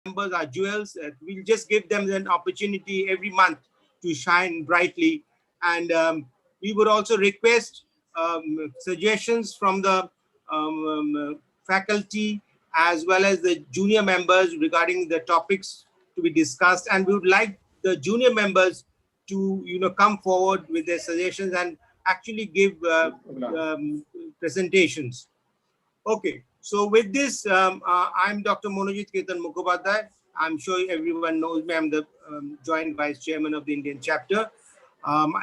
members are jewels. We'll just give them an opportunity every month to shine brightly. And we would also request suggestions from the faculty as well as the junior members regarding the topics to be discussed. And we would like the junior members to come forward with their suggestions and actually give presentations. Okay, so with this, I'm Dr. Monojit Ketan Mukhopadhyay. I'm sure everyone knows me. I'm the Joint Vice Chairman of the Indian chapter.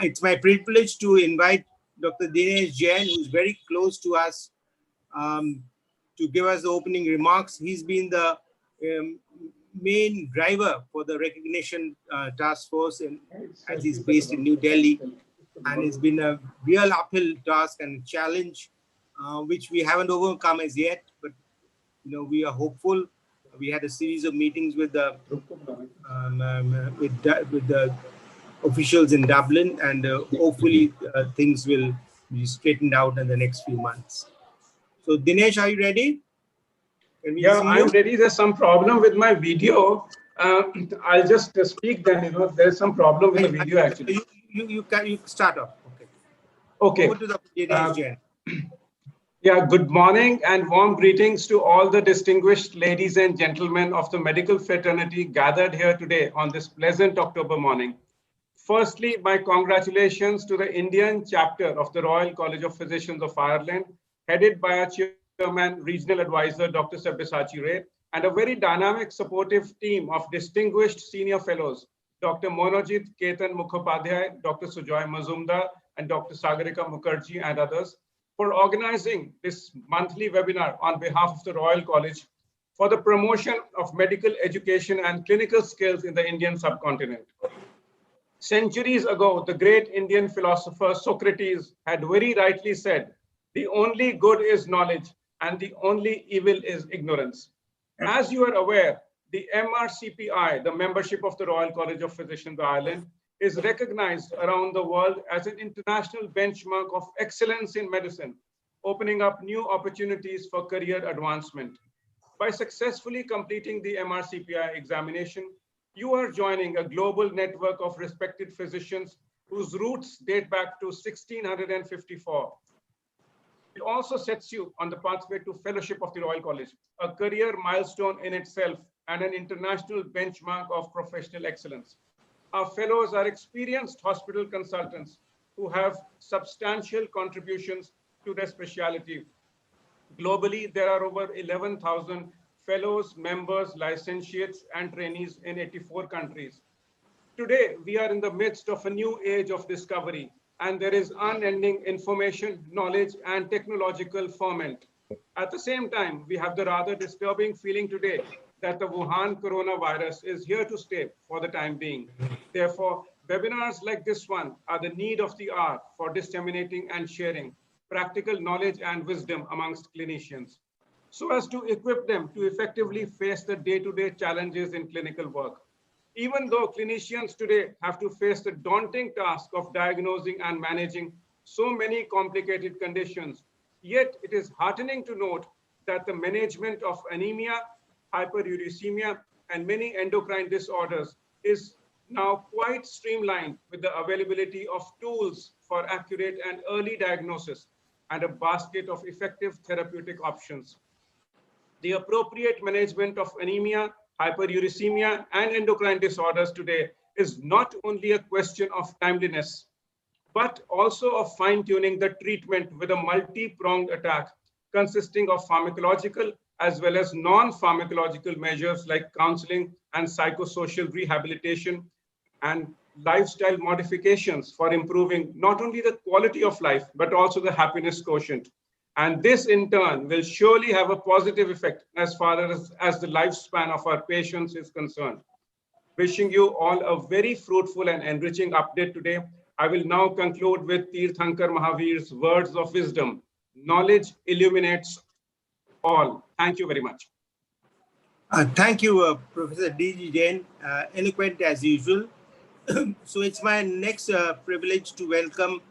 It's my privilege to invite Dr. Dinesh Jain, who's very close to us, to give us the opening remarks. He's been the main driver for the recognition task force, as he's based in New Delhi. And it's been a real uphill task and challenge, which we haven't overcome as yet, but we are hopeful. We had a series of meetings with the officials in Dublin, and hopefully things will be straightened out in the next few months. So Dinesh, are you ready? Yeah, I'm ready. There's some problem with my video. I'll just speak then. There's some problem with the video actually. You start off. Okay. Over to the Dinesh Jain. Yeah, good morning and warm greetings to all the distinguished ladies and gentlemen of the medical fraternity gathered here today on this pleasant October morning. Firstly, my congratulations to the Indian chapter of the Royal College of Physicians of Ireland, headed by our chairman, regional advisor, Dr. Sabyasachi Ray, and a very dynamic, supportive team of distinguished senior fellows, Dr. Monojit Ketan Mukhopadhyay, Dr. Sujoy Mazumdar, and Dr. Sagarika Mukherjee, and others, for organizing this monthly webinar on behalf of the Royal College for the promotion of medical education and clinical skills in the Indian subcontinent. Centuries ago, the great Indian philosopher Socrates had very rightly said, "The only good is knowledge and the only evil is ignorance." As you are aware, the MRCPI, the membership of the Royal College of Physicians of Ireland, is recognized around the world as an international benchmark of excellence in medicine, opening up new opportunities for career advancement. By successfully completing the MRCPI examination, you are joining a global network of respected physicians whose roots date back to 1654. It also sets you on the pathway to fellowship of the Royal College, a career milestone in itself and an international benchmark of professional excellence. Our fellows are experienced hospital consultants who have substantial contributions to their specialty. Globally, there are over 11,000 fellows, members, licentiates, and trainees in 84 countries. Today, we are in the midst of a new age of discovery, and there is unending information, knowledge, and technological ferment. At the same time, we have the rather disturbing feeling today that the Wuhan coronavirus is here to stay for the time being. Therefore, webinars like this one are the need of the hour for disseminating and sharing practical knowledge and wisdom amongst clinicians, so as to equip them to effectively face the day-to-day challenges in clinical work. Even though clinicians today have to face the daunting task of diagnosing and managing so many complicated conditions, yet it is heartening to note that the management of anemia, hyperuricemia, and many endocrine disorders is now quite streamlined with the availability of tools for accurate and early diagnosis and a basket of effective therapeutic options. The appropriate management of anemia, hyperuricemia, and endocrine disorders today is not only a question of timeliness, but also of fine-tuning the treatment with a multi-pronged attack consisting of pharmacological as well as non-pharmacological measures like counseling and psychosocial rehabilitation and lifestyle modifications for improving not only the quality of life, but also the happiness quotient. And this in turn will surely have a positive effect as far as the lifespan of our patients is concerned. Wishing you all a very fruitful and enriching update today. I will now conclude with Tirthankar Mahavir's words of wisdom. Knowledge illuminates all. Thank you very much. Thank you, Professor D.G. Jain, eloquent as usual. So it's my next privilege to welcome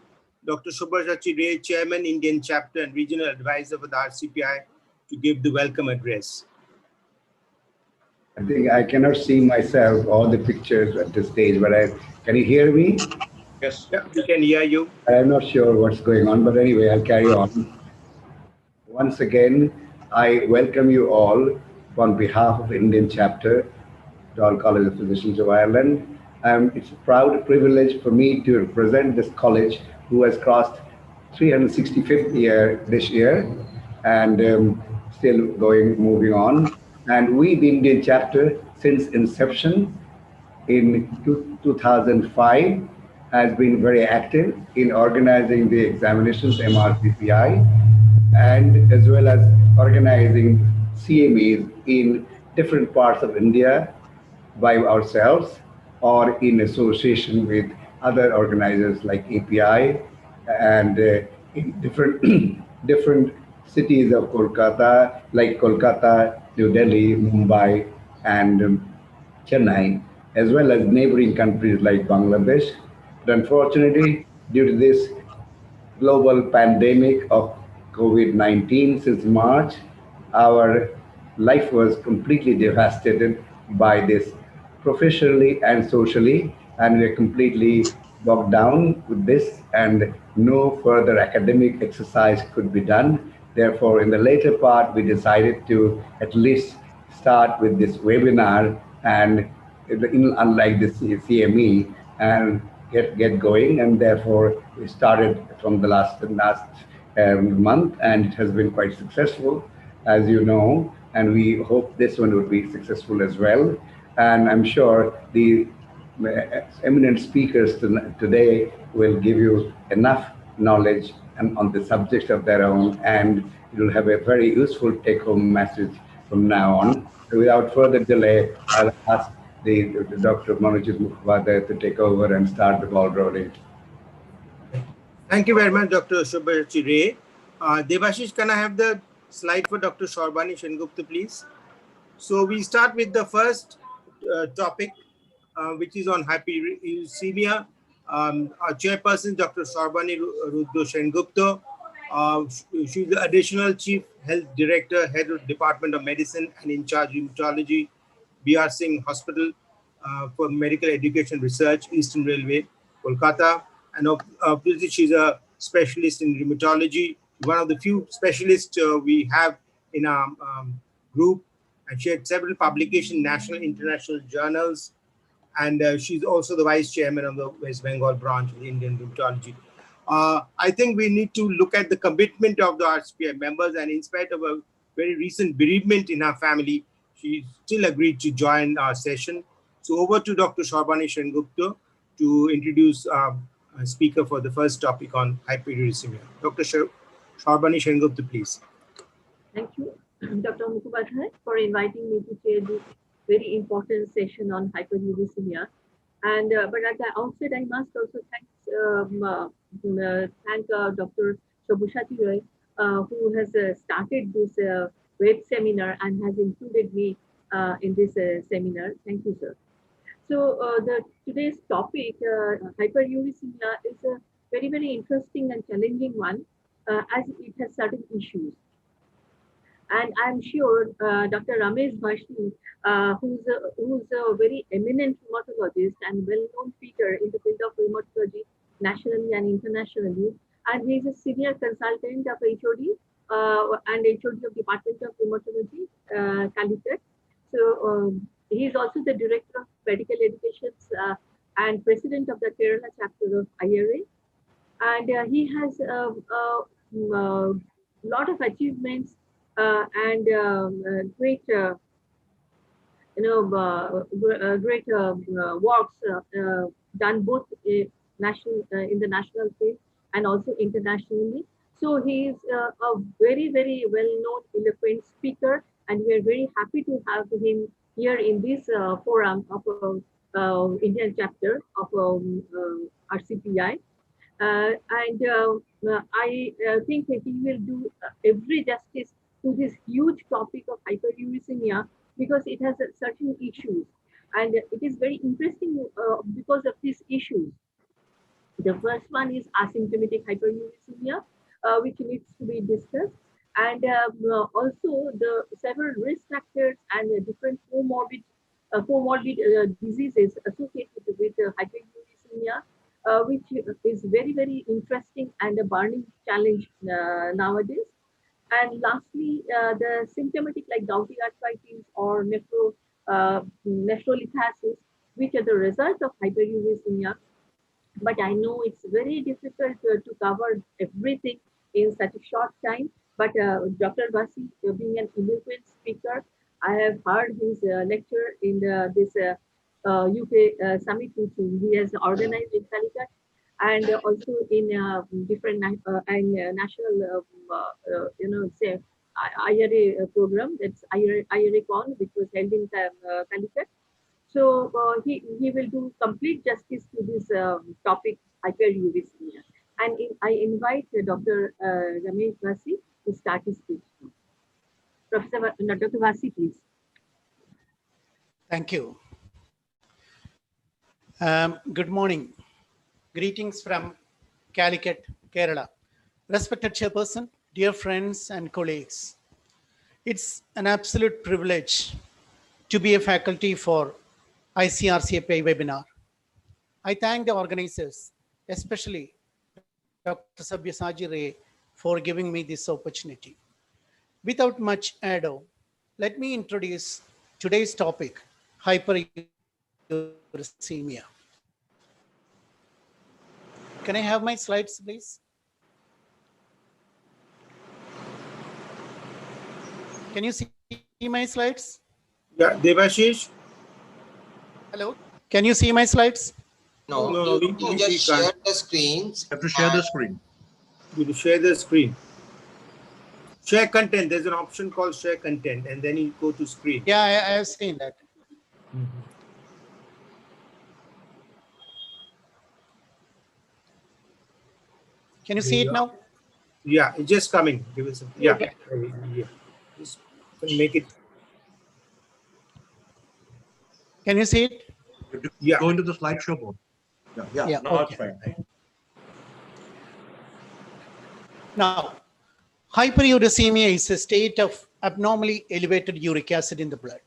Dr. Sabyasachi Ray, Chairman, Indian Chapter and Regional Advisor for the RCPI, to give the welcome address. I think I cannot see myself or the pictures at this stage, but can you hear me? Yes. Yeah, we can hear you. I'm not sure what's going on, but anyway, I'll carry on. Once again, I welcome you all on behalf of Indian chapter, Royal College of Physicians of Ireland. It's a proud privilege for me to represent this college who has crossed 365th year this year and still going, moving on. And we, the Indian chapter, since inception, in 2005 has been very active in organizing the examinations, MRCPI, and as well as organizing CMEs in different parts of India by ourselves or in association with other organizers like API and in different different cities of Kolkata, like Kolkata, New Delhi, Mumbai, and Chennai, as well as neighboring countries like Bangladesh. But unfortunately, due to this global pandemic of COVID-19 since March, our life was completely devastated by this professionally and socially, and we're completely bogged down with this, and no further academic exercise could be done. Therefore, in the later part, we decided to at least start with this webinar and unlike the CME and get going. And therefore, we started from the last month, and it has been quite successful, as you know. And we hope this one would be successful as well. And I'm sure the eminent speakers today will give you enough knowledge and on the subject of their own, and it will have a very useful take-home message from now on. So without further delay, I'll ask the Dr. Manojit Mukhopadhyay to take over and start the ball rolling. Thank you very much, Dr. Subhachi Ray. Devashish, can I have the slide for Dr. Shorbani Sengupta, please? So we start with the first topic, which is on hyperuricemia. Our chairperson, Dr. Shorbani Ruddo Sengupta. She's the additional Chief Health Director, Head of Department of Medicine and in charge of Rheumatology, B.R. Singh Hospital for Medical Education Research, Eastern Railway, Kolkata. And obviously, she's a specialist in rheumatology, one of the few specialists we have in our group. And she had several publications, national, international journals. And she's also the vice chairman of the West Bengal branch of the Indian Rheumatology. I think we need to look at the commitment of the ICRCPI members, and in spite of a very recent bereavement in her family, she still agreed to join our session. So over to Dr. Shorbani Sengupta to introduce a speaker for the first topic on hyperuricemia. Dr. Shorbani Sengupta, please. Thank you, Dr. Mukhopadhyay, for inviting me to chair this very important session on hyperuricemia. And but at the outset, I must also thank Dr. Subhachi Ray, who has started this web seminar and has included me in this seminar. Thank you, sir. So today's topic, hyperuricemia, is a very, very interesting and challenging one, as it has certain issues. And I'm sure Dr. Ramesh Bhashni, who's a very eminent rheumatologist and well-known figure in the field of rheumatology nationally and internationally, and he's a senior consultant of HOD and HOD of Department of Rheumatology, Calicut. So he is also the director of medical education and president of the Kerala chapter of IRA, and he has a lot of achievements and great, great works done both in the national field and also internationally. So he is a very, very well-known, eloquent speaker, and we are very happy to have him here in this forum of Indian chapter of RCPI. I think that he will do every justice to this huge topic of hyperuricemia, because it has certain issues, and it is very interesting because of these issues. The first one is asymptomatic hyperuricemia, which needs to be discussed, And also the several risk factors and different comorbid diseases associated with hyperuricemia, which is very, very interesting and a burning challenge nowadays. And lastly, the symptomatic like gouty arthritis or nephrolithasis, which are the result of hyperuricemia. But I know it's very difficult to cover everything in such a short time. But Dr. Vasi, being an eloquent speaker, I have heard his lecture in this UK summit which he has organized in Calicut, and also in different national, say IRA program. That's IRA Con, which was held in Calicut. So he will do complete justice to this topic, hyperuricemia. And I invite Dr. Ramesh Vasi to start his speech. Dr. Vasi, please. Thank you. Good morning. Greetings from Calicut, Kerala. Respected Chairperson, dear friends and colleagues, it's an absolute privilege to be a faculty for ICRCPI webinar. I thank the organizers, especially Dr. Sabyasachi Ray, for giving me this opportunity. Without much ado, let me introduce today's topic, hyperuricemia. Can I have my slides, please? Can you see my slides? Yeah, Devashish? Hello? Can you see my slides? No, No, you we just share can't. the screens. You have to share the screen. You share the screen. Share content. There's an option called share content, and then you go to screen. Yeah, I have seen that. Can you see it now? Yeah, it's just coming. Give us yeah. Okay. Yeah. Just make it. Can you see it? You have to Yeah. go into the slideshow board. Yeah. Now okay. it's fine. Now, hyperuricemia is a state of abnormally elevated uric acid in the blood.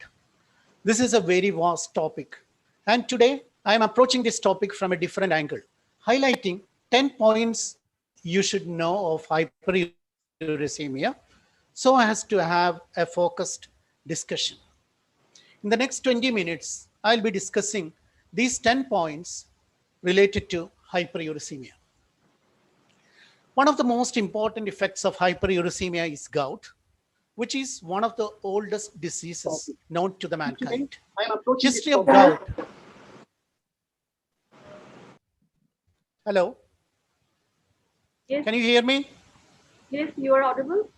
This is a very vast topic. And today, I am approaching this topic from a different angle, highlighting 10 points you should know of hyperuricemia so as to have a focused discussion. In the next 20 minutes, I'll be discussing these 10 points related to hyperuricemia. One of the most important effects of hyperuricemia is gout, which is one of the oldest diseases known to the mankind. History of gout. Hello? Yes. Can you hear me? Yes, you are audible.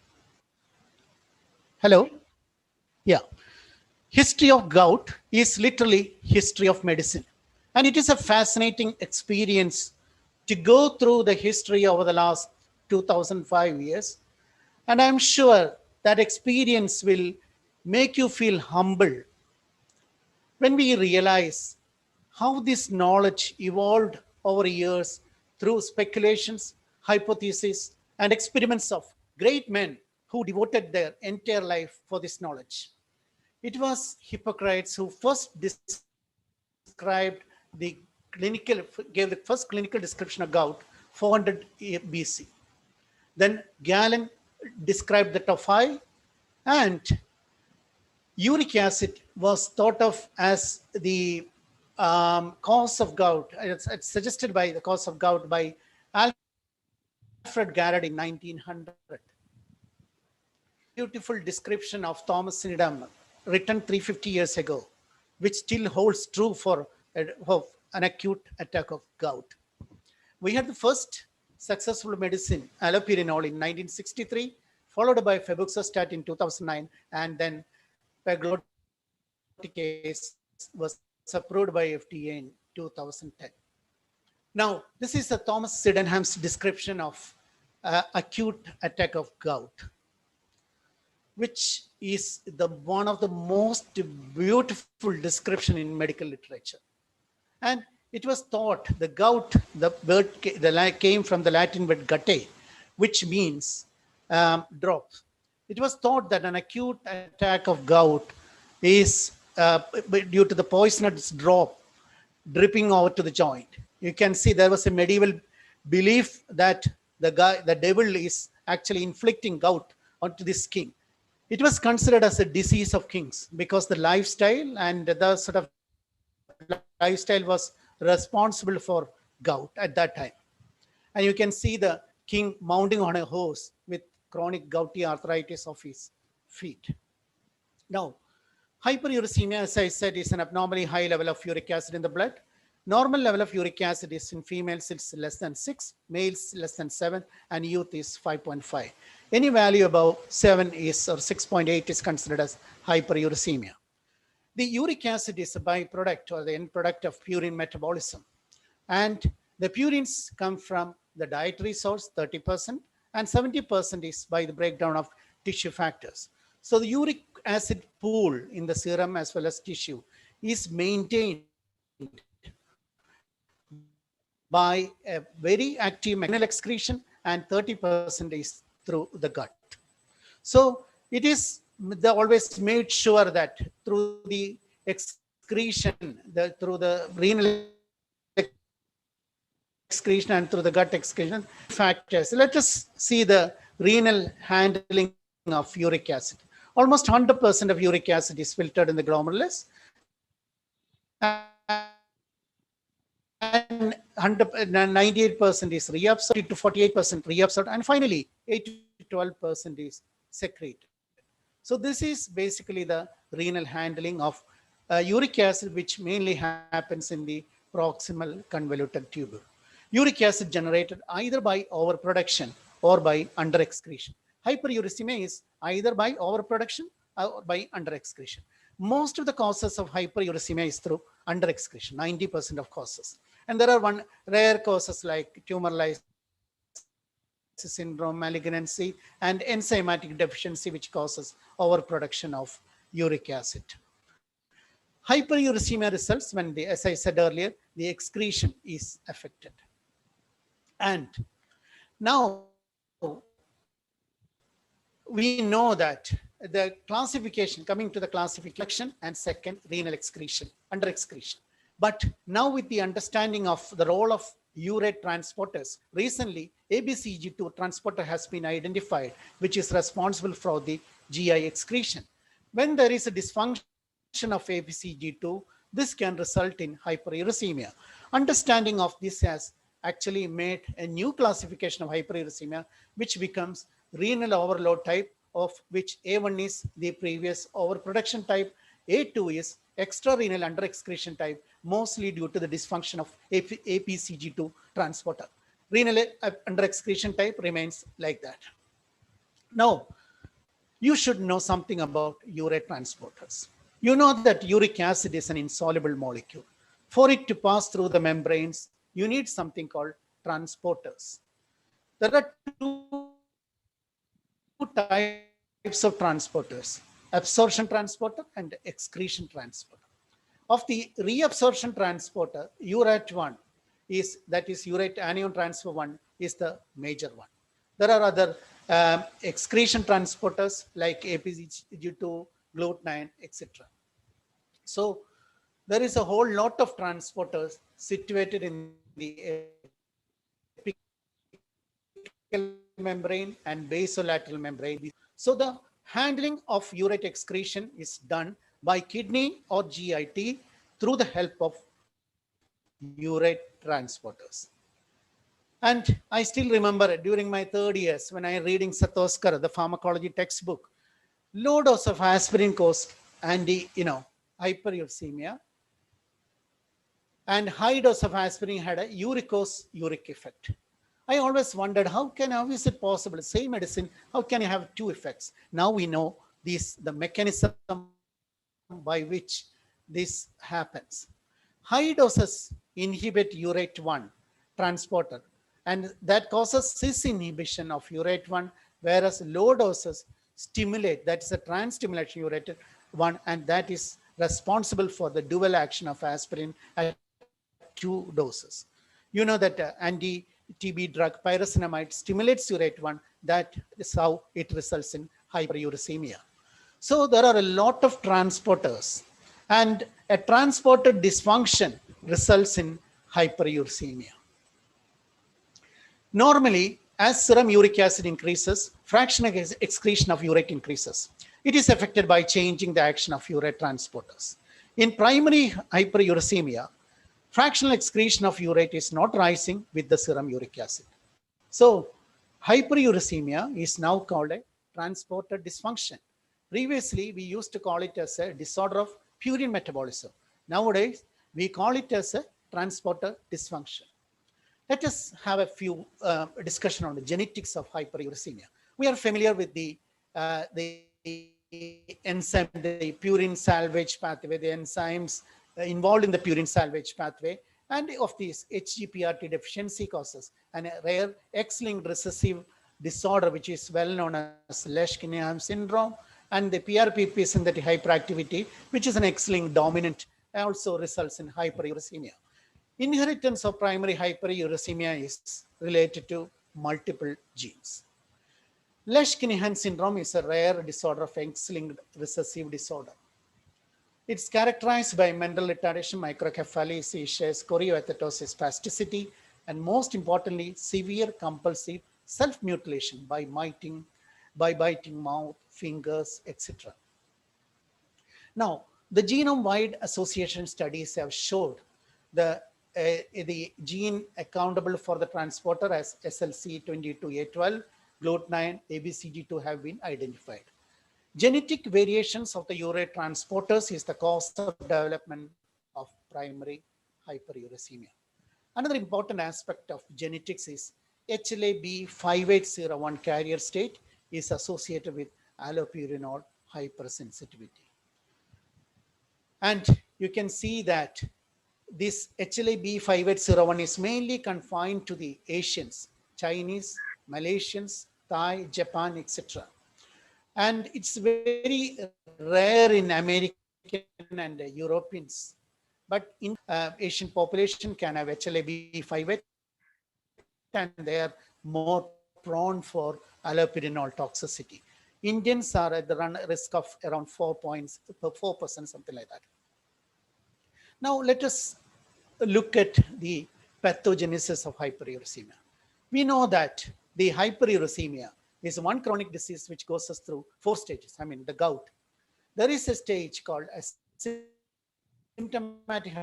Hello? Yeah. History of gout is literally history of medicine. And it is a fascinating experience to go through the history over the last 2005 years. And I'm sure that experience will make you feel humble when we realize how this knowledge evolved over years through speculations, hypotheses, and experiments of great men who devoted their entire life for this knowledge. It was Hippocrates who first described the gave the first clinical description of gout, 400 BC. Then Galen described the tophi, and uric acid was thought of as the cause of gout. It's suggested by the cause of gout by Alfred Garrett in 1900. Beautiful description of Thomas Needham, written 350 years ago, which still holds true for an acute attack of gout. We had the first successful medicine, allopurinol, in 1963, followed by febuxostat in 2009, and then pegloticase was approved by FDA in 2010. Now, this is the Thomas Sydenham's description of acute attack of gout, which is one of the most beautiful description in medical literature. And it was thought the gout, the word came from the Latin word gute, which means drop. It was thought that an acute attack of gout is due to the poisonous drop dripping over to the joint. You can see there was a medieval belief that the devil is actually inflicting gout onto this king. It was considered as a disease of kings because the lifestyle and the sort of lifestyle was responsible for gout at that time. And you can see the king mounting on a horse with chronic gouty arthritis of his feet. Now, hyperuricemia, as I said, is an abnormally high level of uric acid in the blood. Normal level of uric acid is in females it's less than 6, males less than 7, and youth is 5.5. Any value above 7 is or 6.8 is considered as hyperuricemia. The uric acid is a byproduct or the end product of purine metabolism. And the purines come from the dietary source, 30%, and 70% is by the breakdown of tissue factors. So the uric acid pool in the serum as well as tissue is maintained by a very active renal excretion, and 30% is through the gut. So it is always made sure that through the excretion, through the renal excretion and through the gut excretion factors. Let us see the renal handling of uric acid. Almost 100% of uric acid is filtered in the glomerulus, and 98% is reabsorbed, to 48% reabsorbed, and finally 8 to 12% is secreted. So this is basically the renal handling of uric acid, which mainly happens in the proximal convoluted tubule. Uric acid generated either by overproduction or by underexcretion. Hyperuricemia is either by overproduction or by underexcretion. Most of the causes of hyperuricemia is through underexcretion, 90% of causes. And there are rare causes like tumor lysis syndrome, malignancy, and enzymatic deficiency, which causes overproduction of uric acid. Hyperuricemia results when, as I said earlier, the excretion is affected. And now we know that the classification, coming to the classification, and second, renal excretion, under excretion. But now with the understanding of the role of urate transporters, recently ABCG2 transporter has been identified, which is responsible for the GI excretion. When there is a dysfunction of ABCG2, this can result in hyperuricemia. Understanding of this has actually made a new classification of hyperuricemia, which becomes renal overload type, of which A1 is the previous overproduction type, A2 is extrarenal underexcretion type, mostly due to the dysfunction of APCG2 transporter. Renal underexcretion type remains like that. Now, you should know something about urate transporters. You know that uric acid is an insoluble molecule. For it to pass through the membranes, you need something called transporters. There are two types of transporters: absorption transporter and excretion transporter. Of the reabsorption transporter, urate 1 is, that is urate anion transfer 1 is the major one. There are other excretion transporters like APCG2, GLUT9, etc. So there is a whole lot of transporters situated in the apical membrane and basolateral membrane. So the handling of urate excretion is done by kidney or GIT through the help of urate transporters. And I still remember during my third years when I was reading Satoskar, the pharmacology textbook, low dose of aspirin caused hyperuricemia, and high dose of aspirin had a uricose-uric effect. I always wondered how is it possible? Same medicine, how can you have two effects? Now we know the mechanism by which this happens. High doses inhibit urate 1 transporter, and that causes cis inhibition of urate 1, whereas low doses stimulate, that is a trans-stimulation urate 1, and that is responsible for the dual action of aspirin at 2 doses. You know that anti-TB drug pyrazinamide stimulates urate 1, that is how it results in hyperuricemia. So there are a lot of transporters, and a transporter dysfunction results in hyperuricemia. Normally, as serum uric acid increases, fractional excretion of urate increases. It is affected by changing the action of urate transporters. In primary hyperuricemia, fractional excretion of urate is not rising with the serum uric acid. So hyperuricemia is now called a transporter dysfunction. Previously, we used to call it as a disorder of purine metabolism. Nowadays, we call it as a transporter dysfunction. Let us have a few discussion on the genetics of hyperuricemia. We are familiar with the enzyme, the purine salvage pathway, the enzymes involved in the purine salvage pathway, and of these HGPRT deficiency causes and a rare X-linked recessive disorder, which is well known as Lesch-Knihan syndrome, and the PRPP synthetic hyperactivity, which is an X-linked dominant, also results in hyperuricemia. Inheritance of primary hyperuricemia is related to multiple genes. Lesch-Knihan syndrome is a rare disorder of X-linked recessive disorder. It's characterized by mental retardation, microcephaly, seizures, choreoathetosis, spasticity, and most importantly, severe compulsive self-mutilation by biting mouth, fingers, etc. Now, the genome-wide association studies have showed the gene accountable for the transporter as SLC22A12, GLUT9, ABCG2 have been identified. Genetic variations of the urate transporters is the cause of development of primary hyperuricemia. Another important aspect of genetics is HLA-B5801 carrier state is associated with allopurinol hypersensitivity. And you can see that this HLA-B5801 is mainly confined to the Asians, Chinese, Malaysians, Thai, Japan, etc. And it's very rare in American and Europeans. But in Asian population can have HLA-B58 and they are more prone for allopurinol toxicity. Indians are at the risk of around 4%, something like that. Now let us look at the pathogenesis of hyperuricemia. We know that the hyperuricemia is one chronic disease which goes us through 4 stages. I mean, the gout. There is a stage called asymptomatic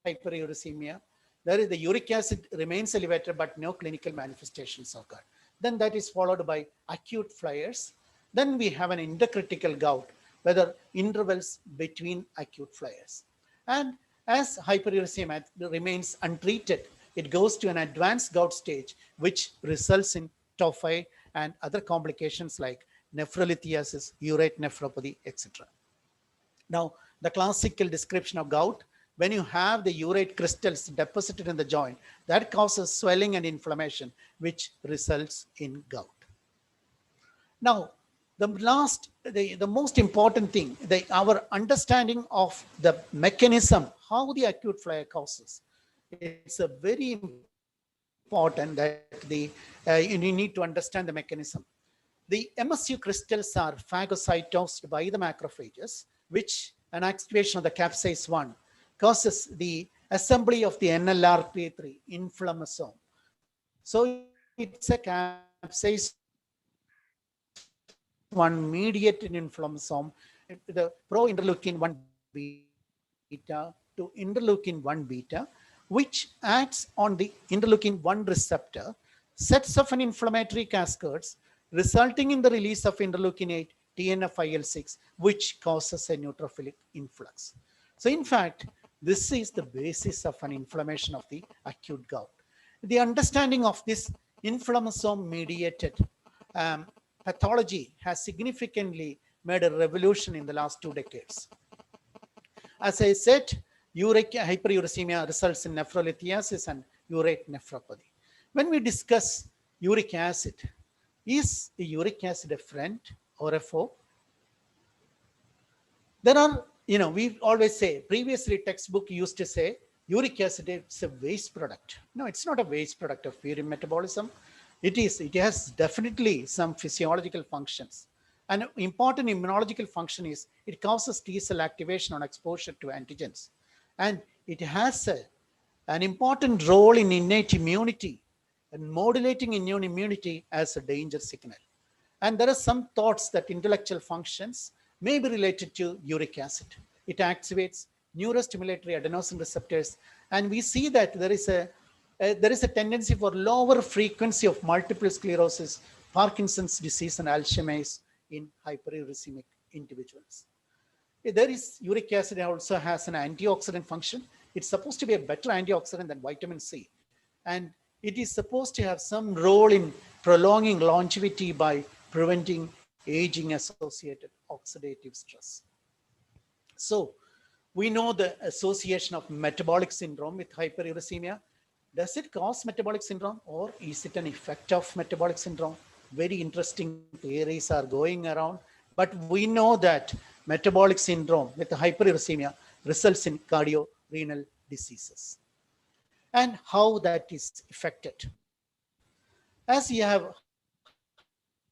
hyperuricemia. There is the uric acid remains elevated, but no clinical manifestations occur. Then that is followed by acute flares. Then we have an intercritical gout, whether intervals between acute flares. And as hyperuricemia remains untreated, it goes to an advanced gout stage, which results in tophi and other complications like nephrolithiasis, urate nephropathy, etc. Now, the classical description of gout, when you have the urate crystals deposited in the joint, that causes swelling and inflammation, which results in gout. Now, the most important thing, our understanding of the mechanism, how the acute flare causes. It's a very important that you need to understand the mechanism. The MSU crystals are phagocytosed by the macrophages, which an activation of the capsase 1 causes the assembly of the NLRP3 inflammasome. So it's a capsase 1 mediated inflammasome, the pro-interleukin 1 beta to interleukin 1 beta, which acts on the interleukin 1 receptor, sets off an inflammatory cascades, resulting in the release of interleukin 8, TNF-IL6, which causes a neutrophilic influx. So in fact, this is the basis of an inflammation of the acute gout. The understanding of this inflammasome-mediated pathology has significantly made a revolution in the last 2 decades. As I said, hyperuricemia results in nephrolithiasis and urate nephropathy. When we discuss uric acid, is the uric acid a friend or a foe? There are, we always say, previously textbook used to say, uric acid is a waste product. No, it's not a waste product of purine metabolism. It has definitely some physiological functions. An important immunological function is it causes T cell activation on exposure to antigens. And it has an important role in innate immunity and modulating immune immunity as a danger signal. And there are some thoughts that intellectual functions may be related to uric acid. It activates neurostimulatory adenosine receptors. And we see that there is a tendency for lower frequency of multiple sclerosis, Parkinson's disease, and Alzheimer's in hyperuricemic individuals. There is uric acid also has an antioxidant function. It's supposed to be a better antioxidant than vitamin C. And it is supposed to have some role in prolonging longevity by preventing aging associated oxidative stress. So we know the association of metabolic syndrome with hyperuricemia. Does it cause metabolic syndrome or is it an effect of metabolic syndrome? Very interesting theories are going around, but we know that metabolic syndrome with hyperuricemia results in cardiorenal diseases. And how that is affected. As you have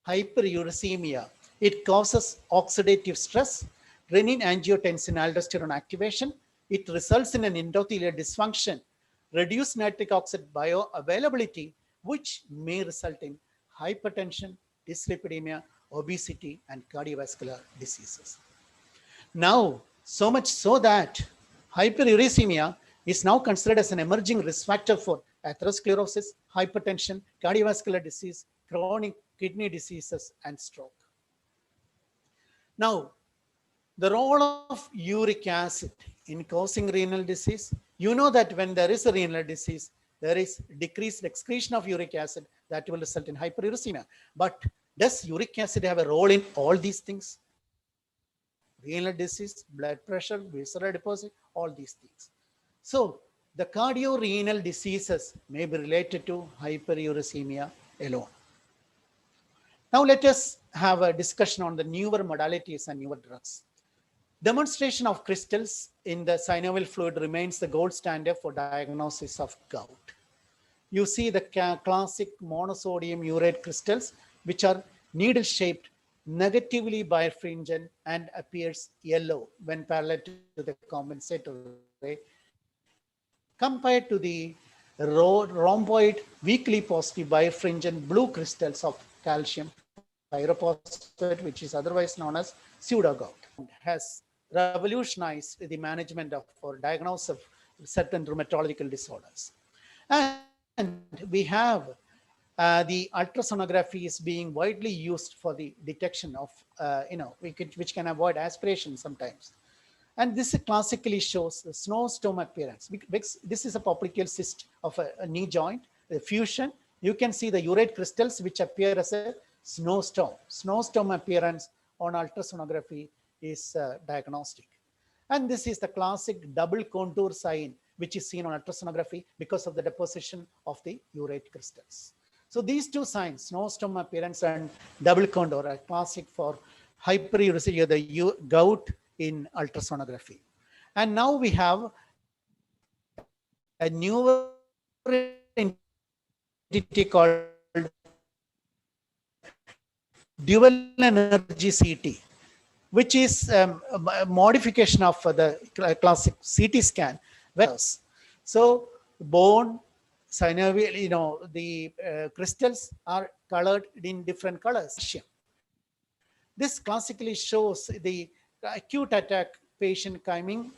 hyperuricemia, it causes oxidative stress, renin-angiotensin-aldosterone activation. It results in an endothelial dysfunction, reduced nitric oxide bioavailability, which may result in hypertension, dyslipidemia, obesity, and cardiovascular diseases. Now, so much so that hyperuricemia is now considered as an emerging risk factor for atherosclerosis, hypertension, cardiovascular disease, chronic kidney diseases, and stroke. Now, the role of uric acid in causing renal disease. You know that when there is a renal disease, there is decreased excretion of uric acid that will result in hyperuricemia. But does uric acid have a role in all these things? Renal disease, blood pressure, visceral deposit, all these things. So the cardiorenal diseases may be related to hyperuricemia alone. Now let us have a discussion on the newer modalities and newer drugs. Demonstration of crystals in the synovial fluid remains the gold standard for diagnosis of gout. You see the classic monosodium urate crystals, which are needle-shaped, negatively birefringent, and appears yellow when parallel to the compensator ray, compared to the rhomboid, weakly positive birefringent blue crystals of calcium pyrophosphate, which is otherwise known as pseudogout, has revolutionized the management of or diagnosis of certain rheumatological disorders. And we have the ultrasonography is being widely used for the detection of, which can avoid aspiration sometimes. And this classically shows the snowstorm appearance. This is a popliteal cyst of a knee joint, the fusion. You can see the urate crystals which appear as a snowstorm. Snowstorm appearance on ultrasonography is diagnostic. And this is the classic double contour sign which is seen on ultrasonography because of the deposition of the urate crystals. So these two signs, snowstorm appearance and double contour, are classic for hyperuricemia, the gout in ultrasonography. And now we have a newer entity called dual energy CT, which is a modification of the classic CT scan. So bone, synovial, the crystals are colored in different colors. This classically shows the acute attack patient coming.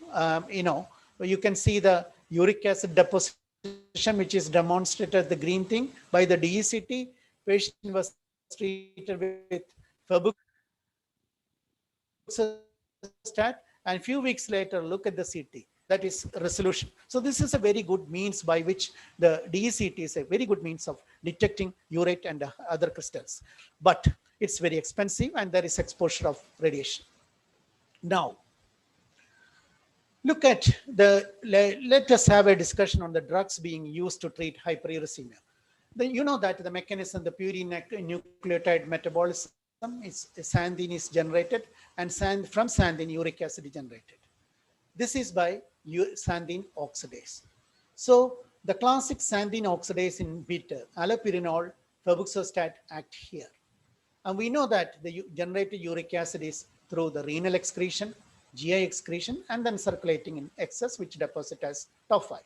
You can see the uric acid deposition, which is demonstrated the green thing by the DECT. Patient was treated with febuxostat, and a few weeks later, look at the CT. That is resolution. So this is a very good means by which the DECT is a very good means of detecting urate and other crystals. But it's very expensive and there is exposure of radiation. Now, let us have a discussion on the drugs being used to treat hyperuricemia. You know that the mechanism, the purinucleotide metabolism, is xanthine is generated, and from xanthine uric acid is generated. This is by xanthine oxidase. So the classic xanthine oxidase inhibitor, allopurinol, febuxostat, act here. And we know that the generated uric acid is through the renal excretion, GI excretion, and then circulating in excess, which deposit as tophi.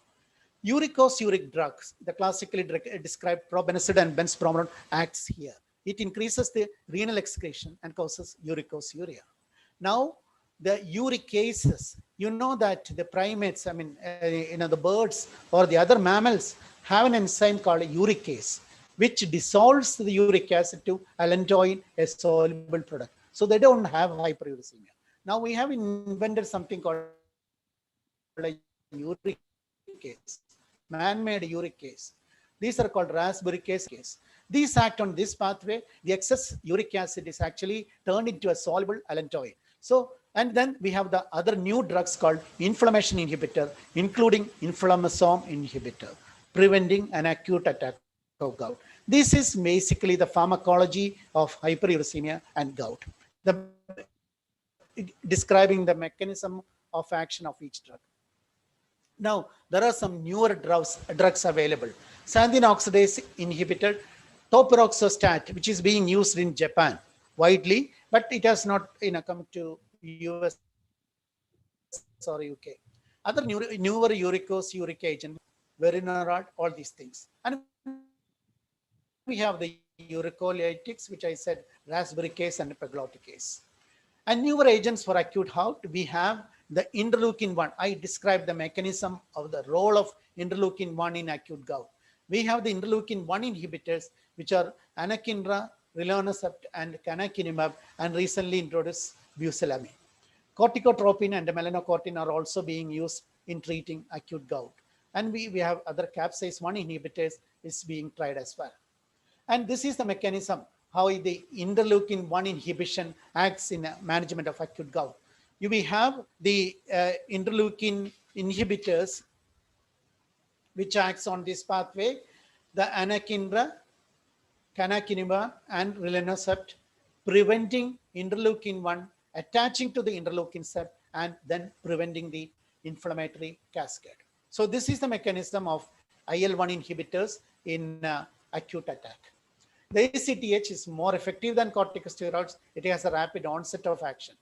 Uricosuric drugs, the classically described probenecid and benzbromoron acts here. It increases the renal excretion and causes uricosuric. Now, the uricases, you know that the primates, I mean, the birds or the other mammals have an enzyme called uricase, which dissolves the uric acid to allantoin, a soluble product. So they don't have hyperuricemia. Now we have invented something called a uricase, man-made uricase. These are called raspberry case. These act on this pathway. The excess uric acid is actually turned into a soluble allantoin. So, and then we have the other new drugs called inflammation inhibitor, including inflammasome inhibitor, preventing an acute attack of gout. This is basically the pharmacology of hyperuricemia and gout, describing the mechanism of action of each drug. Now, there are some newer drugs available. Xanthine oxidase inhibitor, topiroxostat, which is being used in Japan widely, but it has not come to US or UK. Other newer uric agent, verinarad, all these things. And we have the uricolytics, which I said, raspberry case and pegloticase. And newer agents for acute gout, we have the interleukin-1. I described the mechanism of the role of interleukin-1 in acute gout. We have the interleukin-1 inhibitors, which are anakinra, rilonacept, and canakinumab, and recently introduced busulfan. Corticotropin and melanocortin are also being used in treating acute gout. And we have other capsaicin-1 inhibitors is being tried as well. And this is the mechanism how the interleukin-1 inhibition acts in management of acute gout. You will have the interleukin inhibitors, which acts on this pathway, the anakinra, canakinumab, and rilonacept, preventing interleukin-1 attaching to the interleukin set and then preventing the inflammatory cascade. So this is the mechanism of IL-1 inhibitors in acute attack. The ACTH is more effective than corticosteroids. It has a rapid onset of action.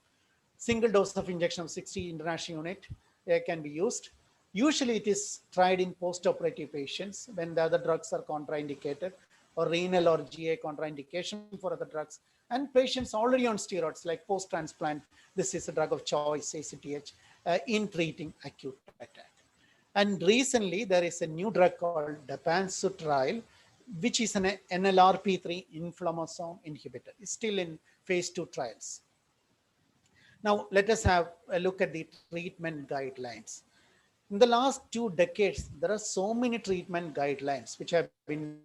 Single dose of injection of 60 international unit can be used. Usually it is tried in post-operative patients when the other drugs are contraindicated, or renal or GI contraindication for other drugs. And patients already on steroids, like post-transplant, this is a drug of choice, ACTH, in treating acute attack. And recently there is a new drug called dapansutrile, which is an NLRP3 inflammasome inhibitor. It's still in phase 2 trials. Now, let us have a look at the treatment guidelines. In the last 2 decades, there are so many treatment guidelines which have been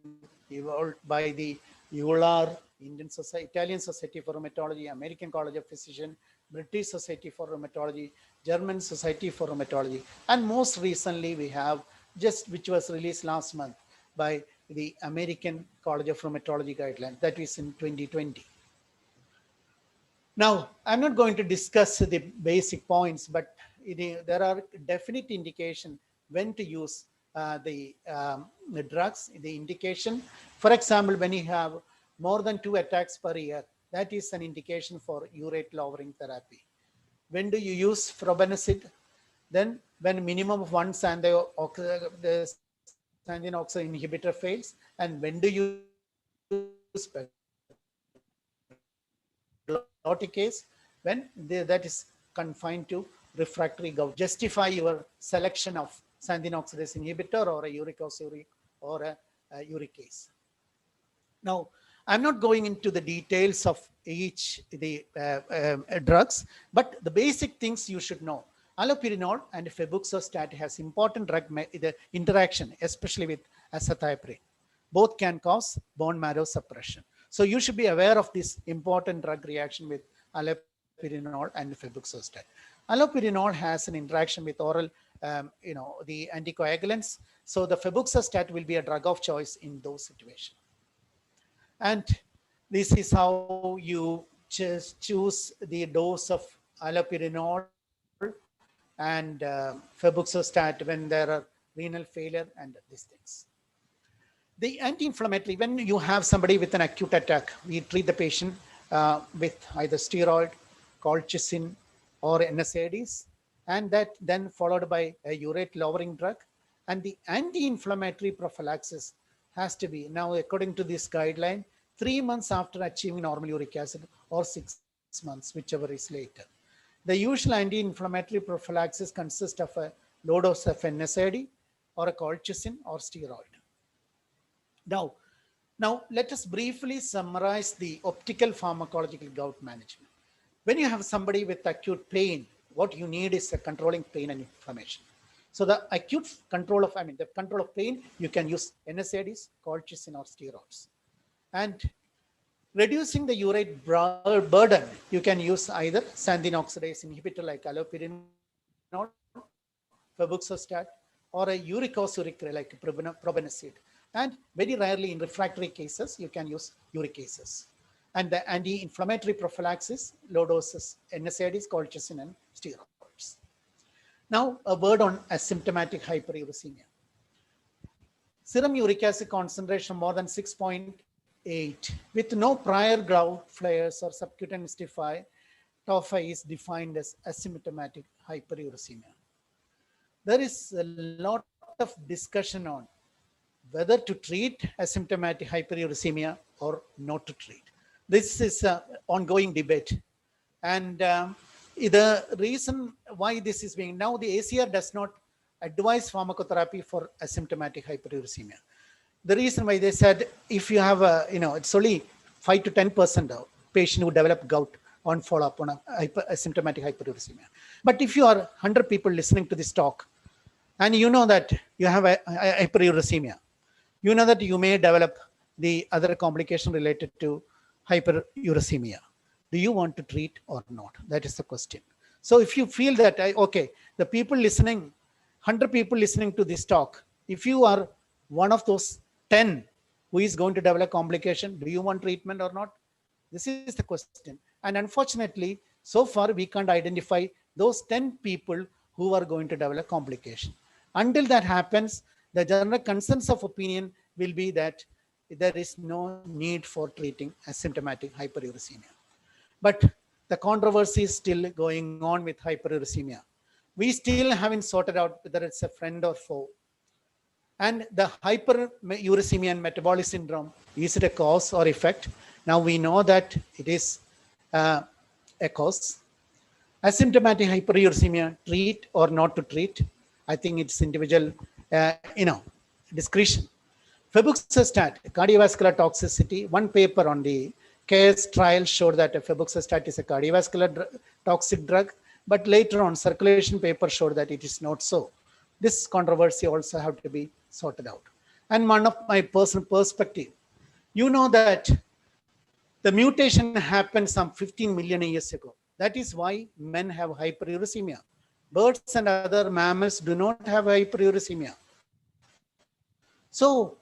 evolved by the EULAR, Indian Society, Italian Society for Rheumatology, American College of Physicians, British Society for Rheumatology, German Society for Rheumatology, and most recently we have which was released last month by the American College of Rheumatology guidelines, that is in 2020. Now, I'm not going to discuss the basic points, but there are definite indication when to use the drugs, the indication. For example, when you have more than 2 attacks per year, that is an indication for urate lowering therapy. When do you use probenecid? Then when minimum of 1 xanthine oxide inhibitor fails, and when do you use pegloticase? When that is confined to refractory gout. Justify your selection of xanthine oxidase inhibitor or a uricosuric or a uricase. Now, I'm not going into the details of each the drugs, but the basic things you should know. Allopurinol and febuxostat has important drug interaction, especially with azathioprine. Both can cause bone marrow suppression. So you should be aware of this important drug reaction with allopurinol and febuxostat. Allopurinol has an interaction with oral, the anticoagulants. So the febuxostat will be a drug of choice in those situations. And this is how you just choose the dose of allopurinol and febuxostat when there are renal failure and these things. The anti-inflammatory, when you have somebody with an acute attack, we treat the patient with either steroid, colchicine, or NSAIDs, and that then followed by a urate lowering drug. And the anti-inflammatory prophylaxis has to be, now according to this guideline, 3 months after achieving normal uric acid or 6 months, whichever is later. The usual anti-inflammatory prophylaxis consists of a low dose of NSAID or a colchicine or steroid. Now let us briefly summarize the optical pharmacological gout management. When you have somebody with acute pain, what you need is a controlling pain and inflammation. So the acute control of, the control of pain, you can use NSAIDs, colchicine, or steroids. And reducing the urate burden, you can use either xanthine oxidase inhibitor like allopurinol, febuxostat, or a uricosuric like probenecid. And very rarely in refractory cases, you can use uric acids. And the anti-inflammatory prophylaxis, low doses NSAIDs, colchicine, and steroids. Now, a word on asymptomatic hyperuricemia. Serum uric acid concentration more than 6.8 with no prior gout flares or subcutaneous tophi is defined as asymptomatic hyperuricemia. There is a lot of discussion on whether to treat asymptomatic hyperuricemia or not to treat. This is an ongoing debate. And the reason why this is being, now the ACR does not advise pharmacotherapy for asymptomatic hyperuricemia. The reason why they said, if you have a, it's only 5 to 10% of patient who develop gout on follow-up on a asymptomatic hyperuricemia. But if you are 100 people listening to this talk, and you know that you have a hyperuricemia, you know that you may develop the other complication related to hyperuricemia. Do you want to treat or not? That is the question. So if you feel that, okay, the people listening, 100 people listening to this talk, if you are one of those 10 who is going to develop complication, do you want treatment or not? This is the question. And unfortunately, so far we can't identify those 10 people who are going to develop complication. Until that happens, the general consensus of opinion will be that there is no need for treating asymptomatic hyperuricemia. But the controversy is still going on with hyperuricemia. We still haven't sorted out whether it's a friend or foe. And the hyperuricemia and metabolic syndrome, is it a cause or effect? Now we know that it is a cause. Asymptomatic hyperuricemia, treat or not to treat, I think it's individual, discretion. Febuxostat, cardiovascular toxicity. One paper on the CARES trial showed that febuxostat is a cardiovascular toxic drug, but later on circulation paper showed that it is not so. This controversy also have to be sorted out. And one of my personal perspective, you know that the mutation happened some 15 million years ago. That is why men have hyperuricemia. Birds and other mammals do not have hyperuricemia. So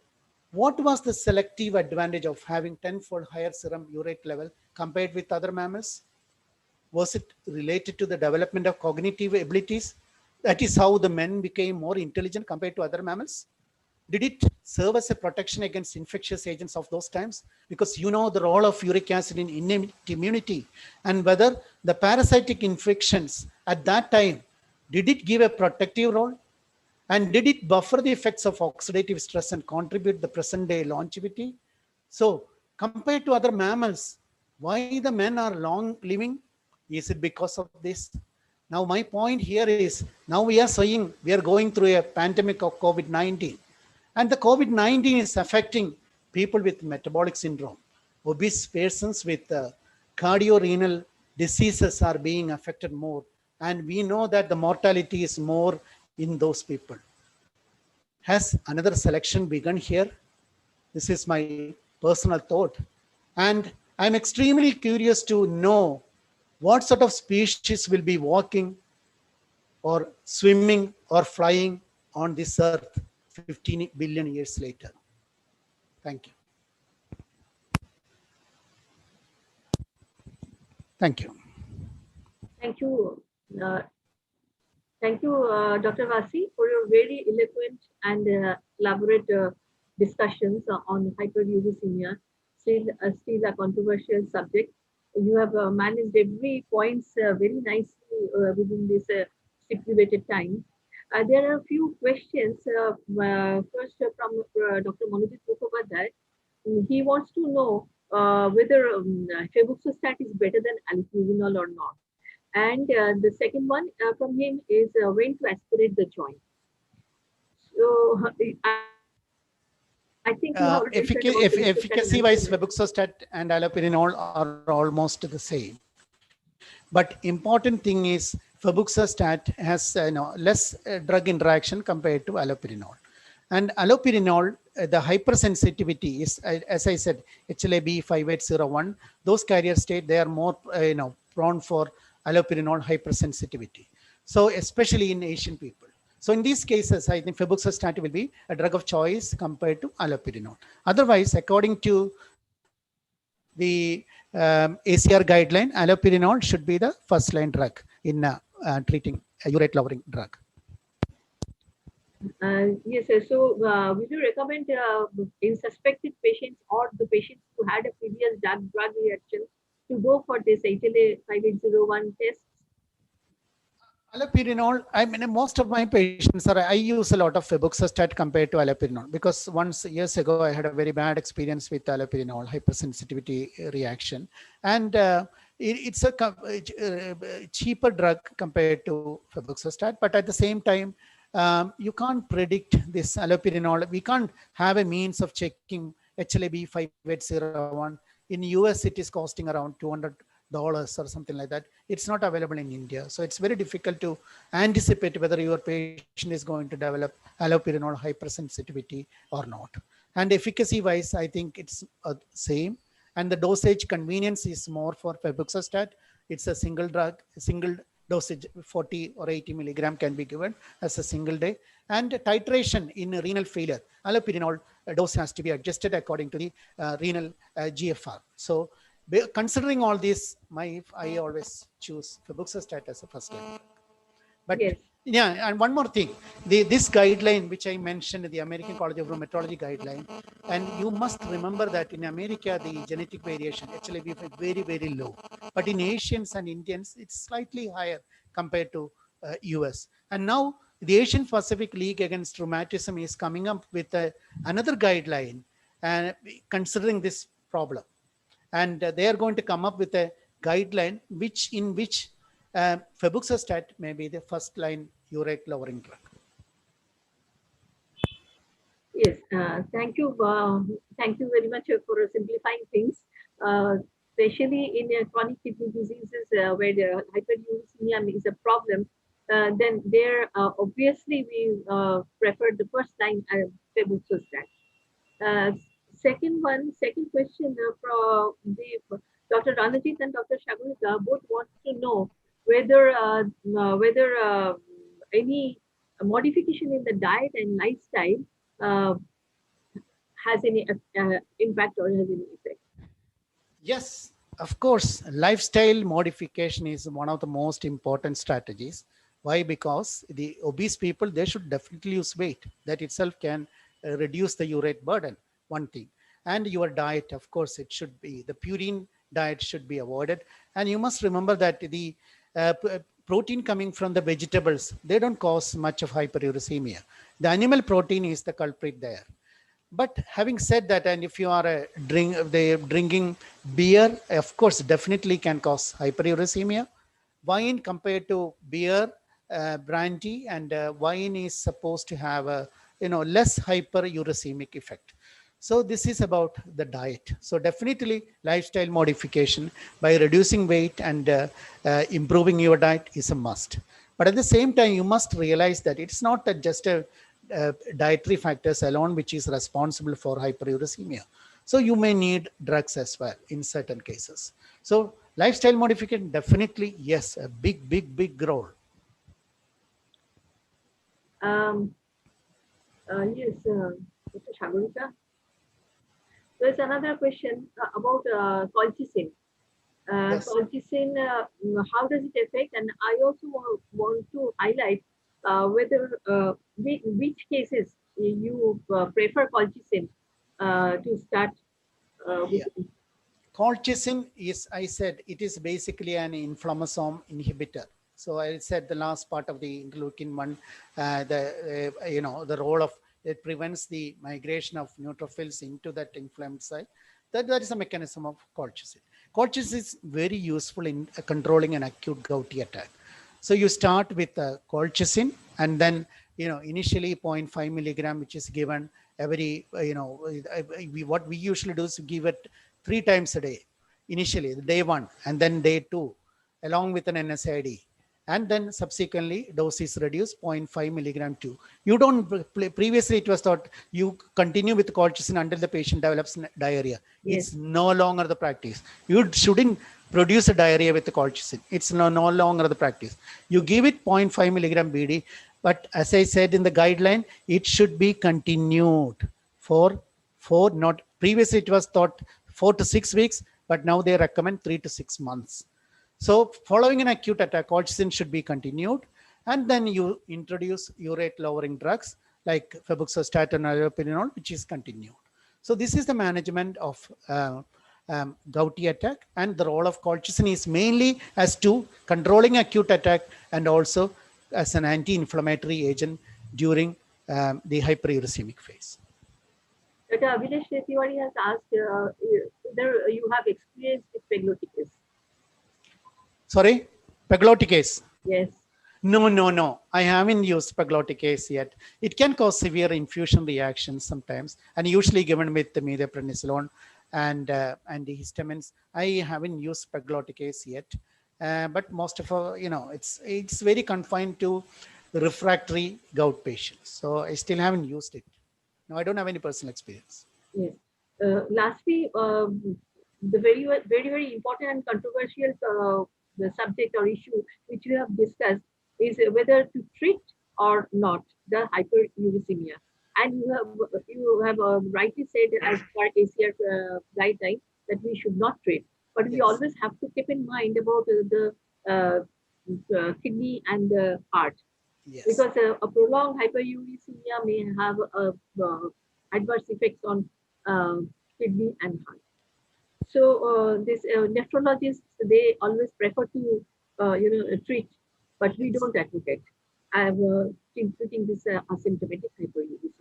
what was the selective advantage of having 10-fold higher serum urate level compared with other mammals? Was it related to the development of cognitive abilities? That is how the men became more intelligent compared to other mammals. Did it serve as a protection against infectious agents of those times? Because you know the role of uric acid in innate immunity, and whether the parasitic infections at that time, did it give a protective role? And did it buffer the effects of oxidative stress and contribute the present day longevity? So compared to other mammals, why the men are long living? Is it because of this? Now my point here is, now we are saying we are going through a pandemic of COVID-19, and the COVID-19 is affecting people with metabolic syndrome. Obese persons with cardiorenal diseases are being affected more. And we know that the mortality is more in those people. Has another selection begun here? This is my personal thought. And I'm extremely curious to know what sort of species will be walking or swimming or flying on this earth 15 billion years later. Thank you. Thank you. Thank you. Thank you, Dr. Vasi, for your very eloquent and elaborate discussions on hyperuricemia, still a controversial subject. You have managed every points very nicely within this stipulated time. There are a few questions. First, from Dr. Monojit Mukhopadhyay. He wants to know whether febuxostat is better than allopurinol or not. And the second one from him is when to aspirate the joint. So I think you have mentioned about Efficacy-wise, febuxostat and allopurinol are almost the same. But important thing is febuxostat has less drug interaction compared to allopurinol. And allopurinol, the hypersensitivity is, as I said, HLA-B5801. Those carrier state, they are more prone for allopurinol hypersensitivity. So especially in Asian people. So in these cases, I think febuxostat will be a drug of choice compared to allopurinol. Otherwise, according to the ACR guideline, allopurinol should be the first line drug in treating a urate lowering drug. Yes, sir. So, would you recommend in suspected patients or the patients who had a previous drug reaction to go for this HLA 5801 test? Allopurinol, I mean, most of my patients I use a lot of febuxostat compared to allopurinol because once years ago I had a very bad experience with allopurinol hypersensitivity reaction, and it's a cheaper drug compared to febuxostat, but at the same time you can't predict this allopurinol. We can't have a means of checking HLA-B5801. In US it is costing around $200 or something like that. It's not available in India. So it's very difficult to anticipate whether your patient is going to develop allopurinol hypersensitivity or not. And efficacy wise, I think it's same. And the dosage convenience is more for febuxostat. It's a single drug, single dosage, 40 or 80 milligram can be given as a single day. And titration in renal failure, allopurinol dose has to be adjusted according to the renal GFR. So considering all this, I always choose febuxostat as a first line. But yes. Yeah, and one more thing, this guideline which I mentioned, the American College of Rheumatology guideline, and you must remember that in America the genetic variation HLA-B is very, very low, but in Asians and Indians it's slightly higher compared to US. And now the Asian Pacific League Against Rheumatism is coming up with another guideline and considering this problem. And they are going to come up with a guideline in which febuxostat may be the first line urate lowering drug. Yes, thank you very much for simplifying things, especially in chronic kidney diseases where the hyperuricemia is a problem. Then there obviously we prefer the first line febuxostat. Second question from Dr. Ranajit and Dr. Shagulika both want to know whether any modification in the diet and lifestyle has any impact or has any effect. Yes, of course, lifestyle modification is one of the most important strategies. Why? Because the obese people, they should definitely lose weight. That itself can reduce the urate burden. One thing. And your diet, of course, it should be the purine diet should be avoided. And you must remember that the protein coming from the vegetables, they don't cause much of hyperuricemia. The animal protein is the culprit there. But having said that, and if you are drinking beer, of course, definitely can cause hyperuricemia. Wine compared to beer, brandy, and wine is supposed to have a less hyperuricemic effect. So this is about the diet. So definitely lifestyle modification by reducing weight and improving your diet is a must. But at the same time, you must realize that it's not just a dietary factors alone which is responsible for hyperuricemia. So you may need drugs as well in certain cases. So lifestyle modification, definitely, yes, a big role. Yes, Dr. Shagulika. There's another question about colchicine. Yes. Colchicine, how does it affect? And I also want to highlight whether which cases you prefer colchicine to start with. Colchicine is, I said, it is basically an inflammasome inhibitor. So I said the last part of the interleukin one, the role of it prevents the migration of neutrophils into that inflamed site. That is a mechanism of colchicine. Colchicine is very useful in controlling an acute gouty attack. So you start with colchicine, and then initially 0.5 milligram, which is given every what we usually do is give it 3 times a day. Initially, day 1, and then day 2, along with an NSAID, and then subsequently dose is reduced 0.5 milligram to. You don't previously it was thought you continue with colchicine until the patient develops diarrhea. Yes. It's no longer the practice. You shouldn't produce a diarrhea with the colchicine. It's no longer the practice. You give it 0.5 milligram BD, but as I said in the guideline, it should be continued for not previously it was thought 4 to 6 weeks, but now they recommend 3 to 6 months. So following an acute attack, colchicine should be continued, and then you introduce urate lowering drugs like febuxostat or allopurinol, which is continued. So this is the management of gouty attack, and the role of colchicine is mainly as to controlling acute attack and also as an anti-inflammatory agent during the hyperuricemic phase. Dr. Abhilash Tiwari has asked whether you have experience with pegloticase. Sorry, pegloticase? Yes. No. I haven't used pegloticase yet. It can cause severe infusion reactions sometimes, and usually given with the methylprednisolone and antihistamines. I haven't used pegloticase yet, but most of it's very confined to refractory gout patients. So I still haven't used it. No, I don't have any personal experience. Yes. Lastly, the very important and controversial the subject or issue which we have discussed is whether to treat or not the hyperuricemia. And you have rightly said as per ACR guideline that we should not treat, but we always have to keep in mind about the kidney and the heart. Yes. Because a prolonged hyperuricemia may have adverse effects on kidney and heart. So this nephrologists, they always prefer to treat, but we don't advocate. I'm treating this asymptomatic hyperuricemia.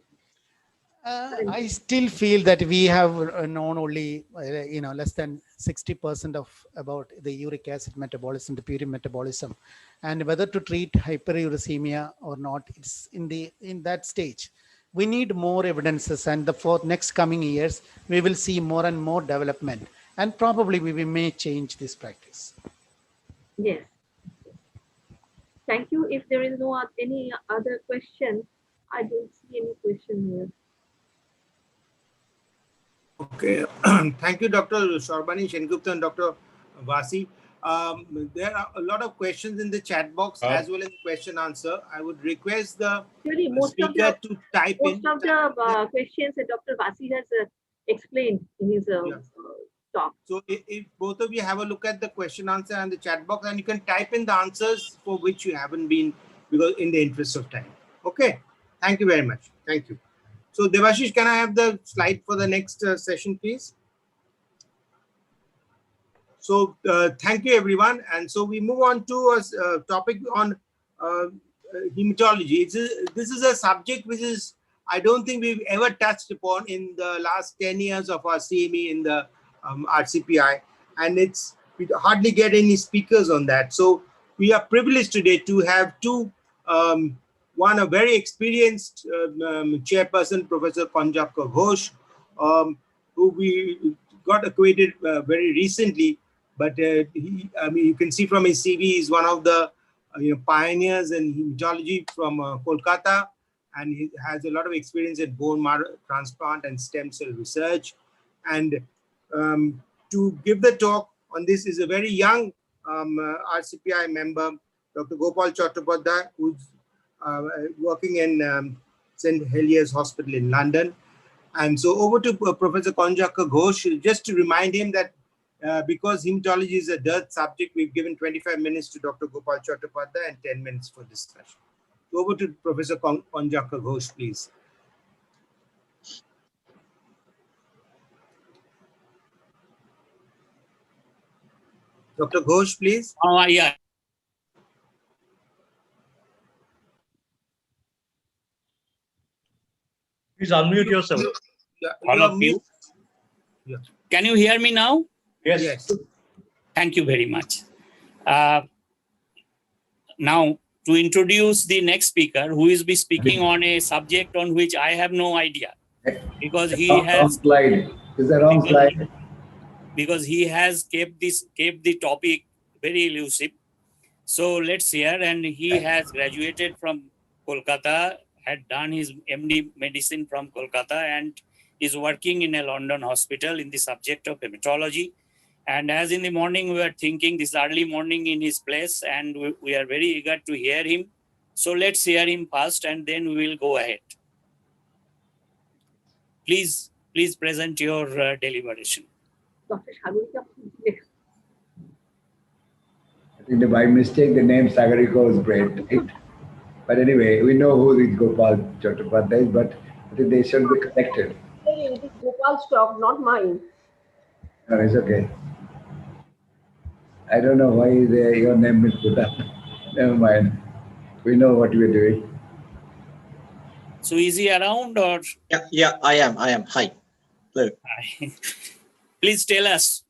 I still feel that we have known only less than 60% of about the uric acid metabolism, the purine metabolism, and whether to treat hyperuricemia or not, it's in that stage. We need more evidences, and for next coming years we will see more and more development, and probably we may change this practice. Yes. Thank you. If there is no any other question, I don't see any question here. Okay, thank you, Dr. Shorbani Shengupta and Dr. Vasi. There are a lot of questions in the chat box as well as question answer. I would request the speaker to type in. Most of the questions that Dr. Vasi has explained in his talk. So if both of you have a look at the question answer and the chat box, and you can type in the answers for which you haven't been, because in the interest of time. Okay, thank you very much. Thank you. So Devashish, can I have the slide for the next session, please? So thank you, everyone. And so we move on to a topic on hematology. This is a subject which is, I don't think we've ever touched upon in the last 10 years of our CME in the RCPI. And we hardly get any speakers on that. So we are privileged today to have two, one a very experienced chairperson, Professor Konjapka Ghosh, who we got acquainted very recently. But you can see from his CV, he's one of the pioneers in hematology from Kolkata, and he has a lot of experience in bone marrow transplant and stem cell research. And to give the talk on this is a very young RCPI member, Dr. Gopal Chattopadhyay, who's working in St. Heliers Hospital in London. And so over to Professor Konjapka Ghosh, just to remind him that because hematology is a dearth subject, we've given 25 minutes to Dr. Gopal Chattopadhyay and 10 minutes for discussion. Over to Professor Konjaka Ghosh, please. Dr. Ghosh, please. Yeah. Please unmute yourself. Yeah, All of you. Yeah. Can you hear me now? Yes. Yes. Thank you very much. Now, to introduce the next speaker, who is be speaking on a subject on which I have no idea, because he Wrong has slide. Is the wrong slide? because he has kept the topic very elusive. So let's hear. And he has graduated from Kolkata, had done his MD medicine from Kolkata, and is working in a London hospital in the subject of hematology. And as in the morning, we are thinking this early morning in his place, and we are very eager to hear him. So let's hear him first, and then we will go ahead. Please present your deliberation. Dr. Sagarika, I think by mistake the name Sagarika is great, right? But anyway, we know who is Gopal Chattopadhyay, but I think they should be connected. it is Gopal's talk, not mine. No, it's okay. I don't know why your name is put up. Never mind. We know what we're doing. So is he around or? Yeah, I am. Hi. Hello. Please tell us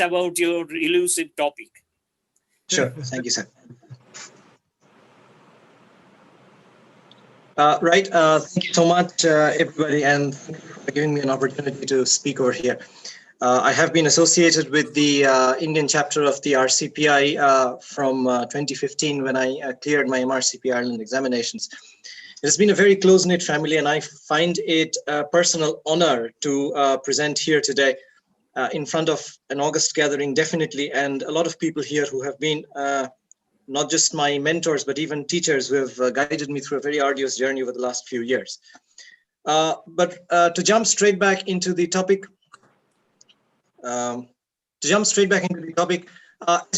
about your elusive topic. Sure. Thank you, sir. Right. Thank you so much, everybody, and thank you for giving me an opportunity to speak over here. I have been associated with the Indian chapter of the ICRCPI from 2015 when I cleared my MRCP Ireland examinations. It has been a very close-knit family, and I find it a personal honor to present here today in front of an August gathering, definitely, and a lot of people here who have been not just my mentors, but even teachers who have guided me through a very arduous journey over the last few years. But to jump straight back into the topic, as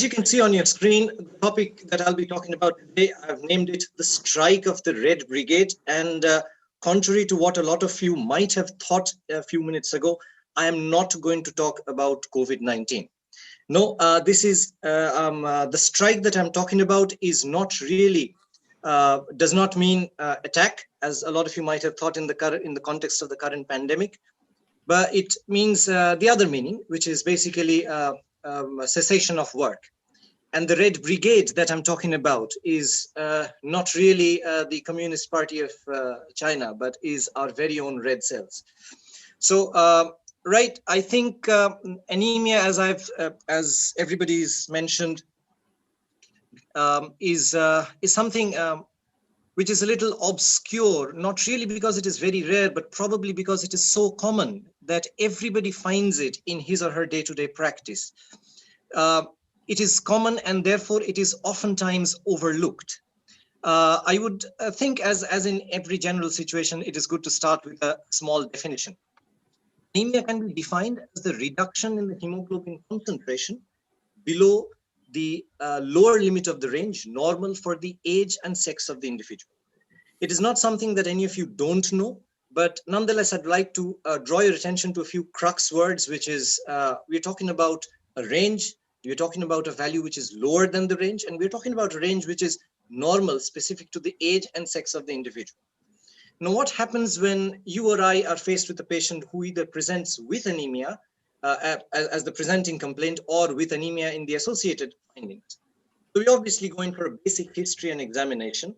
you can see on your screen, the topic that I'll be talking about today, I've named it the strike of the Red Brigade. And contrary to what a lot of you might have thought a few minutes ago, I am not going to talk about COVID-19. No, this is the strike that I'm talking about is not really, does not mean attack, as a lot of you might have thought in the context of the current pandemic. But it means the other meaning, which is basically a cessation of work. And the Red Brigade that I'm talking about is not really the Communist Party of China, but is our very own red cells. So, right, I think anemia, as everybody's mentioned, is something which is a little obscure, not really because it is very rare, but probably because it is so common that everybody finds it in his or her day-to-day practice. It is common, and therefore it is oftentimes overlooked. I would think, as in every general situation, it is good to start with a small definition. Anemia can be defined as the reduction in the hemoglobin concentration below the lower limit of the range, normal for the age and sex of the individual. It is not something that any of you don't know, but nonetheless, I'd like to draw your attention to a few crux words, which is we're talking about a range, we're talking about a value which is lower than the range, and we're talking about a range which is normal, specific to the age and sex of the individual. Now, what happens when you or I are faced with a patient who either presents with anemia as the presenting complaint or with anemia in the associated findings? So we're obviously going for a basic history and examination.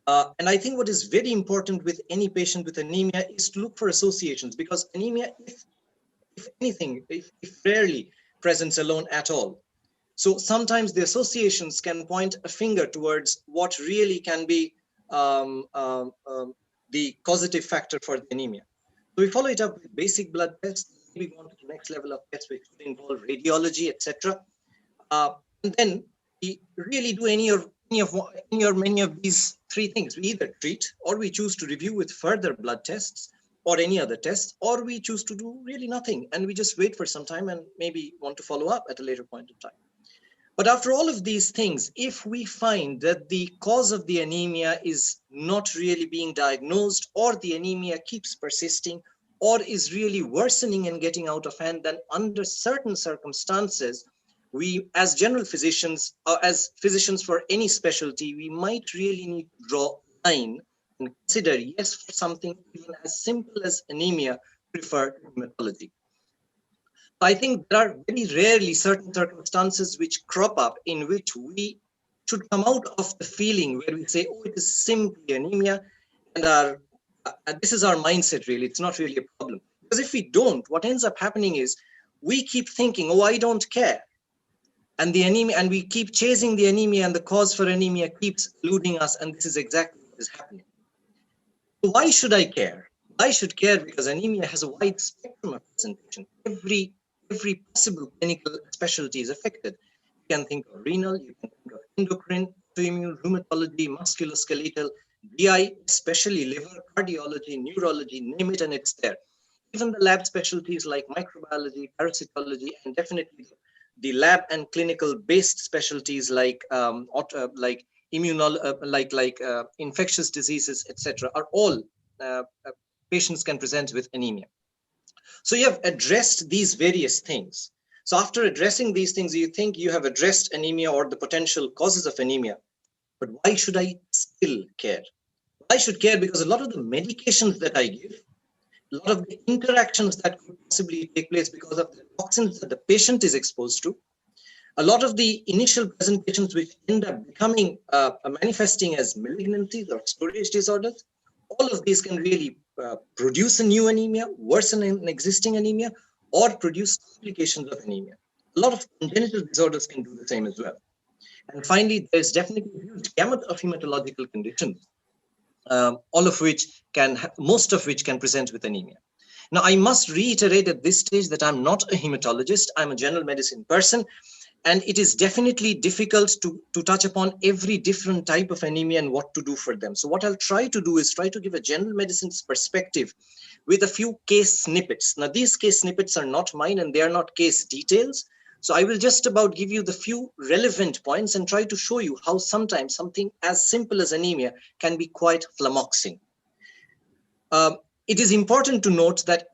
And I think what is very important with any patient with anemia is to look for associations, because anemia, if anything, if rarely presents alone at all. So sometimes the associations can point a finger towards what really can be the causative factor for the anemia. So we follow it up with basic blood tests. We go on to the next level of tests, which would involve radiology, etc. And then we really do any or many of these three things. We either treat, or we choose to review with further blood tests or any other tests, or we choose to do really nothing and we just wait for some time and maybe want to follow up at a later point in time. But after all of these things, if we find that the cause of the anemia is not really being diagnosed, or the anemia keeps persisting, or is really worsening and getting out of hand, then under certain circumstances, we as general physicians, or as physicians for any specialty, we might really need to draw a line and consider, yes, for something even as simple as anemia, prefer hematology. I think there are very rarely certain circumstances which crop up in which we should come out of the feeling where we say, oh, it is simply anemia, and this is our mindset really, it's not really a problem. Because if we don't, what ends up happening is we keep thinking, oh, I don't care. And the anemia, and we keep chasing the anemia, and the cause for anemia keeps eluding us, and this is exactly what is happening. So why should I care? I should care because anemia has a wide spectrum of presentation. Every possible clinical specialty is affected. You can think of renal, you can think of endocrine, autoimmune, rheumatology, musculoskeletal, GI, especially liver, cardiology, neurology, name it, and it's there. Even the lab specialties like microbiology, parasitology, and definitely the lab and clinical based specialties like infectious diseases, etc., are all patients can present with anemia. So you have addressed these various things. So after addressing these things, you think you have addressed anemia or the potential causes of anemia. But why should I still care? I should care because a lot of the medications that I give, a lot of the interactions that could possibly take place because of the toxins that the patient is exposed to, a lot of the initial presentations which end up becoming manifesting as malignancies or storage disorders, all of these can really produce a new anemia, worsen an existing anemia, or produce complications of anemia. A lot of congenital disorders can do the same as well. And finally, there's definitely a huge gamut of hematological conditions, all of which most of which can present with anemia. Now, I must reiterate at this stage that I'm not a hematologist. I'm a general medicine person. And it is definitely difficult to touch upon every different type of anemia and what to do for them. So what I'll try to do is try to give a general medicine's perspective with a few case snippets. Now, these case snippets are not mine and they are not case details. So I will just about give you the few relevant points and try to show you how sometimes something as simple as anemia can be quite flummoxing. It is important to note that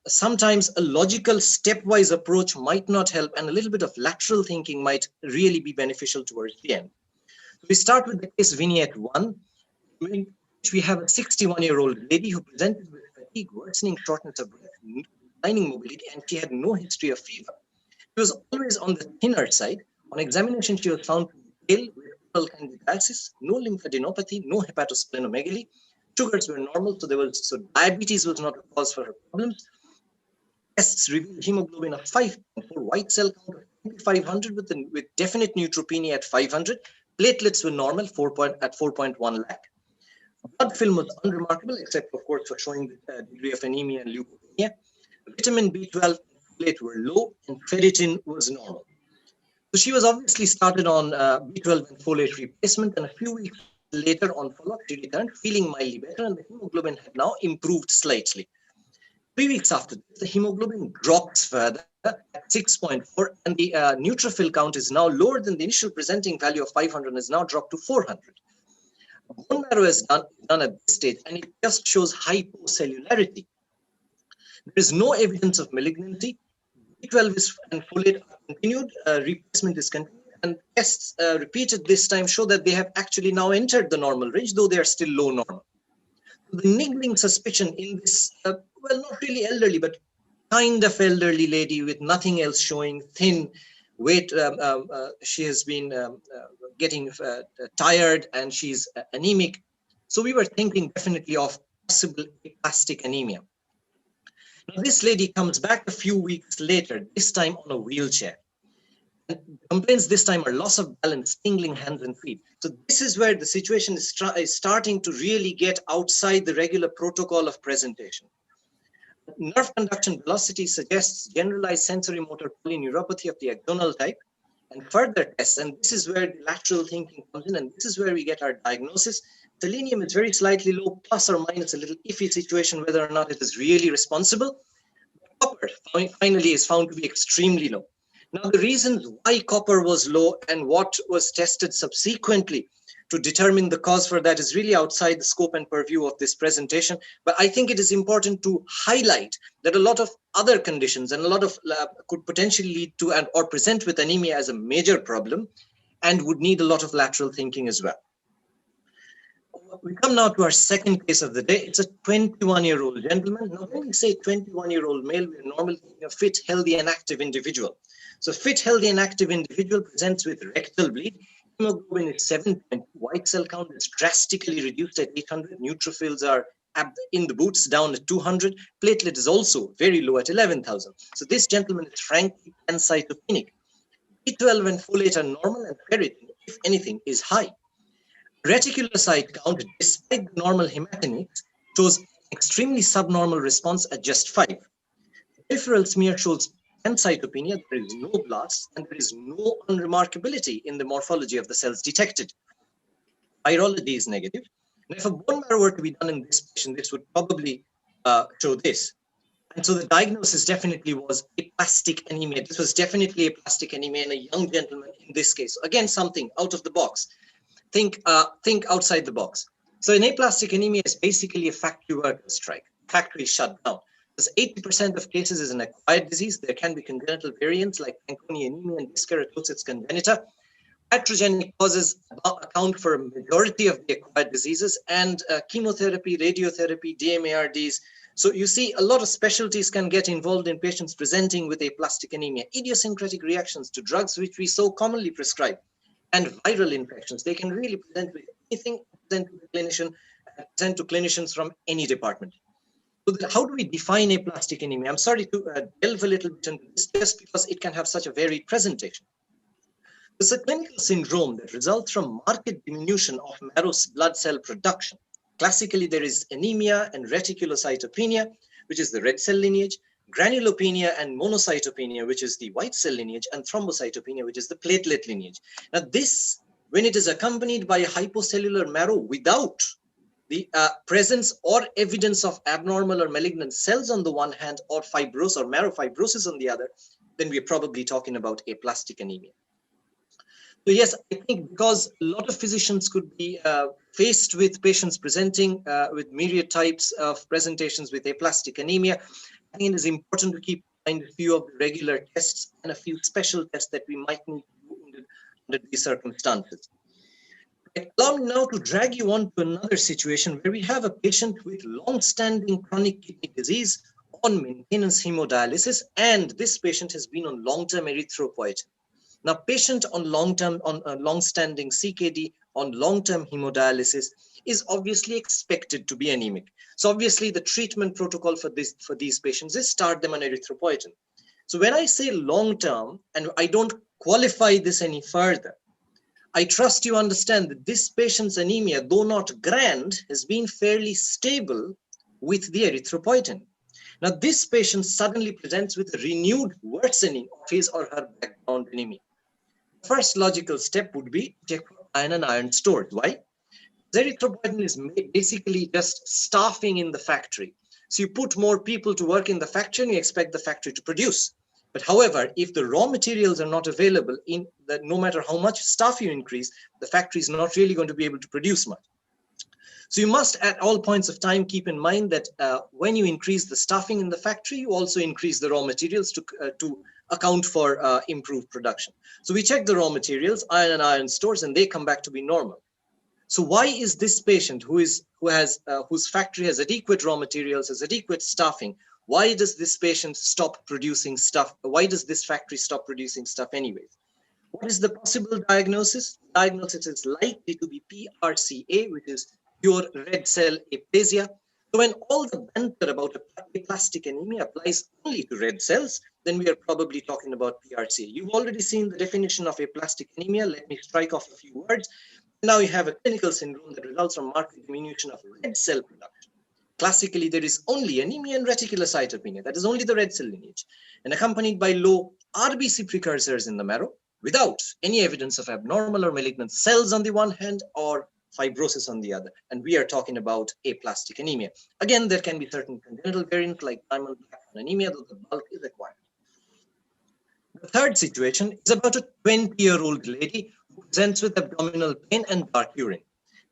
sometimes a logical stepwise approach might not help, and a little bit of lateral thinking might really be beneficial towards the end. We start with the case vignette 1, in which we have a 61-year-old lady who presented with fatigue, worsening shortness of breath, declining mobility, and she had no history of fever. She was always on the thinner side. On examination, she was found to be pale with oral candidiasis, no lymphadenopathy, no hepatosplenomegaly. Sugars were normal, so diabetes was not a cause for her problems. Tests revealed hemoglobin of 5.4, white cell count of 2500 with definite neutropenia at 500. Platelets were normal at 4.1 lakh. Blood film was unremarkable, except of course for showing the degree of anemia and leukopenia. Vitamin B12 and folate were low, and ferritin was normal. So she was obviously started on B12 and folate replacement, and a few weeks later on follow-up, she returned feeling mildly better, and the hemoglobin had now improved slightly. 3 weeks after this, the hemoglobin drops further at 6.4, and the neutrophil count is now lower than the initial presenting value of 500 and is now dropped to 400. Bone marrow is done at this stage, and it just shows hypocellularity. There is no evidence of malignancy. B12 and folate are continued, replacement is continued, and tests repeated this time show that they have actually now entered the normal range, though they are still low normal. The niggling suspicion in this, well, not really elderly, but kind of elderly lady with nothing else showing, thin, weight, she has been getting tired, and she's anemic. So we were thinking definitely of possible aplastic anemia. Now, this lady comes back a few weeks later, this time on a wheelchair. And complaints this time are loss of balance, tingling hands and feet. So this is where the situation is starting to really get outside the regular protocol of presentation. Nerve conduction velocity suggests generalized sensory motor polyneuropathy of the axonal type, and further tests, and this is where the lateral thinking comes in, and this is where we get our diagnosis. Selenium is very slightly low, plus or minus a little iffy situation whether or not it is really responsible. Copper finally is found to be extremely low. Now, the reasons why copper was low and what was tested subsequently to determine the cause for that is really outside the scope and purview of this presentation. But I think it is important to highlight that a lot of other conditions and a lot of could potentially lead to and or present with anemia as a major problem and would need a lot of lateral thinking as well. We come now to our second case of the day. It's a 21-year-old gentleman. Now, when we say 21-year-old male, we're normally thinking of fit, healthy, and active individual. So fit, healthy, and active individual presents with rectal bleed. Hemoglobin is 7.2. White cell count is drastically reduced at 800. Neutrophils are in the boots down at 200. Platelet is also very low at 11,000. So this gentleman is frankly pancytopenic. B12 and folate are normal, and ferritin, if anything, is high. Reticulocyte count, despite the normal hematinics, shows extremely subnormal response at just 5. Peripheral smear shows pancytopenia. There is no blasts, and there is no unremarkability in the morphology of the cells detected. Virology is negative. And if a bone marrow were to be done in this patient, this would probably show this. And so the diagnosis definitely was aplastic anemia. This was definitely aplastic anemia in a young gentleman in this case. So again, something out of the box. Think outside the box. So an aplastic anemia is basically a factory worker strike. Factory shut down. Because 80% of cases is an acquired disease. There can be congenital variants like Fanconi anemia and dyskeratosis congenita. Iatrogenic causes account for a majority of the acquired diseases, and chemotherapy, radiotherapy, DMARDs. So you see a lot of specialties can get involved in patients presenting with aplastic anemia. Idiosyncratic reactions to drugs which we so commonly prescribe, and viral infections. They can really present with anything, present to clinicians from any department. So how do we define aplastic anemia? I'm sorry to delve a little bit into this just because it can have such a varied presentation. It's a clinical syndrome that results from marked diminution of marrow blood cell production. Classically, there is anemia and reticulocytopenia, which is the red cell lineage, granulopenia and monocytopenia, which is the white cell lineage, and thrombocytopenia, which is the platelet lineage. Now this, when it is accompanied by a hypocellular marrow without the presence or evidence of abnormal or malignant cells on the one hand, or fibrosis or marrow fibrosis on the other, then we're probably talking about aplastic anemia. So yes, I think because a lot of physicians could be faced with patients presenting with myriad types of presentations with aplastic anemia, I think it is important to keep in mind a few of the regular tests and a few special tests that we might need to do under these circumstances. Allow me now to drag you on to another situation where we have a patient with long-standing chronic kidney disease on maintenance hemodialysis, and this patient has been on long-term erythropoietin. Now, patient on long-standing CKD on long-term hemodialysis is obviously expected to be anemic. So obviously the treatment protocol for these patients is start them on erythropoietin. So when I say long-term, and I don't qualify this any further, I trust you understand that this patient's anemia, though not grand, has been fairly stable with the erythropoietin. Now, this patient suddenly presents with a renewed worsening of his or her background anemia. First logical step would be to check for iron and iron stores. Why? Erythropoietin is basically just staffing in the factory. So you put more people to work in the factory and you expect the factory to produce. But however, if the raw materials are not available, no matter how much staff you increase, the factory is not really going to be able to produce much. So you must at all points of time keep in mind that when you increase the staffing in the factory, you also increase the raw materials to account for improved production. So we check the raw materials, iron and iron stores, and they come back to be normal. So why is this patient whose factory has adequate raw materials, has adequate staffing, why does this patient stop producing stuff? Why does this factory stop producing stuff anyways? What is the possible diagnosis? Diagnosis is likely to be PRCA, which is pure red cell aplasia. So when all the banter about aplastic anemia applies only to red cells, then we are probably talking about PRCA. You've already seen the definition of aplastic anemia. Let me strike off a few words. Now you have a clinical syndrome that results from marked diminution of red cell production. Classically, there is only anemia and reticulocytopenia. That is only the red cell lineage, and accompanied by low RBC precursors in the marrow without any evidence of abnormal or malignant cells on the one hand or fibrosis on the other. And we are talking about aplastic anemia. Again, there can be certain congenital variants like diamond black anemia, though the bulk is acquired. The third situation is about a 20-year-old lady who presents with abdominal pain and dark urine.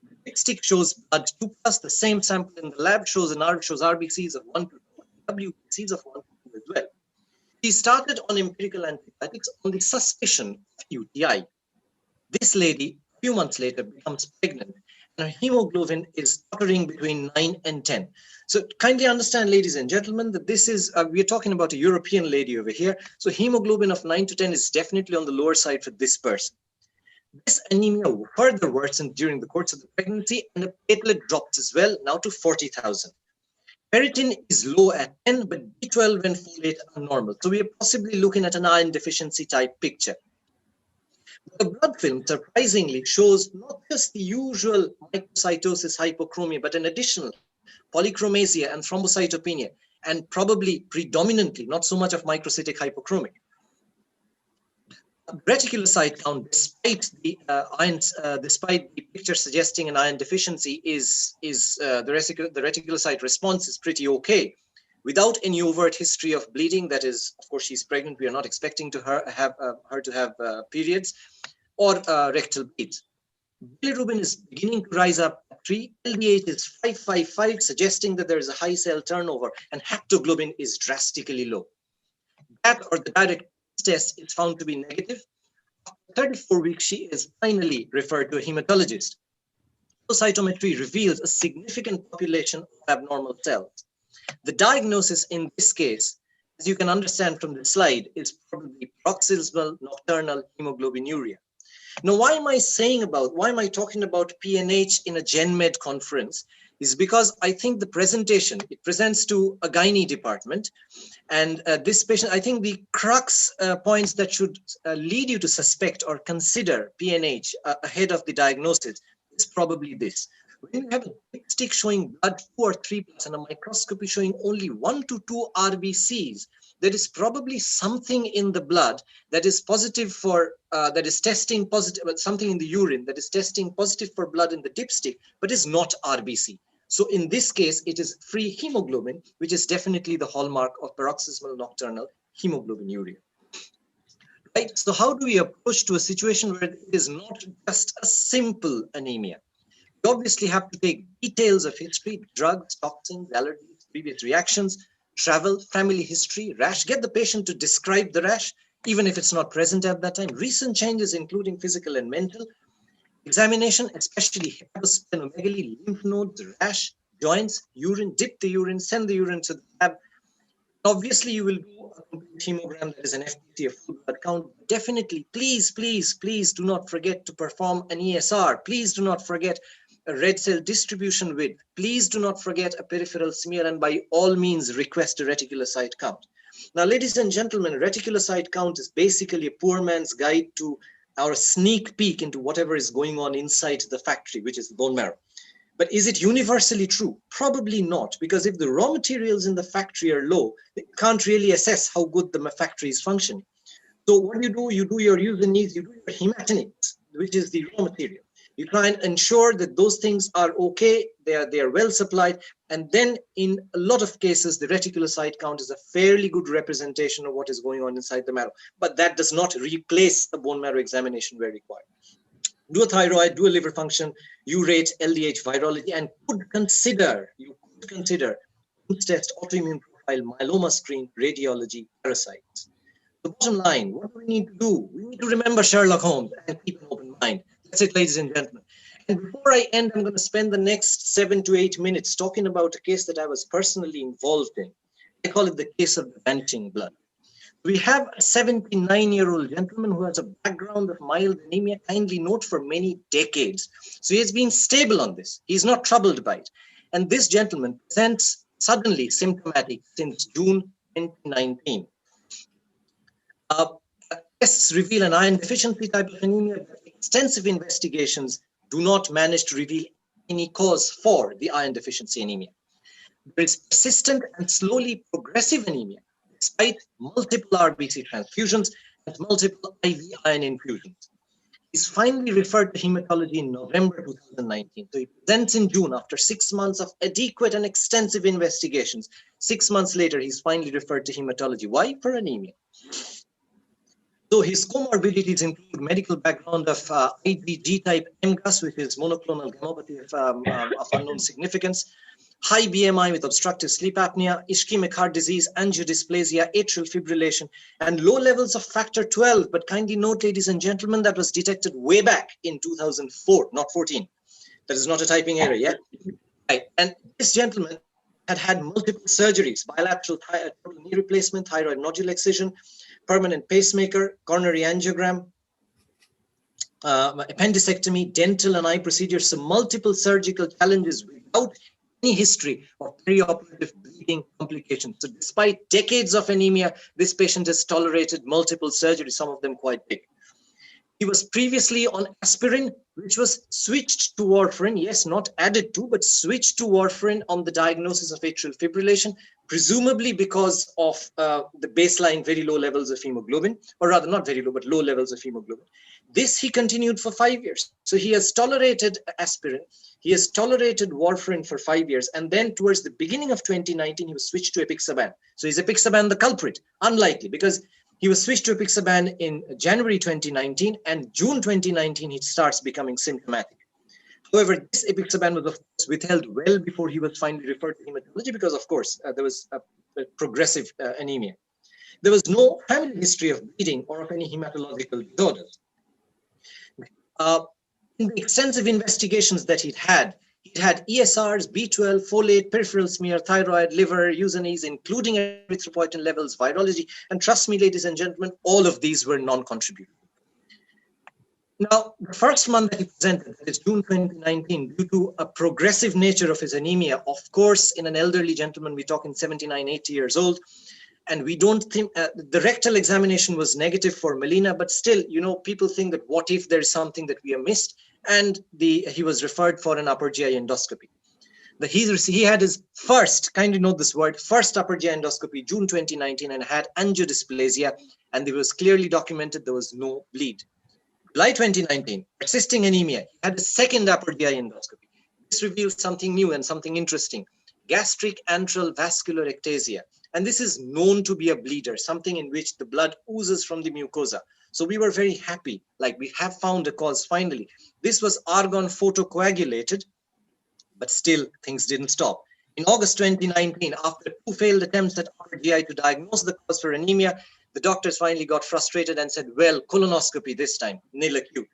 The dipstick shows blood 2+, the same sample in the lab shows RBCs of 1 to 2, WBCs of 1 to 2 as well. She started on empirical antibiotics on the suspicion of UTI. This lady, a few months later, becomes pregnant, and her hemoglobin is tottering between 9 and 10. So kindly understand, ladies and gentlemen, that this is, we're talking about a European lady over here. So hemoglobin of 9 to 10 is definitely on the lower side for this person. This anemia further worsened during the course of the pregnancy, and the platelet drops as well, now to 40,000. Ferritin is low at 10, but B12 and folate are normal. So we are possibly looking at an iron deficiency type picture. The blood film surprisingly shows not just the usual microcytosis hypochromia, but an additional polychromasia and thrombocytopenia, and probably predominantly not so much of microcytic hypochromic. Reticulocyte count, despite the picture suggesting an iron deficiency, the reticulocyte response is pretty okay, without any overt history of bleeding. That is, of course, she's pregnant. We are not expecting her to have periods or rectal bleeds. Bilirubin is beginning to rise up at 3. LDH is 555, suggesting that there is a high cell turnover, and haptoglobin is drastically low. That or the direct test is found to be negative. After 34 weeks, she is finally referred to a hematologist. Cytometry reveals a significant population of abnormal cells. The diagnosis in this case, as you can understand from the slide, is probably paroxysmal nocturnal hemoglobinuria. Now, why am I talking about PNH in a GenMed conference? Is because I think the presentation, it presents to a gynae department, and this patient, I think the crux points that should lead you to suspect or consider PNH ahead of the diagnosis is probably this. When you have a dipstick showing blood 2 or 3+ and a microscopy showing only 1 to 2 RBCs, there is probably something in the blood that is positive for, that is testing positive, something in the urine that is testing positive for blood in the dipstick, but is not RBC. So in this case, it is free hemoglobin, which is definitely the hallmark of paroxysmal nocturnal hemoglobinuria. Right? So how do we approach to a situation where it is not just a simple anemia? You obviously have to take details of history, drugs, toxins, allergies, previous reactions, travel, family history, rash, get the patient to describe the rash, even if it's not present at that time, recent changes, including physical and mental, examination, especially hepatosplenomegaly, lymph nodes, rash, joints, urine, dip the urine, send the urine to the lab. Obviously, you will do a complete hemogram that is an FTC, a full blood count. Definitely, please, please, please do not forget to perform an ESR. Please do not forget a red cell distribution width. Please do not forget a peripheral smear, and by all means request a reticulocyte count. Now, ladies and gentlemen, reticulocyte count is basically a poor man's guide to our sneak peek into whatever is going on inside the factory, which is the bone marrow. But is it universally true? Probably not, because if the raw materials in the factory are low, you can't really assess how good the factory is functioning. So what you do your usonics, you do your hematinics, which is the raw material. You try and ensure that those things are okay, they are well supplied, and then in a lot of cases, the reticulocyte count is a fairly good representation of what is going on inside the marrow. But that does not replace a bone marrow examination where required. Do a thyroid, do a liver function, urate, LDH, virology, and you could consider test, autoimmune profile, myeloma screen, radiology, parasites. The bottom line, what do we need to do? We need to remember Sherlock Holmes and keep an open mind. That's it, ladies and gentlemen. And before I end, I'm going to spend the next 7 to 8 minutes talking about a case that I was personally involved in. I call it the case of the vanishing blood. We have a 79-year-old gentleman who has a background of mild anemia, kindly note, for many decades. So he has been stable on this. He's not troubled by it. And this gentleman presents suddenly symptomatic since June 2019. Tests reveal an iron deficiency type of anemia, but extensive investigations do not manage to reveal any cause for the iron deficiency anemia. There is persistent and slowly progressive anemia, despite multiple RBC transfusions and multiple IV iron infusions. He's finally referred to hematology in November 2019. So he presents in June after 6 months of adequate and extensive investigations. 6 months later, he's finally referred to hematology. Why? For anemia. So his comorbidities include medical background of IgG type MGUS, which is monoclonal gammopathy of unknown significance, high BMI with obstructive sleep apnea, ischemic heart disease, angiodysplasia, atrial fibrillation, and low levels of factor 12. But kindly note, ladies and gentlemen, that was detected way back in 2004, not 14. That is not a typing error, yeah? Right. And this gentleman had multiple surgeries, bilateral total knee replacement, thyroid nodule excision, permanent pacemaker, coronary angiogram, appendicectomy, dental and eye procedures, so multiple surgical challenges without any history of perioperative bleeding complications. So despite decades of anemia, this patient has tolerated multiple surgeries, some of them quite big. He was previously on aspirin, which was switched to warfarin. Yes, not added to, but switched to warfarin on the diagnosis of atrial fibrillation, presumably because of the baseline very low levels of hemoglobin, or rather not very low, but low levels of hemoglobin. This he continued for 5 years. So he has tolerated aspirin. He has tolerated warfarin for 5 years. And then towards the beginning of 2019, he was switched to apixaban. So is apixaban the culprit? Unlikely, because he was switched to apixaban in January 2019, and June 2019, he starts becoming symptomatic. However, this apixaban was, of course, withheld well before he was finally referred to hematology because, of course, there was a progressive anemia. There was no family history of bleeding or of any hematological disorders. In the extensive investigations that he'd had ESRs, B12, folate, peripheral smear, thyroid, liver, usinase, including erythropoietin levels, virology, and trust me, ladies and gentlemen, all of these were non-contributing. Now, the first month that he presented, that is June 2019, due to a progressive nature of his anemia, of course, in an elderly gentleman, we're talking 79, 80 years old, and we don't think the rectal examination was negative for melena, but still, you know, people think that what if there's something that we have missed? And he was referred for an upper GI endoscopy. He had his first, kindly note this word, first upper GI endoscopy, June 2019, and had angiodysplasia, and it was clearly documented there was no bleed. July 2019, persisting anemia, he had a second upper GI endoscopy. This reveals something new and something interesting, gastric antral vascular ectasia. And this is known to be a bleeder, something in which the blood oozes from the mucosa. So we were very happy, like we have found a cause finally. This was argon photocoagulated, but still things didn't stop. In August 2019, after 2 failed attempts at upper GI to diagnose the cause for anemia, the doctors finally got frustrated and said, well, colonoscopy this time, nil acute.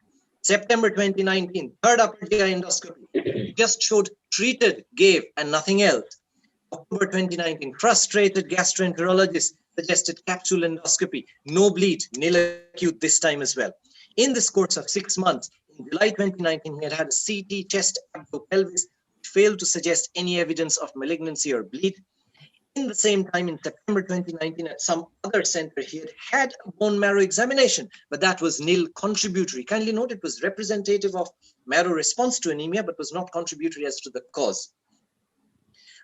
September 2019, third upper GI endoscopy, just showed treated, gave, and nothing else. October 2019, frustrated gastroenterologist suggested capsule endoscopy, no bleed, nil acute this time as well. In this course of 6 months, in July 2019, he had a CT chest abdo-pelvis, failed to suggest any evidence of malignancy or bleed. In the same time, in September 2019, at some other center, he had a bone marrow examination, but that was nil contributory. Kindly note it was representative of marrow response to anemia, but was not contributory as to the cause.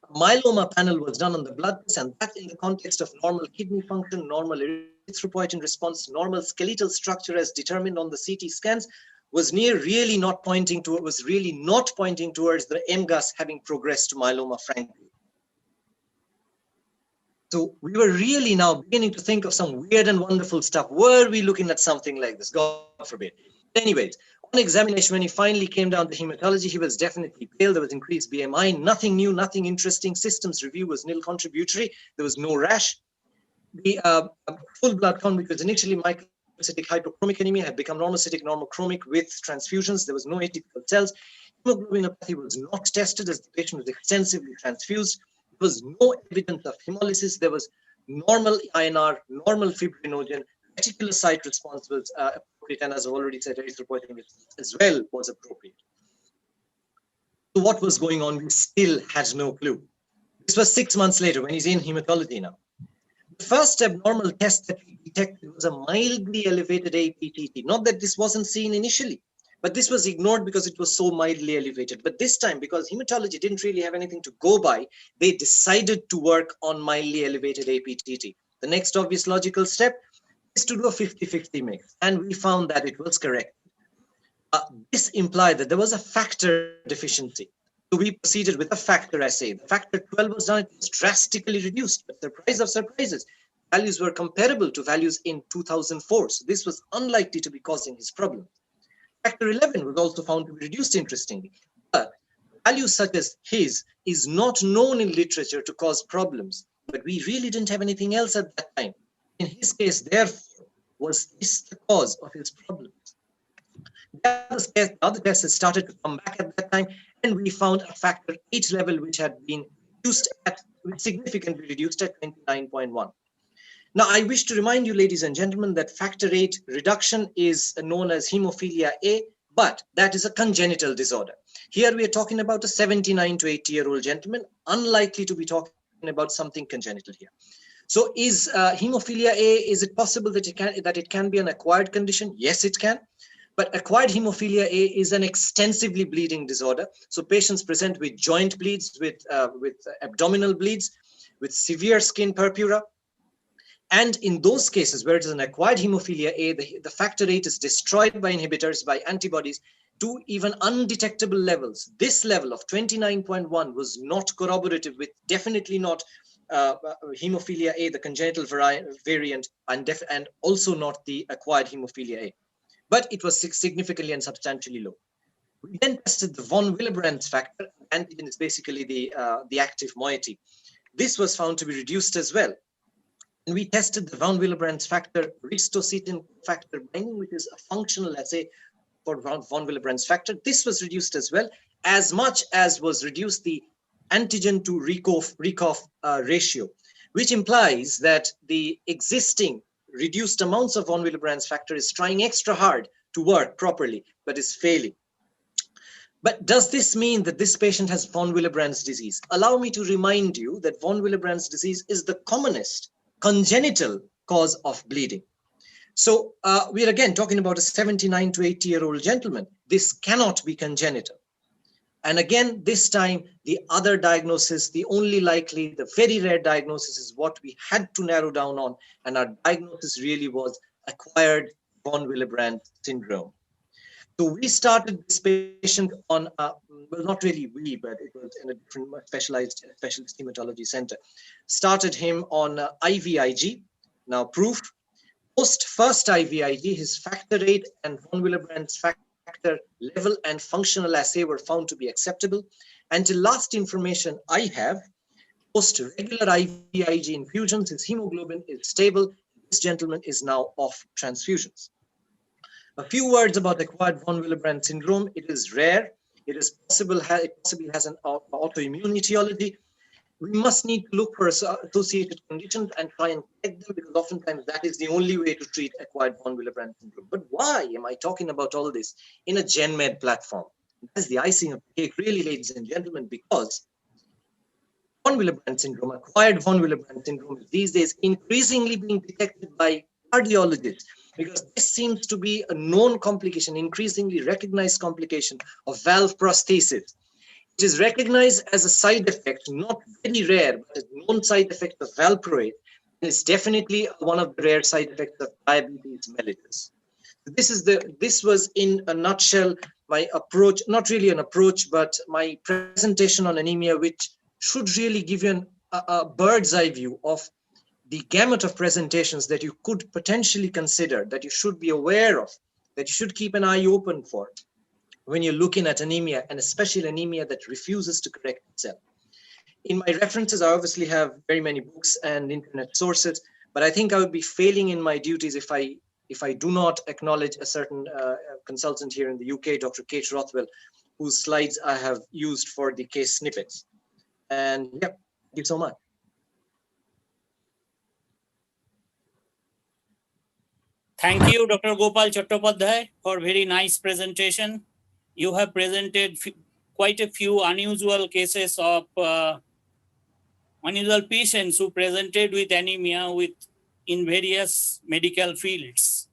A myeloma panel was done on the blood test, and that in the context of normal kidney function, normal erythropoietin response, normal skeletal structure as determined on the CT scans, was really not pointing towards the MGUS having progressed to myeloma, frankly. So we were really now beginning to think of some weird and wonderful stuff. Were we looking at something like this? God forbid. Anyways, on examination, when he finally came down to hematology, he was definitely pale. There was increased BMI, nothing new, nothing interesting. Systems review was nil contributory. There was no rash. The full blood count, which was initially microcytic hypochromic anemia, had become normocytic normochromic with transfusions. There was no atypical cells. Hemoglobinopathy was not tested as the patient was extensively transfused. There was no evidence of hemolysis. There was normal INR, normal fibrinogen, reticulocyte response was appropriate, and as I've already said, erythropoietin as well was appropriate. So what was going on? We still had no clue. This was 6 months later when he's in hematology now. The first abnormal test that we detected was a mildly elevated APTT. Not that this wasn't seen initially, but this was ignored because it was so mildly elevated. But this time, because hematology didn't really have anything to go by, they decided to work on mildly elevated APTT. The next obvious logical step is to do a 50-50 mix, and we found that it was correct. This implied that there was a factor deficiency. So we proceeded with a factor assay. The factor 12 was done, it was drastically reduced, but surprise of surprises, values were comparable to values in 2004. So this was unlikely to be causing his problem. Factor 11 was also found to be reduced, interestingly. But values such as his is not known in literature to cause problems. But we really didn't have anything else at that time. In his case, therefore, was this the cause of his problems? The other tests had started to come back at that time, and we found a factor 8 level which had been significantly reduced at 29.1. Now, I wish to remind you, ladies and gentlemen, that factor 8 reduction is known as hemophilia A, but that is a congenital disorder. Here we are talking about a 79 to 80-year-old gentleman, unlikely to be talking about something congenital here. So is hemophilia A, is it possible that it can be an acquired condition? Yes, it can. But acquired hemophilia A is an extensively bleeding disorder. So patients present with joint bleeds, with abdominal bleeds, with severe skin purpura. And in those cases where it is an acquired hemophilia A, the factor 8 is destroyed by inhibitors, by antibodies, to even undetectable levels. This level of 29.1 was not corroborative with, definitely not hemophilia A, the congenital variant, and also not the acquired hemophilia A. But it was significantly and substantially low. We then tested the von Willebrand's factor. Antigen is basically the active moiety. This was found to be reduced as well. And we tested the von Willebrand's factor, ristocetin factor binding, which is a functional assay for von Willebrand's factor. This was reduced as well, as much as was reduced the antigen to recoff ratio, which implies that the existing reduced amounts of von Willebrand's factor is trying extra hard to work properly, but is failing. But does this mean that this patient has von Willebrand's disease? Allow me to remind you that von Willebrand's disease is the commonest congenital cause of bleeding. So we're again talking about a 79 to 80-year-old gentleman. This cannot be congenital. And again, this time, the other diagnosis, the only likely, the very rare diagnosis is what we had to narrow down on. And our diagnosis really was acquired von Willebrand syndrome. So we started this patient on, well, not really we, but it was in a different specialist hematology center. Started him on IVIG. Now proof, post first IVIG, his factor 8 and von Willebrand's factor level and functional assay were found to be acceptable. And the last information I have, post regular IVIG infusions, his hemoglobin is stable. This gentleman is now off transfusions. A few words about acquired von Willebrand syndrome. It is rare. It is possible, it possibly has an autoimmune etiology. We must need to look for associated conditions and try and correct them, because oftentimes that is the only way to treat acquired von Willebrand syndrome. But why am I talking about all this in a GenMed platform? That is the icing of the cake, really, ladies and gentlemen, because von Willebrand syndrome, acquired von Willebrand syndrome, is these days increasingly being detected by cardiologists, because this seems to be a known complication, increasingly recognized complication of valve prosthesis. It is recognized as a side effect, not very rare, but a known side effect of valproate. And it's definitely one of the rare side effects of diabetes mellitus. This was in a nutshell my approach, not really an approach, but my presentation on anemia, which should really give you a bird's eye view of the gamut of presentations that you could potentially consider, that you should be aware of, that you should keep an eye open for when you're looking at anemia, and especially anemia that refuses to correct itself. In my references, I obviously have very many books and internet sources, but I think I would be failing in my duties if I do not acknowledge a certain consultant here in the UK, Dr. Kate Rothwell, whose slides I have used for the case snippets. And yeah, thank you so much. Thank you, Dr. Gopal Chattopadhyay, for very nice presentation. You have presented quite a few unusual cases of unusual patients who presented with anemia in various medical fields,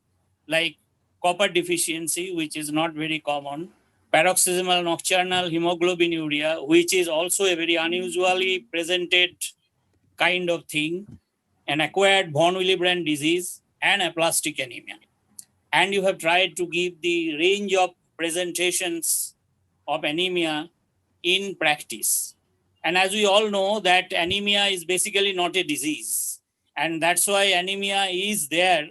like copper deficiency, which is not very common, paroxysmal nocturnal hemoglobinuria, which is also a very unusually presented kind of thing, an acquired von Willebrand disease, and aplastic anemia. And you have tried to give the range of presentations of anemia in practice. And as we all know, that anemia is basically not a disease. And that's why anemia is there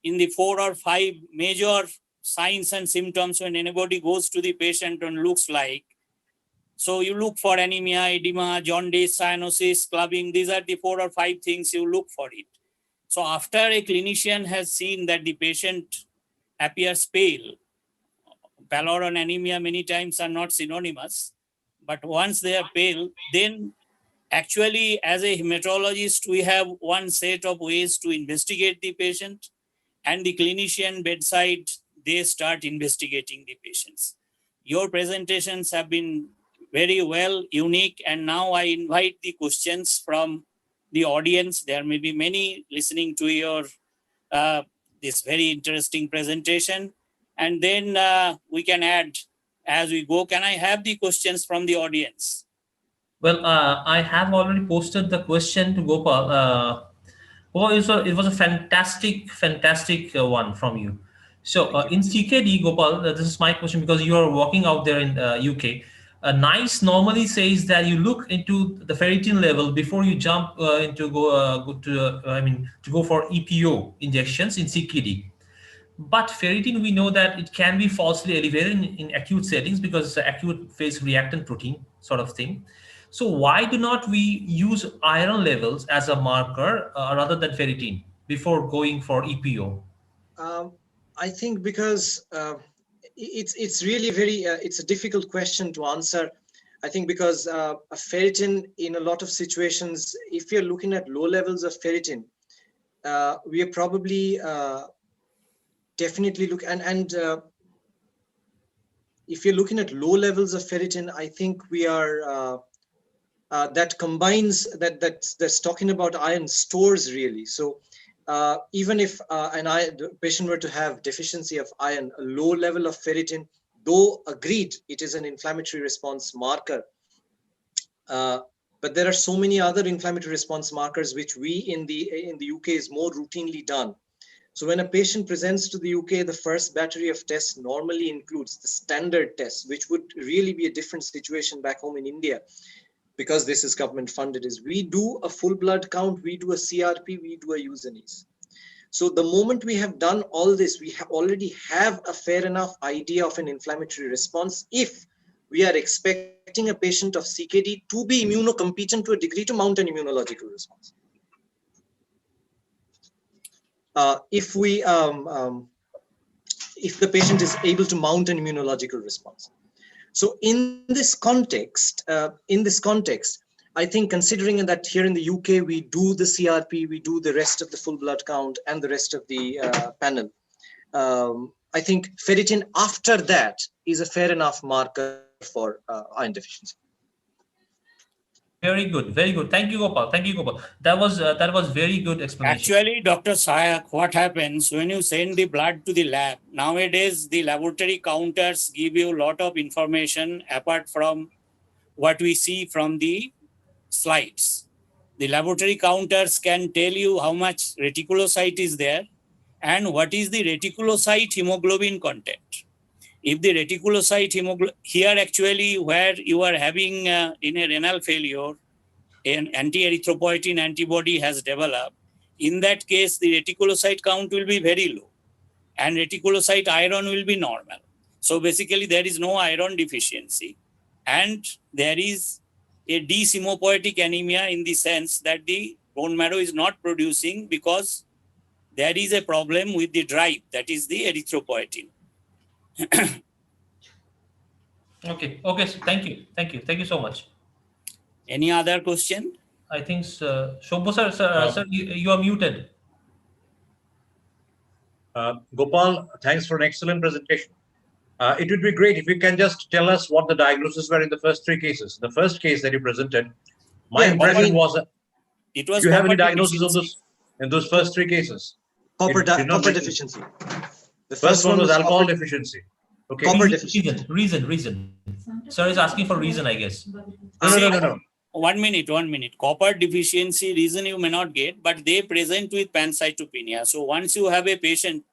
in the 4 or 5 major signs and symptoms when anybody goes to the patient and looks like. So you look for anemia, edema, jaundice, cyanosis, clubbing. These are the 4 or 5 things you look for it. So after a clinician has seen that the patient appears pale, pallor and anemia many times are not synonymous, but once they are pale, then actually as a hematologist, we have one set of ways to investigate the patient, and the clinician bedside, they start investigating the patients. Your presentations have been very well, unique, and now I invite the questions from the audience. There may be many listening to your this very interesting presentation, and then we can add as we go. Can I have the questions from the audience? Well, I have already posted the question to Gopal. It was a fantastic one from you. So in CKD, Gopal, this is my question because you are working out there in UK. NICE normally says that you look into the ferritin level before you jump to go for EPO injections in CKD. But ferritin, we know that it can be falsely elevated in acute settings because it's an acute phase reactant protein sort of thing. So why do not we use iron levels as a marker rather than ferritin before going for EPO? I think because it's really very it's a difficult question to answer. I think because a ferritin in a lot of situations, if you're looking at low levels of ferritin, we are probably definitely look and if you're looking at low levels of ferritin, I think we are that combines that's talking about iron stores really. So even if the patient were to have deficiency of iron, a low level of ferritin, though agreed it is an inflammatory response marker, but there are so many other inflammatory response markers which we in the UK is more routinely done. So when a patient presents to the UK, the first battery of tests normally includes the standard tests, which would really be a different situation back home in India, because this is government funded, is we do a full blood count, we do a CRP, we do a Usenis. So the moment we have done all this, we already have a fair enough idea of an inflammatory response if we are expecting a patient of CKD to be immunocompetent to a degree to mount an immunological response. If the patient is able to mount an immunological response. So in this context, I think considering that here in the UK, we do the CRP, we do the rest of the full blood count and the rest of the panel. I think ferritin after that is a fair enough marker for iron deficiency. Very good, very good. Thank you, Gopal. Thank you, Gopal. That was very good explanation. Actually, Dr. Sayak, what happens when you send the blood to the lab? Nowadays, the laboratory counters give you a lot of information apart from what we see from the slides. The laboratory counters can tell you how much reticulocyte is there and what is the reticulocyte hemoglobin content. If the reticulocyte hemoglobin, here actually where you are having in a renal failure, an anti-erythropoietin antibody has developed, in that case, the reticulocyte count will be very low and reticulocyte iron will be normal. So basically there is no iron deficiency and there is a desimopoietic anemia in the sense that the bone marrow is not producing because there is a problem with the drive, that is the erythropoietin. Okay, so thank you so much. Any other question? I think Shobhu sir, you are muted. Gopal, thanks for an excellent presentation. It would be great if you can just tell us what the diagnosis were in the first 3 cases. The first case that you presented, my impression was that it was. Do you have any diagnosis on this in those first 3 cases? Copper deficiency. The first one was alcohol deficiency. Okay. Copper deficiency. Reason. Sir is asking for reason, I guess. No. 1 minute. Copper deficiency reason you may not get, but they present with pancytopenia. So once you have a patient,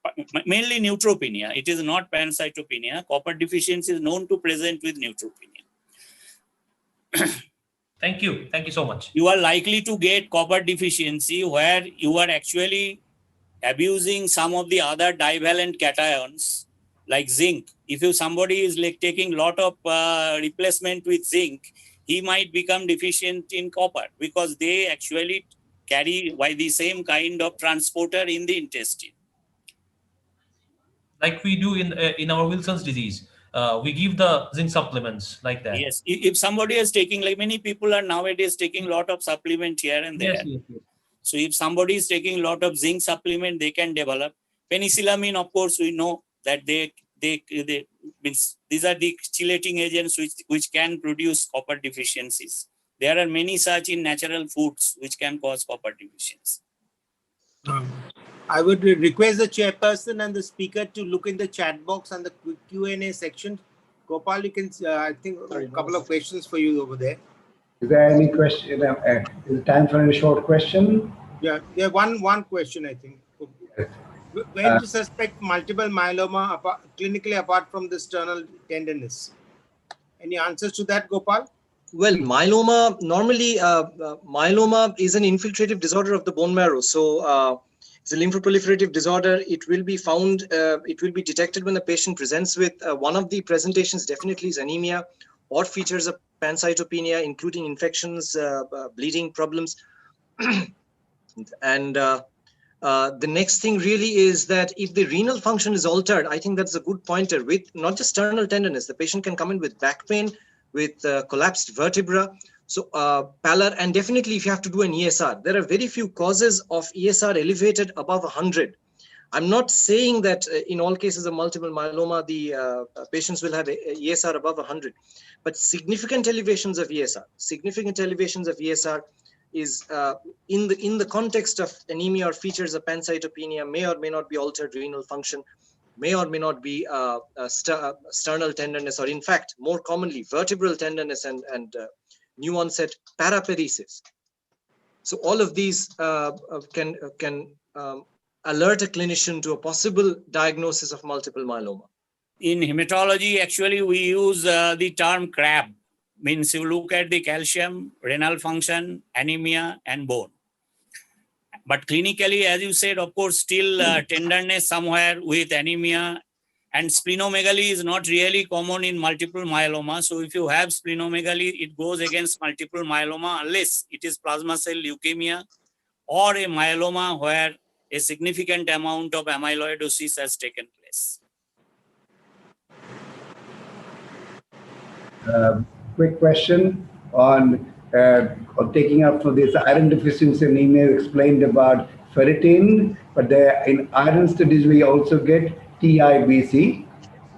mainly neutropenia, it is not pancytopenia. Copper deficiency is known to present with neutropenia. Thank you. Thank you so much. You are likely to get copper deficiency where you are actually abusing some of the other divalent cations like zinc. If somebody is like taking lot of replacement with zinc, he might become deficient in copper because they actually carry by the same kind of transporter in the intestine. Like we do in our Wilson's disease, we give the zinc supplements like that. Yes, if somebody is taking, like many people are nowadays taking a lot of supplement here and there. Yes, yes. So if somebody is taking a lot of zinc supplement, they can develop penicillamine. Of course, we know that they means these are the chelating agents which can produce copper deficiencies. There are many such in natural foods which can cause copper deficiency. I would request the chairperson and the speaker to look in the chat box and the Q&A section. Gopal, you can, I think, a couple of questions for you over there. Is there any question? Is it time for a short question? Yeah, one question, I think. When to suspect multiple myeloma clinically apart from the sternal tenderness? Any answers to that, Gopal? Well, myeloma, normally myeloma is an infiltrative disorder of the bone marrow. So it's a lymphoproliferative disorder. It will be found, it will be detected when the patient presents with one of the presentations definitely is anemia or features of pancytopenia, including infections, bleeding problems. And the next thing really is that if the renal function is altered, I think that's a good pointer with not just sternal tenderness, the patient can come in with back pain, with collapsed vertebra. So pallor, and definitely if you have to do an ESR, there are very few causes of ESR elevated above 100. I'm not saying that in all cases of multiple myeloma, the patients will have a ESR above 100, but significant elevations of ESR is in the context of anemia or features of pancytopenia may or may not be altered renal function, may or may not be sternal tenderness, or in fact, more commonly, vertebral tenderness and new onset paraparesis. So all of these can alert a clinician to a possible diagnosis of multiple myeloma. In hematology, actually, we use the term CRAB. Means you look at the calcium, renal function, anemia, and bone. But clinically, as you said, of course, still tenderness somewhere with anemia, and splenomegaly is not really common in multiple myeloma. So if you have splenomegaly, it goes against multiple myeloma unless it is plasma cell leukemia or a myeloma where a significant amount of amyloidosis has taken place. Quick question on taking up for this iron deficiency anemia. Explained about ferritin, but there in iron studies we also get TIBC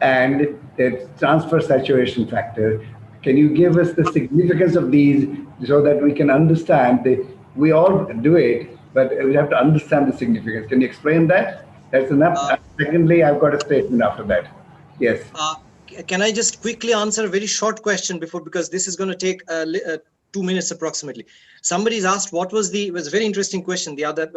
and the transfer saturation factor. Can you give us the significance of these so that we can understand that we all do it, but we have to understand the significance? Can you explain that? That's enough. Secondly, I've got a statement after that. Yes. Can I just quickly answer a very short question before, because this is going to take 2 minutes approximately. Somebody's asked what was it was a very interesting question. The other,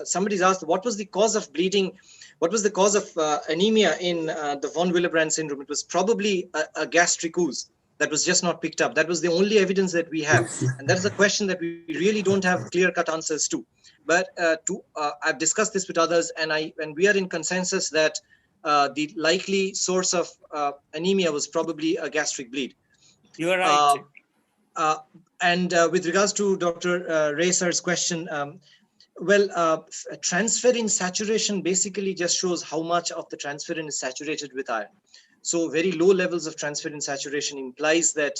somebody's asked what was the cause of bleeding, what was the cause of anemia in the von Willebrand syndrome? It was probably a gastric ooze that was just not picked up. That was the only evidence that we have. And that is a question that we really don't have clear-cut answers to. But I've discussed this with others, and we are in consensus that the likely source of anemia was probably a gastric bleed. You are right. And with regards to Dr. Racer's question, transferrin saturation basically just shows how much of the transferrin is saturated with iron. So very low levels of transferrin saturation implies that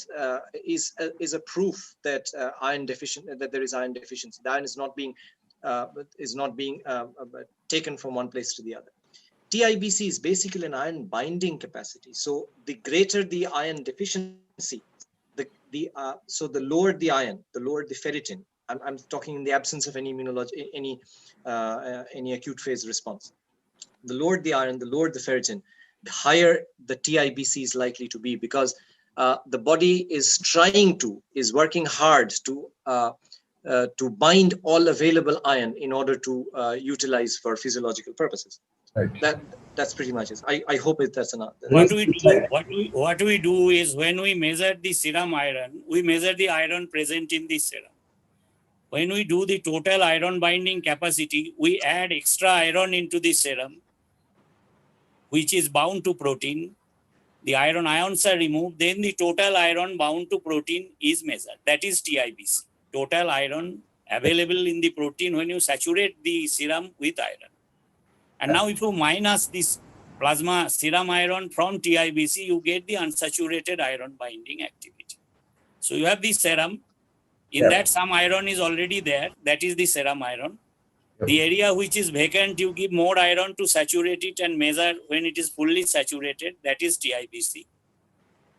is a proof that that there is iron deficiency. The iron is not being taken from one place to the other. TIBC is basically an iron binding capacity. So the greater the iron deficiency, so the lower the iron, the lower the ferritin. I'm talking in the absence of any immunology, any acute phase response. The lower the iron, the lower the ferritin, the higher the TIBC is likely to be, because the body is working hard to bind all available iron in order to utilize for physiological purposes. Right. That's pretty much it. I hope that's enough. What we do is when we measure the serum iron, we measure the iron present in the serum. When we do the total iron binding capacity, we add extra iron into the serum, which is bound to protein. The iron ions are removed, then the total iron bound to protein is measured. That is TIBC, total iron available in the protein when you saturate the serum with iron. And now if you minus this plasma serum iron from TIBC, you get the unsaturated iron binding activity. So you have the serum. In that, some iron is already there. That is the serum iron. The area which is vacant, you give more iron to saturate it and measure when it is fully saturated. That is TIBC.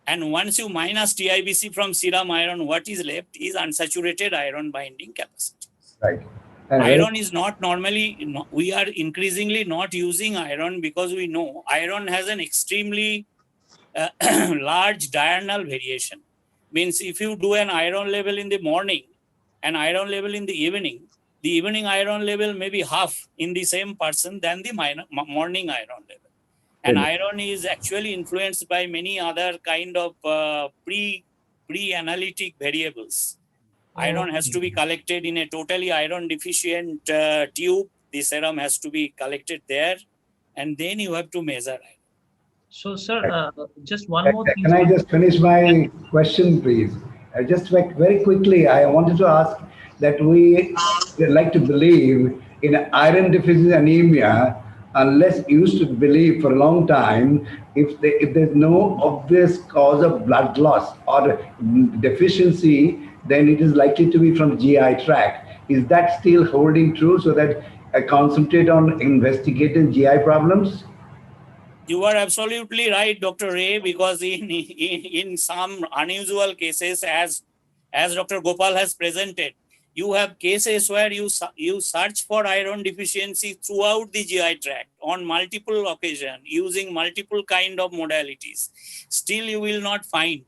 And once you minus TIBC from serum iron, what is left is unsaturated iron binding capacity. Right. Iron is not normally, we are increasingly not using iron because we know iron has an extremely large diurnal variation. Means if you do an iron level in the morning and iron level in the evening iron level may be half in the same person than the morning iron level. And iron is actually influenced by many other kind of pre-analytic variables. Iron has to be collected in a totally iron deficient tube. The serum has to be collected there, and then you have to measure iron. So, sir, just one more thing. Can I just finish my question, please? Just very quickly, I wanted to ask that we like to believe in iron deficiency anemia unless used to believe for a long time if there's no obvious cause of blood loss or deficiency, then it is likely to be from GI tract. Is that still holding true so that I concentrate on investigating GI problems? You are absolutely right, Dr. Ray, because in some unusual cases, as Dr. Gopal has presented, you have cases where you search for iron deficiency throughout the GI tract on multiple occasions using multiple kind of modalities. Still, you will not find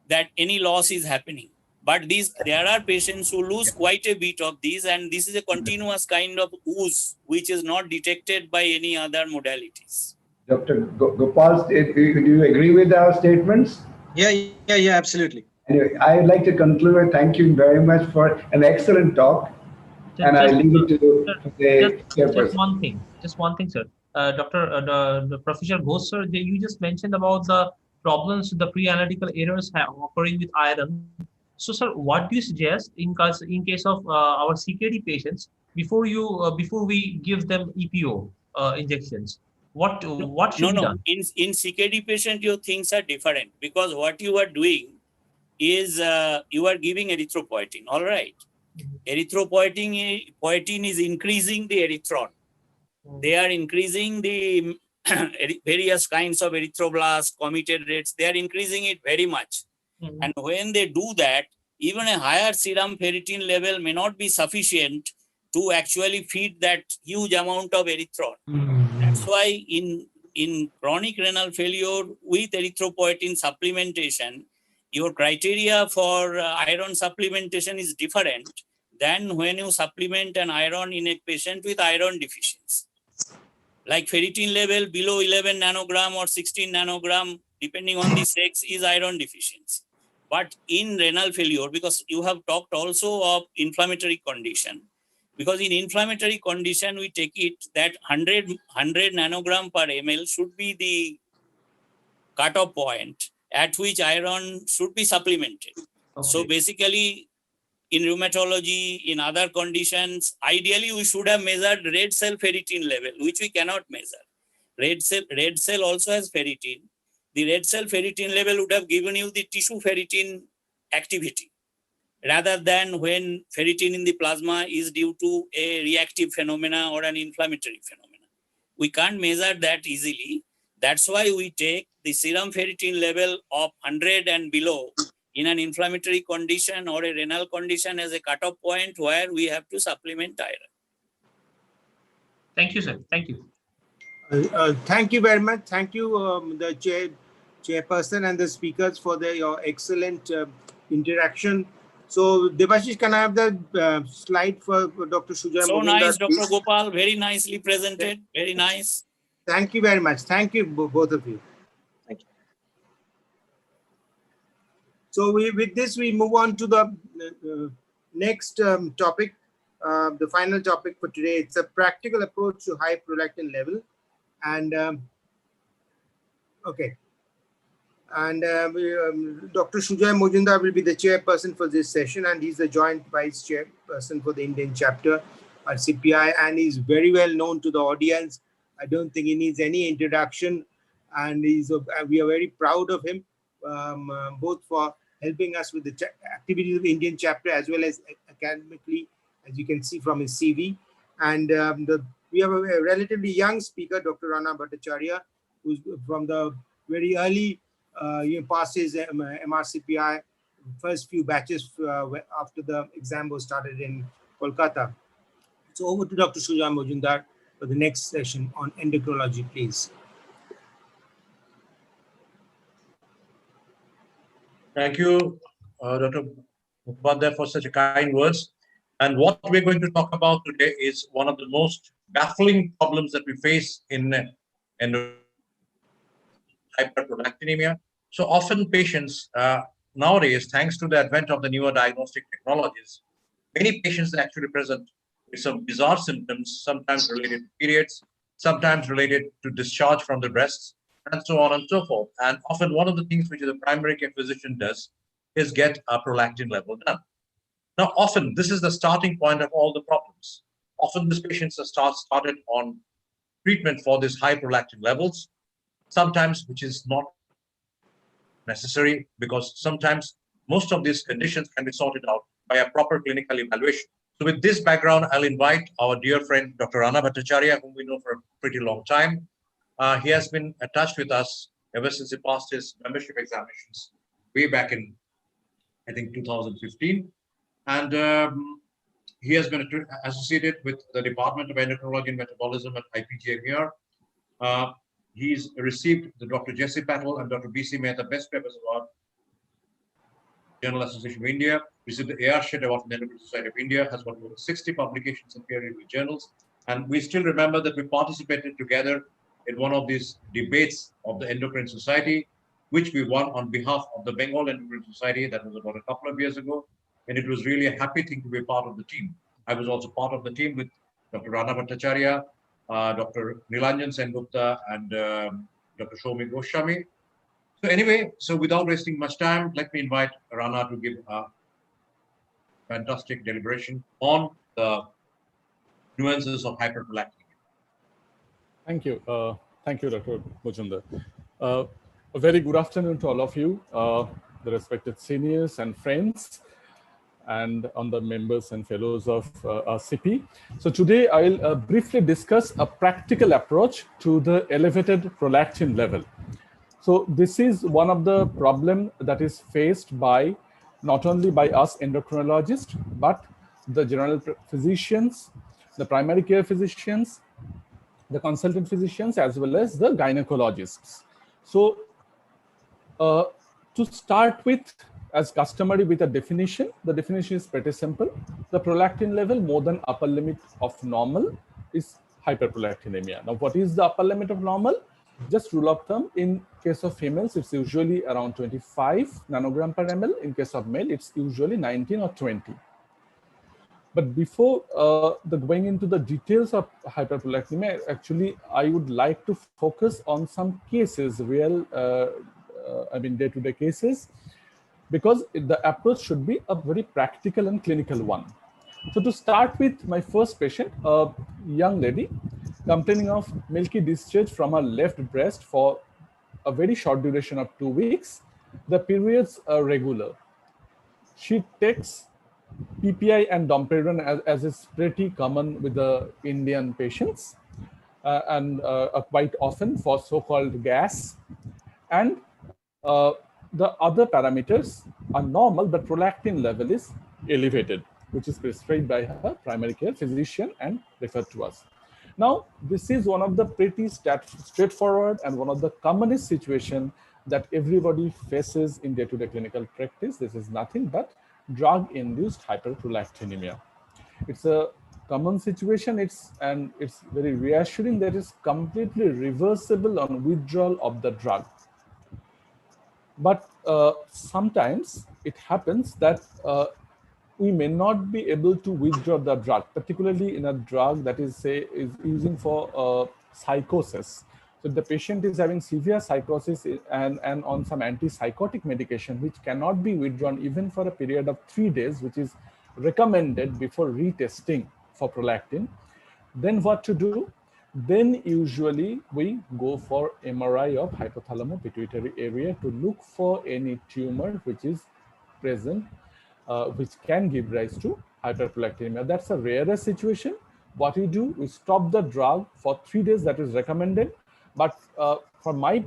that any loss is happening. But there are patients who lose quite a bit of these, and this is a continuous kind of ooze, which is not detected by any other modalities. Dr. Gopal, do you agree with our statements? Yeah, absolutely. Anyway, I'd like to conclude. Thank you very much for an excellent talk. And I leave it to the chairperson. Just one thing, sir. The Professor Ghosh, sir, you just mentioned about the problems, the pre-analytical errors occurring with iron. So, sir, what do you suggest in case of our CKD patients before we give them EPO injections? What should be done? In CKD patient, your things are different because what you are doing is you are giving erythropoietin. All right, erythropoietin is increasing the erythron. They are increasing the various kinds of erythroblasts, committed rates. They are increasing it very much. And when they do that, even a higher serum ferritin level may not be sufficient to actually feed that huge amount of erythron. That's why in chronic renal failure with erythropoietin supplementation, your criteria for iron supplementation is different than when you supplement an iron in a patient with iron deficiency. Like ferritin level below 11 nanogram or 16 nanogram, depending on the sex, is iron deficiency. But in renal failure, because you have talked also of inflammatory condition, because in inflammatory condition, we take it that 100 nanogram per ml should be the cutoff point at which iron should be supplemented. Okay. So basically, in rheumatology, in other conditions, ideally we should have measured red cell ferritin level, which we cannot measure. Red cell also has ferritin. The red cell ferritin level would have given you the tissue ferritin activity, rather than when ferritin in the plasma is due to a reactive phenomena or an inflammatory phenomena. We can't measure that easily. That's why we take the serum ferritin level of 100 and below in an inflammatory condition or a renal condition as a cutoff point where we have to supplement iron. Thank you, sir. Thank you. Thank you very much. Thank you, the chairperson and the speakers for your excellent interaction. So Debashish, can I have the slide for Dr. Sujoy So Majumdar, nice, Dr. please? Gopal. Very nicely presented. Very nice. Thank you very much. Thank you, both of you. Thank you. So with this, we move on to the next topic, the final topic for today. It's a practical approach to high prolactin level. And okay. And Dr. Sujoy Majumdar will be the chairperson for this session, and he's the joint vice chairperson for the Indian chapter at CPI, and he's very well known to the audience. I don't think he needs any introduction, and we are very proud of him, both for helping us with the activities of the Indian chapter as well as academically, as you can see from his CV. And we have a relatively young speaker, Dr. Rana Bhattacharya, who's from the very early passes MRCPI, first few batches after the exam was started in Kolkata. So over to Dr. Sujoy Majumdar for the next session on endocrinology, please. Thank you, Dr. Mukhopadhyay, for such a kind words. And what we're going to talk about today is one of the most baffling problems that we face in hyperprolactinemia. So often patients nowadays, thanks to the advent of the newer diagnostic technologies, many patients actually present with some bizarre symptoms, sometimes related to periods, sometimes related to discharge from the breasts, and so on and so forth. And often one of the things which the primary care physician does is get a prolactin level done. Now, often this is the starting point of all the problems. Often these patients are started on treatment for these high prolactin levels, sometimes which is not necessary, because sometimes most of these conditions can be sorted out by a proper clinical evaluation. So with this background, I'll invite our dear friend, Dr. Rana Bhattacharya, whom we know for a pretty long time. He has been attached with us ever since he passed his membership examinations way back in, I think, 2015. And he has been associated with the Department of Endocrinology and Metabolism at IPGM here. He's received the Dr. Jesse Patel and Dr. B.C. Mehta Best Papers Award, Journal Association of India, received the A.R. Shet Award from the Endocrine Society of India, has got over 60 publications in peer-reviewed journals. And we still remember that we participated together in one of these debates of the Endocrine Society, which we won on behalf of the Bengal Endocrine Society. That was about a couple of years ago. And it was really a happy thing to be part of the team. I was also part of the team with Dr. Rana Bhattacharya, Dr. Nilanjan Sengupta, and Dr. Shomi Goswami. So anyway, so without wasting much time, let me invite Rana to give a fantastic deliberation on the nuances of hyperprolactinemia. Thank you. Thank you, Dr. Majumdar. A very good afternoon to all of you, the respected seniors and friends, and on the members and fellows of CP. So today I'll briefly discuss a practical approach to the elevated prolactin level. So this is one of the problems that is faced by not only by us endocrinologists, but the general physicians, the primary care physicians, the consultant physicians, as well as the gynecologists. So to start with, as customary with a definition, the definition is pretty simple. The prolactin level more than upper limit of normal is hyperprolactinemia. Now, what is the upper limit of normal? Just rule of thumb, in case of females, it's usually around 25 nanogram per ml. In case of male, it's usually 19 or 20. But before going into the details of hyperprolactinemia, actually, I would like to focus on some cases, real, day-to-day cases, because the approach should be a very practical and clinical one. So to start with, my first patient, a young lady complaining of milky discharge from her left breast for a very short duration of 2 weeks. The periods are regular. She takes PPI and domperidone, as is pretty common with the Indian patients, and quite often for so-called gas. And the other parameters are normal, but prolactin level is elevated, which is prescribed by her primary care physician and referred to us. Now, this is one of the pretty straightforward and one of the commonest situation that everybody faces in day-to-day clinical practice. This is nothing but drug-induced hyperprolactinemia. It's a common situation. It's very reassuring that it's completely reversible on withdrawal of the drug. But sometimes it happens that we may not be able to withdraw the drug, particularly in a drug that is using for psychosis. So the patient is having severe psychosis and on some antipsychotic medication, which cannot be withdrawn even for a period of 3 days, which is recommended before retesting for prolactin. Then what to do? Then usually we go for MRI of hypothalamo-pituitary area to look for any tumor which is present, which can give rise to hyperprolactinemia. That's a rarer situation. What we do, we stop the drug for 3 days, that is recommended. But from my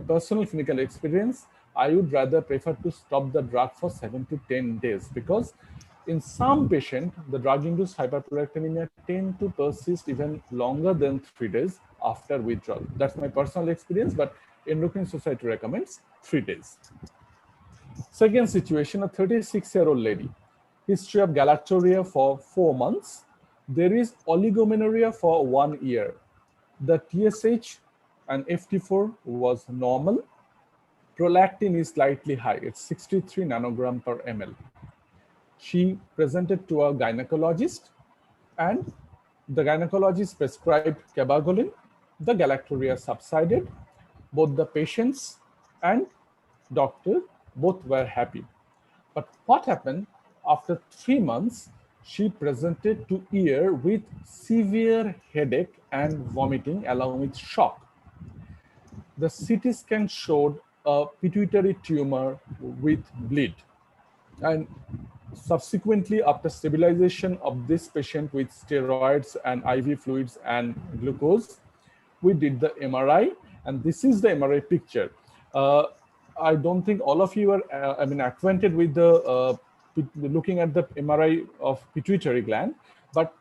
personal clinical experience, I would rather prefer to stop the drug for 7 to 10 days, because in some patients, the drug-induced hyperprolactinemia tend to persist even longer than 3 days after withdrawal. That's my personal experience, but Endocrine Society recommends 3 days. Second situation, a 36-year-old lady. History of galactorrhea for 4 months. There is oligomenorrhea for 1 year. The TSH and FT4 was normal. Prolactin is slightly high. It's 63 nanogram per ml. She presented to a gynecologist, and the gynecologist prescribed cabergoline. The galactorrhea subsided. Both the patients and doctor both were happy. But what happened after 3 months? She presented to ER with severe headache and vomiting along with shock. The CT scan showed a pituitary tumor with bleed. And subsequently, after stabilization of this patient with steroids and IV fluids and glucose, we did the MRI, and this is the MRI picture. I don't think all of you are acquainted with the looking at the MRI of pituitary gland, but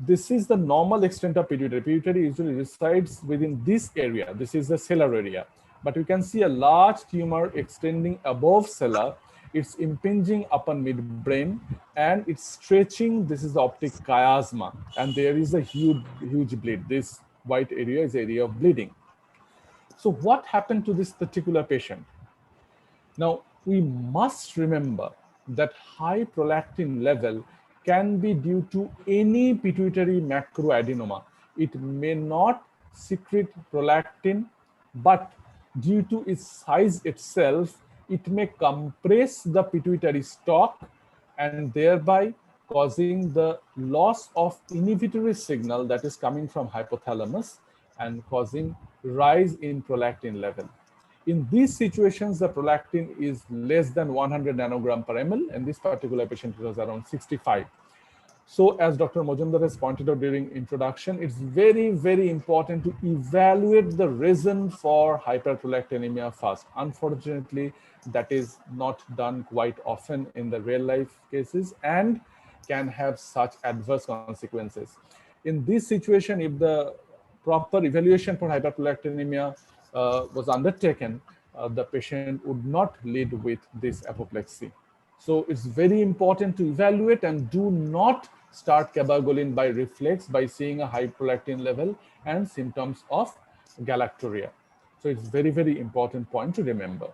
this is the normal extent of pituitary. Pituitary usually resides within this area. This is the cellar area, but you can see a large tumor extending above cellar. It's impinging upon midbrain and it's stretching. This is the optic chiasma, and there is a huge bleed. This white area is area of bleeding. So what happened to this particular patient? Now, we must remember that high prolactin level can be due to any pituitary macroadenoma. It may not secrete prolactin, but due to its size itself, it may compress the pituitary stalk and thereby causing the loss of inhibitory signal that is coming from hypothalamus and causing rise in prolactin level. In these situations, the prolactin is less than 100 nanogram per ml, and this particular patient was around 65. So as Dr. Mojumdar has pointed out during introduction, it's very, very important to evaluate the reason for hyperprolactinemia first. Unfortunately, that is not done quite often in the real life cases and can have such adverse consequences. In this situation, if the proper evaluation for hyperprolactinemia was undertaken, the patient would not lead with this apoplexy. So it's very important to evaluate and do not start cabergoline by reflex by seeing a high prolactin level and symptoms of galactorrhea. So it's very, very important point to remember.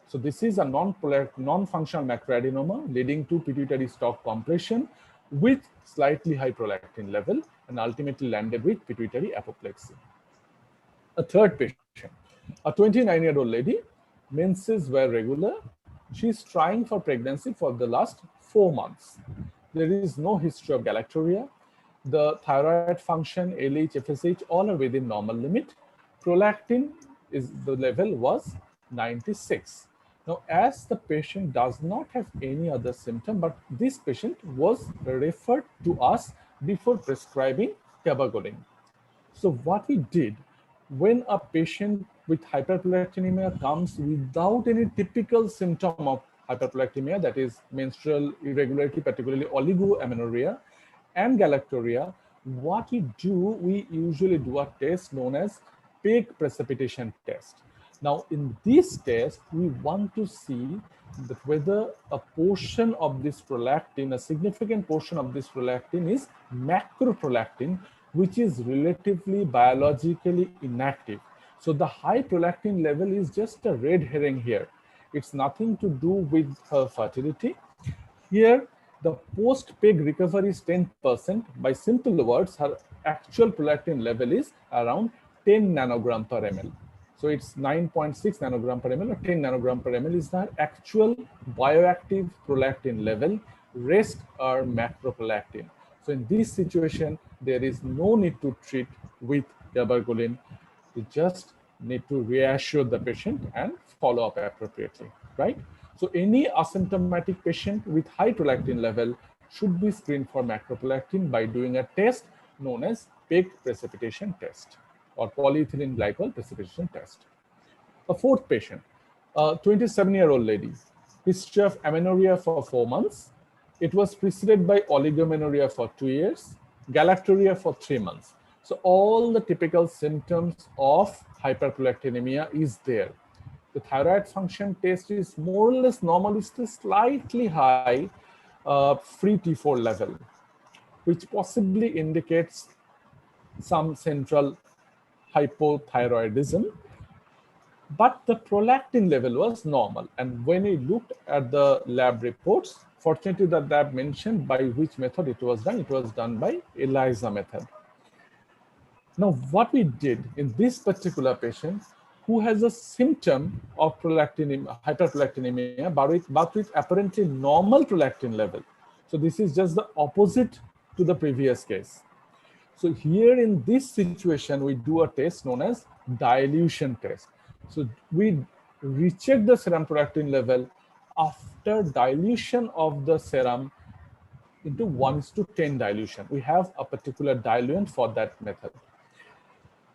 So this is a non-functional macroadenoma leading to pituitary stalk compression with slightly high prolactin level and ultimately landed with pituitary apoplexy. A third patient, a 29-year-old lady, menses were regular. She's trying for pregnancy for the last 4 months. There is no history of galactorrhea. The thyroid function, LH, FSH, all are within normal limit. Prolactin the level was 96. Now, as the patient does not have any other symptom, but this patient was referred to us before prescribing cabergoline. So what we did, when a patient with hyperprolactinemia comes without any typical symptom of hyperprolactinemia, that is menstrual irregularity, particularly oligoamenorrhea and galactorrhea, what we do, we usually do a test known as peak precipitation test. Now, in this test, we want to see that whether a portion of this prolactin, a significant portion of this prolactin is macroprolactin, which is relatively biologically inactive. So the high prolactin level is just a red herring here. It's nothing to do with her fertility. Here, the post-PEG recovery is 10%. By simple words, her actual prolactin level is around 10 nanogram per ml. So it's 9.6 nanogram per ml or 10 nanogram per ml is the actual bioactive prolactin level. Rest are macroprolactin. So in this situation, there is no need to treat with cabergoline. You just need to reassure the patient and follow up appropriately, right? So any asymptomatic patient with high prolactin level should be screened for macroprolactin by doing a test known as PEG precipitation test or polyethylene glycol precipitation test. A fourth patient, a 27-year-old lady, history of amenorrhea for 4 months. It was preceded by oligomenorrhea for 2 years, galactorrhea for 3 months. So all the typical symptoms of hyperprolactinemia is there. The thyroid function test is more or less normal, it's still slightly high free T4 level, which possibly indicates some central hypothyroidism. But the prolactin level was normal. And when we looked at the lab reports, fortunately the lab mentioned by which method it was done by ELISA method. Now, what we did in this particular patient who has a symptom of hyperprolactinemia, but with apparently normal prolactin level. So this is just the opposite to the previous case. So here in this situation, we do a test known as dilution test. So we recheck the serum prolactin level after dilution of the serum into 1:10 dilution. We have a particular diluent for that method.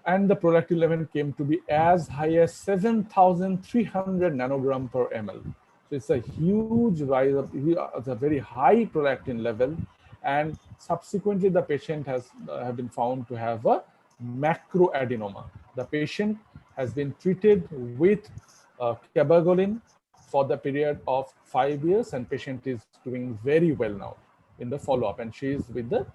And the prolactin level came to be as high as 7,300 nanogram per ml. So it's a huge rise of a very high prolactin level. And subsequently, the patient has been found to have a macroadenoma. The patient has been treated with cabergoline for the period of 5 years, and patient is doing very well now in the follow-up. And she is with the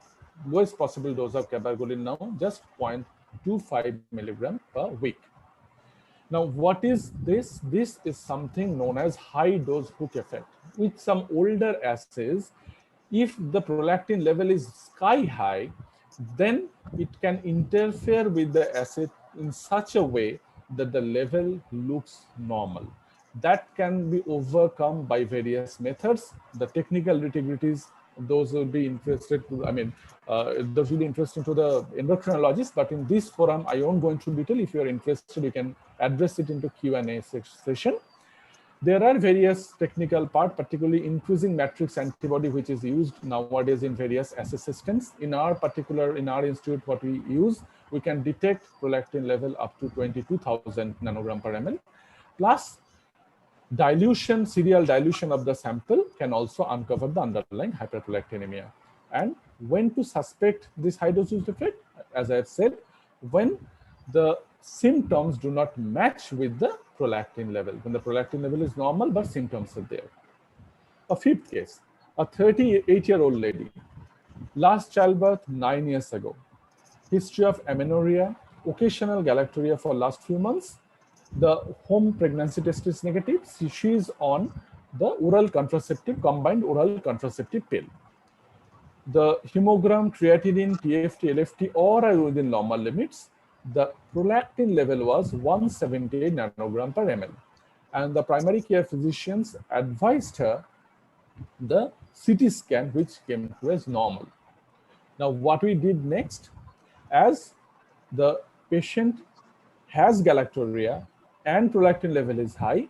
lowest possible dose of cabergoline now, just 0.25 milligram per week. Now, what is this? This is something known as high dose hook effect. With some older assays, if the prolactin level is sky high, then it can interfere with the assay in such a way that the level looks normal. That can be overcome by various methods. The technical nitty-gritties, those will be interested to, those will be interesting to the endocrinologist, but in this forum, I won't go into detail. If you're interested, you can address it into Q&A session. There are various technical part, particularly increasing matrix antibody, which is used nowadays in various assay systems. In our institute, what we use, we can detect prolactin level up to 22,000 nanogram per ml. Plus, dilution, serial dilution of the sample can also uncover the underlying hyperprolactinemia. And when to suspect this high dosage effect? As I have said, when the symptoms do not match with the prolactin level. When the prolactin level is normal, but symptoms are there. A fifth case, a 38-year-old lady, last childbirth 9 years ago, history of amenorrhea, occasional galactorrhea for last few months. The home pregnancy test is negative. She is on the oral contraceptive, combined oral contraceptive pill. The hemogram, creatinine, TFT, LFT, all are within normal limits. The prolactin level was 178 nanogram per ml. And the primary care physicians advised her the CT scan, which came to as normal. Now, what we did next, as the patient has galactorrhea and prolactin level is high,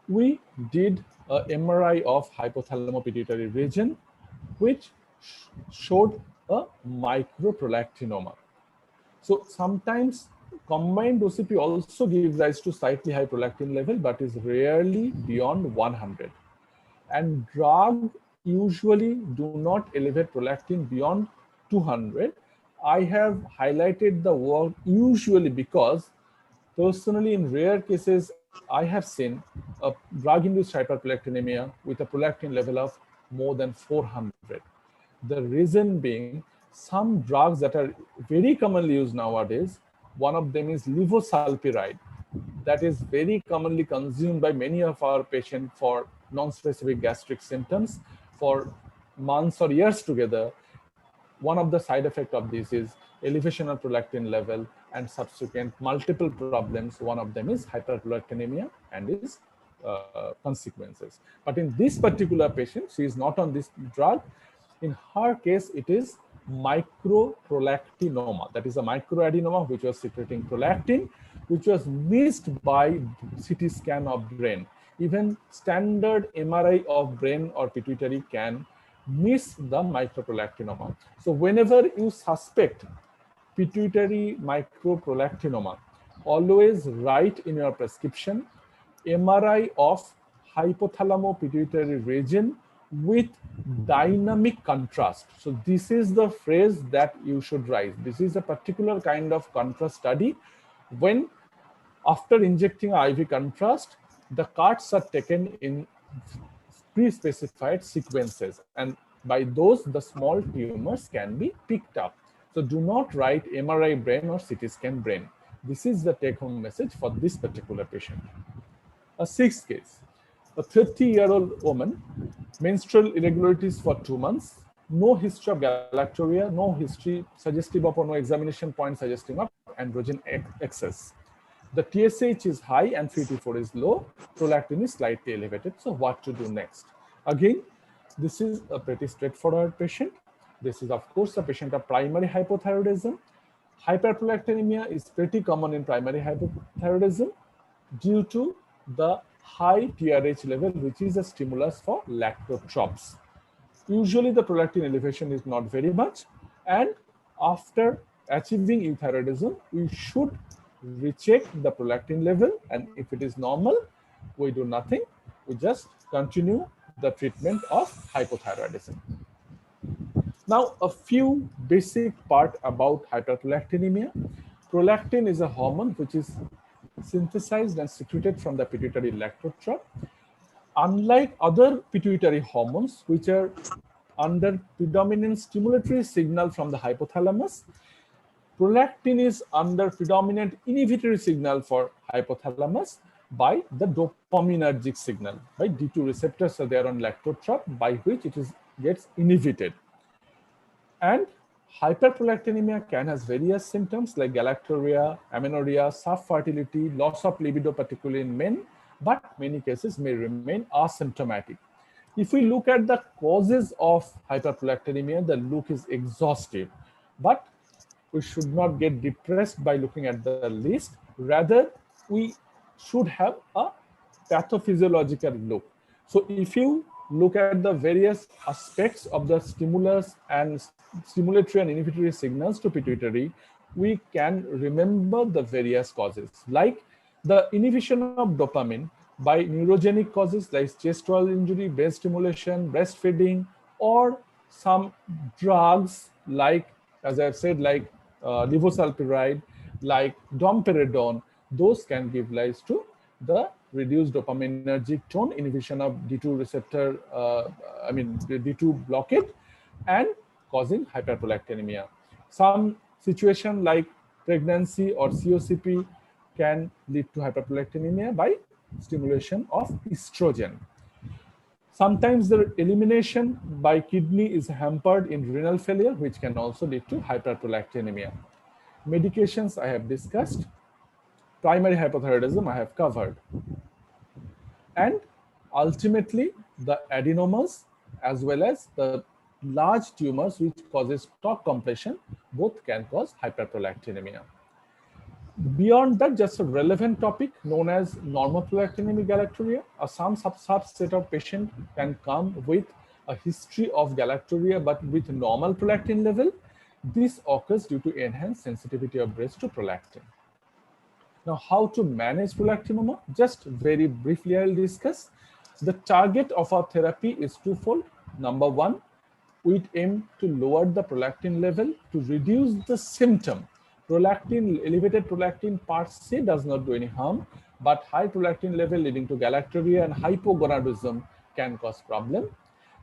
we did a MRI of hypothalamo-pituitary region, which showed a microprolactinoma. So sometimes combined OCP also gives rise to slightly high prolactin level, but is rarely beyond 100. And drug usually do not elevate prolactin beyond 200. I have highlighted the word usually because Personally, in rare cases, I have seen a drug-induced hyperprolactinemia with a prolactin level of more than 400. The reason being, some drugs that are very commonly used nowadays, one of them is levosulpiride, that is very commonly consumed by many of our patients for non-specific gastric symptoms for months or years together. One of the side effects of this is elevation of prolactin level and subsequent multiple problems. One of them is hyperprolactinemia and its consequences. But in this particular patient, she is not on this drug. In her case, it is microprolactinoma. That is a microadenoma which was secreting prolactin, which was missed by CT scan of brain. Even standard MRI of brain or pituitary can miss the microprolactinoma. So whenever you suspect pituitary microprolactinoma, always write in your prescription MRI of hypothalamo-pituitary region with dynamic contrast. So this is the phrase that you should write. This is a particular kind of contrast study. When after injecting IV contrast, the cuts are taken in pre-specified sequences, and by those the small tumors can be picked up. So do not write MRI brain or CT scan brain. This is the take-home message for this particular patient. A sixth case, a 30-year-old woman, menstrual irregularities for 2 months, no history of galactorrhea, no history suggestive of or no examination point suggesting of androgen excess. The TSH is high and 3T4 is low, prolactin is slightly elevated. So what to do next? Again, this is a pretty straightforward patient. This is, of course, a patient of primary hypothyroidism. Hyperprolactinemia is pretty common in primary hypothyroidism due to the high TRH level, which is a stimulus for lactotropes. Usually the prolactin elevation is not very much, and after achieving euthyroidism, we should recheck the prolactin level, and if it is normal, we do nothing. We just continue the treatment of hypothyroidism. Now, a few basic part about hyperprolactinemia. Prolactin is a hormone which is synthesized and secreted from the pituitary lactotrope. Unlike other pituitary hormones, which are under predominant stimulatory signal from the hypothalamus, prolactin is under predominant inhibitory signal for hypothalamus by the dopaminergic signal. By D2 receptors are there on lactotrope, by which it gets inhibited. And hyperprolactinemia can have various symptoms like galactorrhea, amenorrhea, subfertility, loss of libido, particularly in men, but many cases may remain asymptomatic. If we look at the causes of hyperprolactinemia, the look is exhaustive, but we should not get depressed by looking at the list. Rather, we should have a pathophysiological look. So if you look at the various aspects of the stimulus and stimulatory and inhibitory signals to pituitary, we can remember the various causes, like the inhibition of dopamine by neurogenic causes like chest wall injury, breast stimulation, breastfeeding, or some drugs like, as I've said, like levosulpiride, like domperidone. Those can give rise to the reduced dopaminergic tone, inhibition of D2 receptor, the D2 blockade, and causing hyperprolactinemia. Some situation like pregnancy or COCP can lead to hyperprolactinemia by stimulation of estrogen. Sometimes the elimination by kidney is hampered in renal failure, which can also lead to hyperprolactinemia. Medications I have discussed. Primary hypothyroidism I have covered. And ultimately, the adenomas as well as the large tumors which causes top compression, both can cause hyperprolactinemia. Beyond that, just a relevant topic known as normoprolactinemic galactorrhea. Some subset of patient can come with a history of galactorrhea but with normal prolactin level. This occurs due to enhanced sensitivity of breast to prolactin. Now, how to manage prolactinoma? Just very briefly, I'll discuss. The target of our therapy is twofold. Number one, we aim to lower the prolactin level to reduce the symptom. Elevated prolactin per se does not do any harm, but high prolactin level leading to galactorrhea and hypogonadism can cause problem.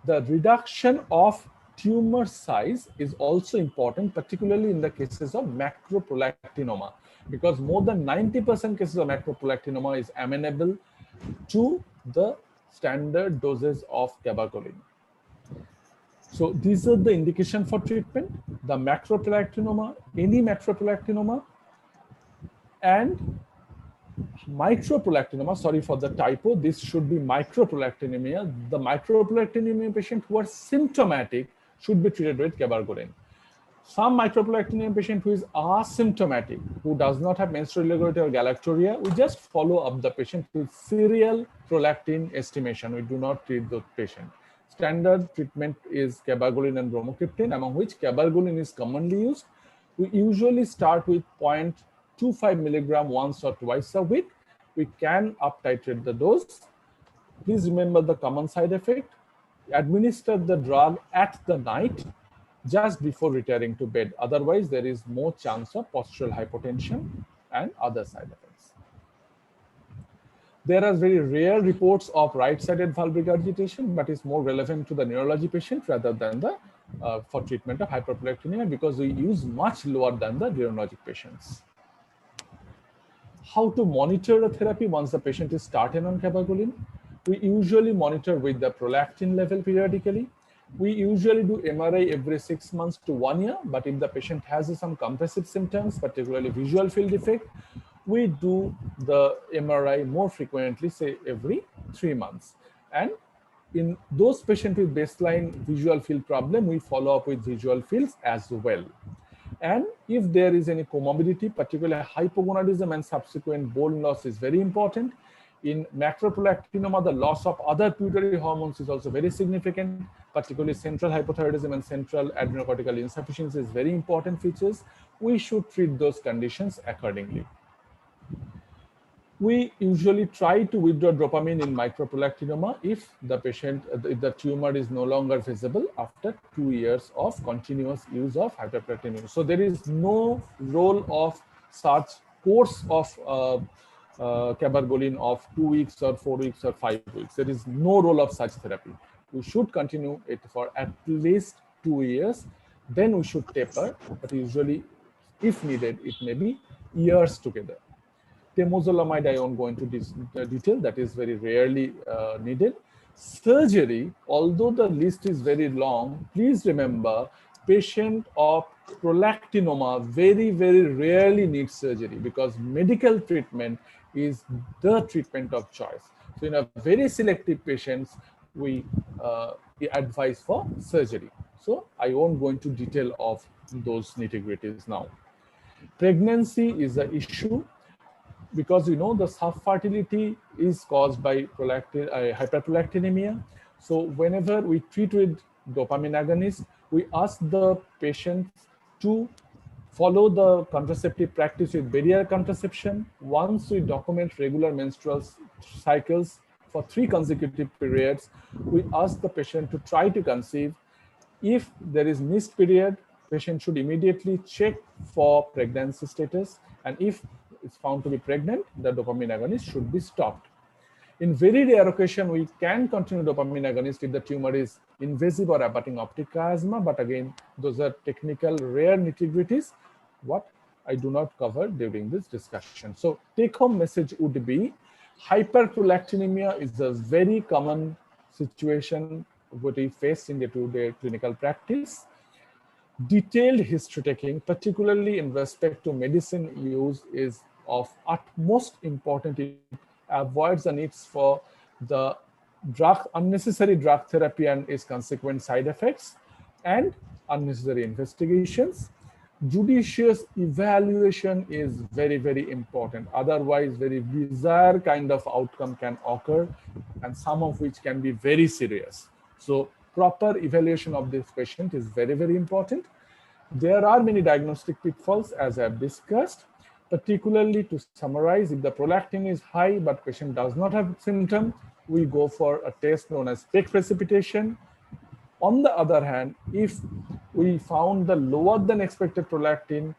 The reduction of tumor size is also important, particularly in the cases of macroprolactinoma, because more than 90% cases of macroprolactinoma is amenable to the standard doses of cabergoline. So these are the indication for treatment: the macroprolactinoma, any macroprolactinoma, and microprolactinoma. Sorry for the typo, this should be microprolactinemia. The microprolactinemia patient who are symptomatic should be treated with cabergoline. Some microprolactinemia patient who is asymptomatic, who does not have menstrual irregularity or galactorrhea, we just follow up the patient with serial prolactin estimation. We do not treat the patient. Standard treatment is cabergoline and bromocriptine, among which cabergoline is commonly used. We usually start with 0.25 milligram once or twice a week. We can up titrate the dose. Please remember the common side effect. Administer the drug at the night just before retiring to bed. Otherwise, there is more chance of postural hypotension and other side effects. There are very rare reports of right-sided valve regurgitation, but it's more relevant to the neurology patient rather than the for treatment of hyperprolactinemia, because we use much lower than the neurologic patients. How to monitor the therapy once the patient is started on cabergoline? We usually monitor with the prolactin level periodically. We usually do MRI every 6 months to 1 year, but if the patient has some compressive symptoms, particularly visual field defect, we do the MRI more frequently, say every 3 months. And in those patients with baseline visual field problem, we follow up with visual fields as well. And if there is any comorbidity, particularly hypogonadism and subsequent bone loss is very important. In macroprolactinoma, the loss of other pituitary hormones is also very significant, particularly central hypothyroidism and central adrenocortical insufficiency is very important features. We should treat those conditions accordingly. We usually try to withdraw dopamine in microprolactinoma if the tumor is no longer visible after 2 years of continuous use of hyperprolactinemia. So there is no role of such course of cabergoline of 2 weeks or 4 weeks or 5 weeks. There is no role of such therapy. We should continue it for at least 2 years. Then we should taper, but usually, if needed, it may be years together. Temozolomide, I won't go into this detail, that is very rarely needed. Surgery, although the list is very long, please remember, patient of prolactinoma very, very rarely needs surgery because medical treatment is the treatment of choice. So in a very selective patients, we advise for surgery. So I won't go into detail of those nitty-gritties now. Pregnancy is an issue, because you know the subfertility is caused by hyperprolactinemia. So whenever we treat with dopamine agonist, we ask the patients to follow the contraceptive practice with barrier contraception. Once we document regular menstrual cycles for 3 consecutive periods, we ask the patient to try to conceive. If there is missed period, patient should immediately check for pregnancy status, and if it's found to be pregnant, the dopamine agonist should be stopped. In very rare occasion, we can continue dopamine agonist if the tumor is invasive or abutting optic chiasma, but again, those are technical rare nitty-gritties, what I do not cover during this discussion. So take-home message would be, hyperprolactinemia is a very common situation what we face in day-to-day clinical practice. Detailed history taking, particularly in respect to medicine use, is of utmost importance. It avoids the needs for the unnecessary drug therapy and its consequent side effects and unnecessary investigations. Judicious evaluation is very, very important. Otherwise, very bizarre kind of outcome can occur, and some of which can be very serious. So proper evaluation of this patient is very, very important. There are many diagnostic pitfalls, as I have discussed. Particularly, to summarize, if the prolactin is high but patient does not have symptom, we go for a test known as PEG precipitation. On the other hand, if we found the lower than expected prolactin,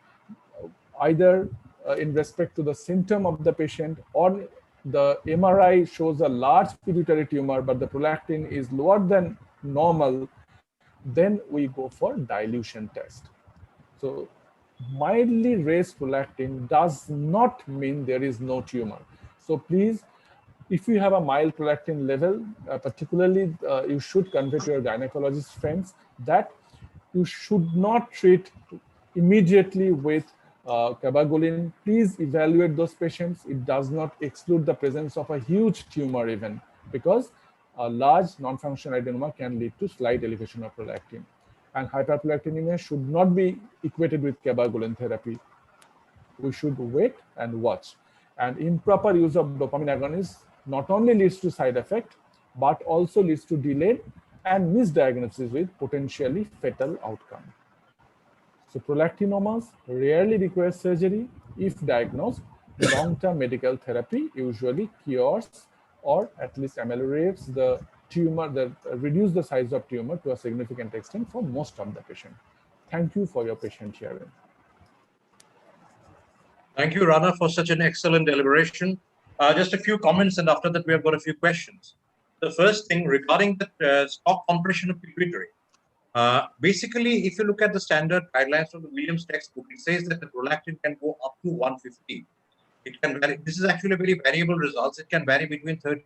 either in respect to the symptom of the patient, or the MRI shows a large pituitary tumor, but the prolactin is lower than normal, then we go for dilution test. So mildly raised prolactin does not mean there is no tumor. So please, if you have a mild prolactin level, particularly you should convey to your gynecologist friends that you should not treat immediately with cabagolin. Please evaluate those patients. It does not exclude the presence of a huge tumor even, because a large non-functional adenoma can lead to slight elevation of prolactin. And hyperprolactinemia should not be equated with cabagolin therapy. We should wait and watch. And improper use of dopamine agonists not only leads to side effect, but also leads to delayed and misdiagnosis with potentially fatal outcome. So prolactinomas rarely require surgery. If diagnosed, long-term medical therapy usually cures or at least ameliorates the tumor, reduce the size of tumor to a significant extent for most of the patient. Thank you for your patient hearing. Thank you, Rana, for such an excellent deliberation. Just a few comments, and after that, we have got a few questions. The first thing regarding the stock compression of pituitary. Basically, if you look at the standard guidelines from the Williams textbook, it says that the prolactin can go up to 150. It can vary. This is actually very variable results. It can vary between 30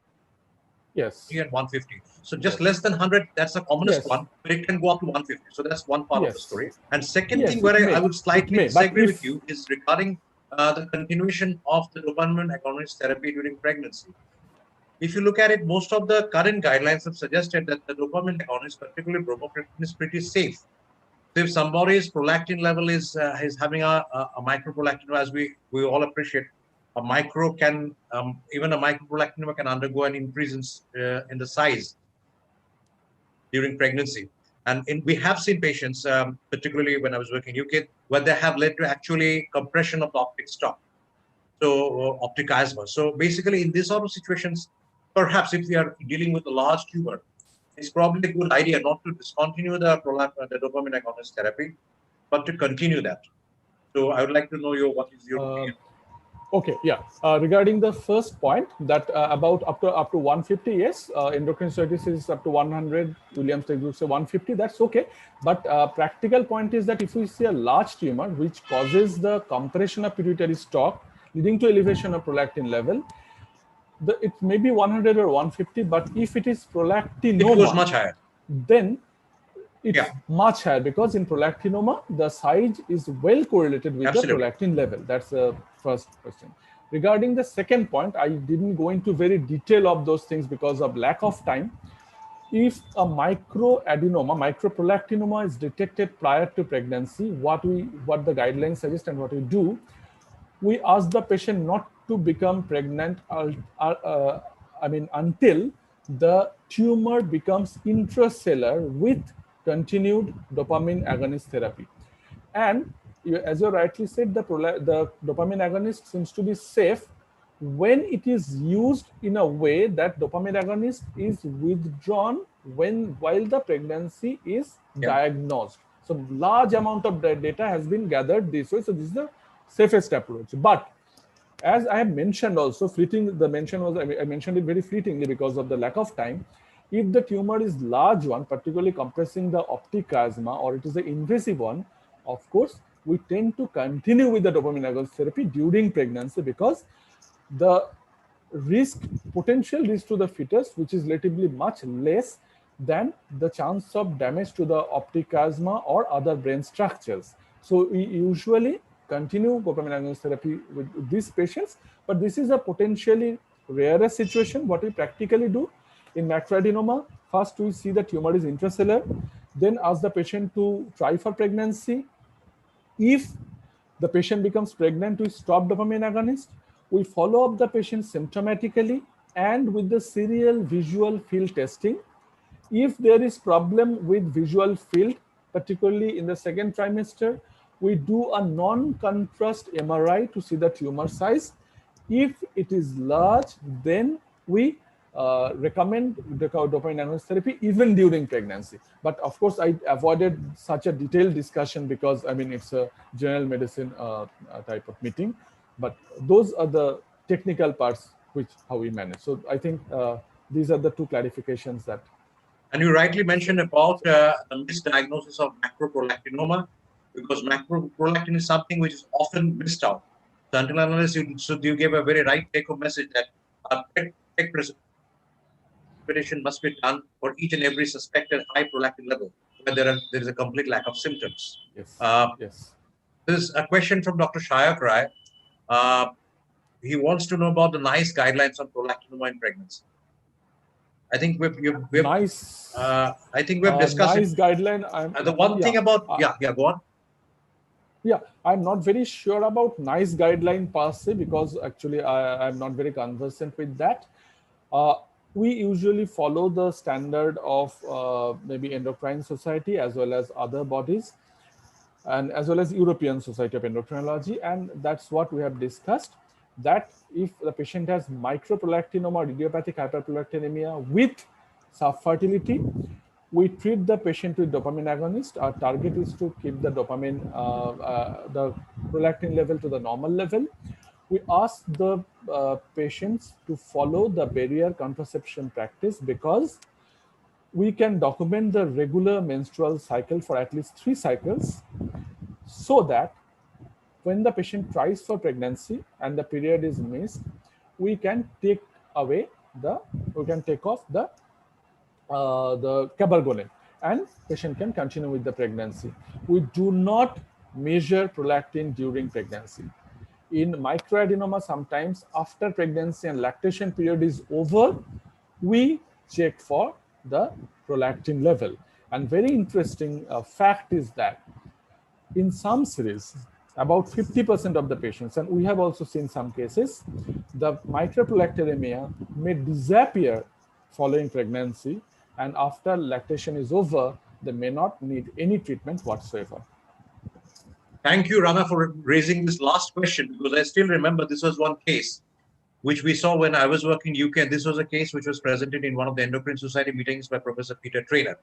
and 150. So just less than 100, that's the commonest one, but it can go up to 150. So that's one part of the story. And second thing where I would slightly disagree with you is regarding the continuation of the dopamine agonist therapy during pregnancy. If you look at it, most of the current guidelines have suggested that the dopamine agonist, particularly bromocriptine, is pretty safe. So if somebody's prolactin level is having a microprolactin, as we all appreciate, a micro can even a microprolactinoma can undergo an increase in the size during pregnancy. And we have seen patients, particularly when I was working in UK, where they have led to actually compression of the optic stalk, so optic chiasma. So basically, in these sort of situations, perhaps if we are dealing with a large tumor, it's probably a good idea not to discontinue the dopamine agonist therapy, but to continue that. So I would like to know what is your opinion? Okay, yeah. Regarding the first point that about up to 150, yes, endocrine statistics is up to 100. Williams textbook say 150. That's okay. But practical point is that if we see a large tumor which causes the compression of pituitary stalk, leading to elevation of prolactin level, it may be 100 or 150. But if it is prolactinoma, it goes much higher. Then it's much higher, because in prolactinoma, the size is well correlated with the prolactin level. That's the first question. Regarding the second point, I didn't go into very detail of those things because of lack of time. If a microadenoma, microprolactinoma is detected prior to pregnancy, what the guidelines suggest and what we do, we ask the patient not to become pregnant until the tumor becomes intracellular with continued dopamine agonist therapy. And as you rightly said, the dopamine agonist seems to be safe when it is used in a way that dopamine agonist is withdrawn while the pregnancy is diagnosed. So large amount of data has been gathered this way. So this is the safest approach. But as I have mentioned also, I mentioned it very fleetingly because of the lack of time. If the tumor is large one, particularly compressing the optic chiasma, or it is an invasive one, of course, we tend to continue with the dopamine agonist therapy during pregnancy, because the potential risk to the fetus, which is relatively much less than the chance of damage to the optic chiasma or other brain structures. So we usually continue dopamine agonist therapy with these patients, but this is a potentially rarer situation. What we practically do in macroadenoma, first we see the tumor is intracellular, then ask the patient to try for pregnancy. If the patient becomes pregnant, we stop dopamine agonist. We follow up the patient symptomatically and with the serial visual field testing. If there is problem with visual field, particularly in the second trimester, we do a non-contrast MRI to see the tumor size. If it is large, then we recommend the dopamine agonist therapy even during pregnancy. But of course, I avoided such a detailed discussion because I mean it's a general medicine type of meeting. But those are the technical parts which how we manage. So I think these are the two clarifications that. And you rightly mentioned about the misdiagnosis of macroprolactinoma, because macroprolactin is something which is often missed out. So until unless you gave a very right take-home message that PEG preparation must be done for each and every suspected high prolactin level, where there is a complete lack of symptoms. Yes. Yes. There's a question from Dr. Shayak Rai. He wants to know about the NICE guidelines on prolactinoma in pregnancy. I think we've nice. I think we've discussed NICE guideline. The one thing about go on. Yeah, I'm not very sure about NICE guideline per se because actually I'm not very conversant with that. We usually follow the standard of maybe Endocrine Society as well as other bodies, and as well as European Society of Endocrinology, and that's what we have discussed. That if the patient has microprolactinoma or idiopathic hyperprolactinemia with subfertility, we treat the patient with dopamine agonist. Our target is to keep the dopamine, the prolactin level to the normal level. We ask the patients to follow the barrier contraception practice because we can document the regular menstrual cycle for at least 3 cycles, so that when the patient tries for pregnancy and the period is missed, we can take off the cabergoline and patient can continue with the pregnancy. We do not measure prolactin during pregnancy. In microadenoma, sometimes after pregnancy and lactation period is over, we check for the prolactin level. And very interesting fact is that in some series, about 50% of the patients, and we have also seen some cases, the microprolactinemia may disappear following pregnancy, and after lactation is over, they may not need any treatment whatsoever. Thank you, Rana, for raising this last question, because I still remember this was one case which we saw when I was working in UK. And this was a case which was presented in one of the Endocrine Society meetings by Professor Peter Traynor.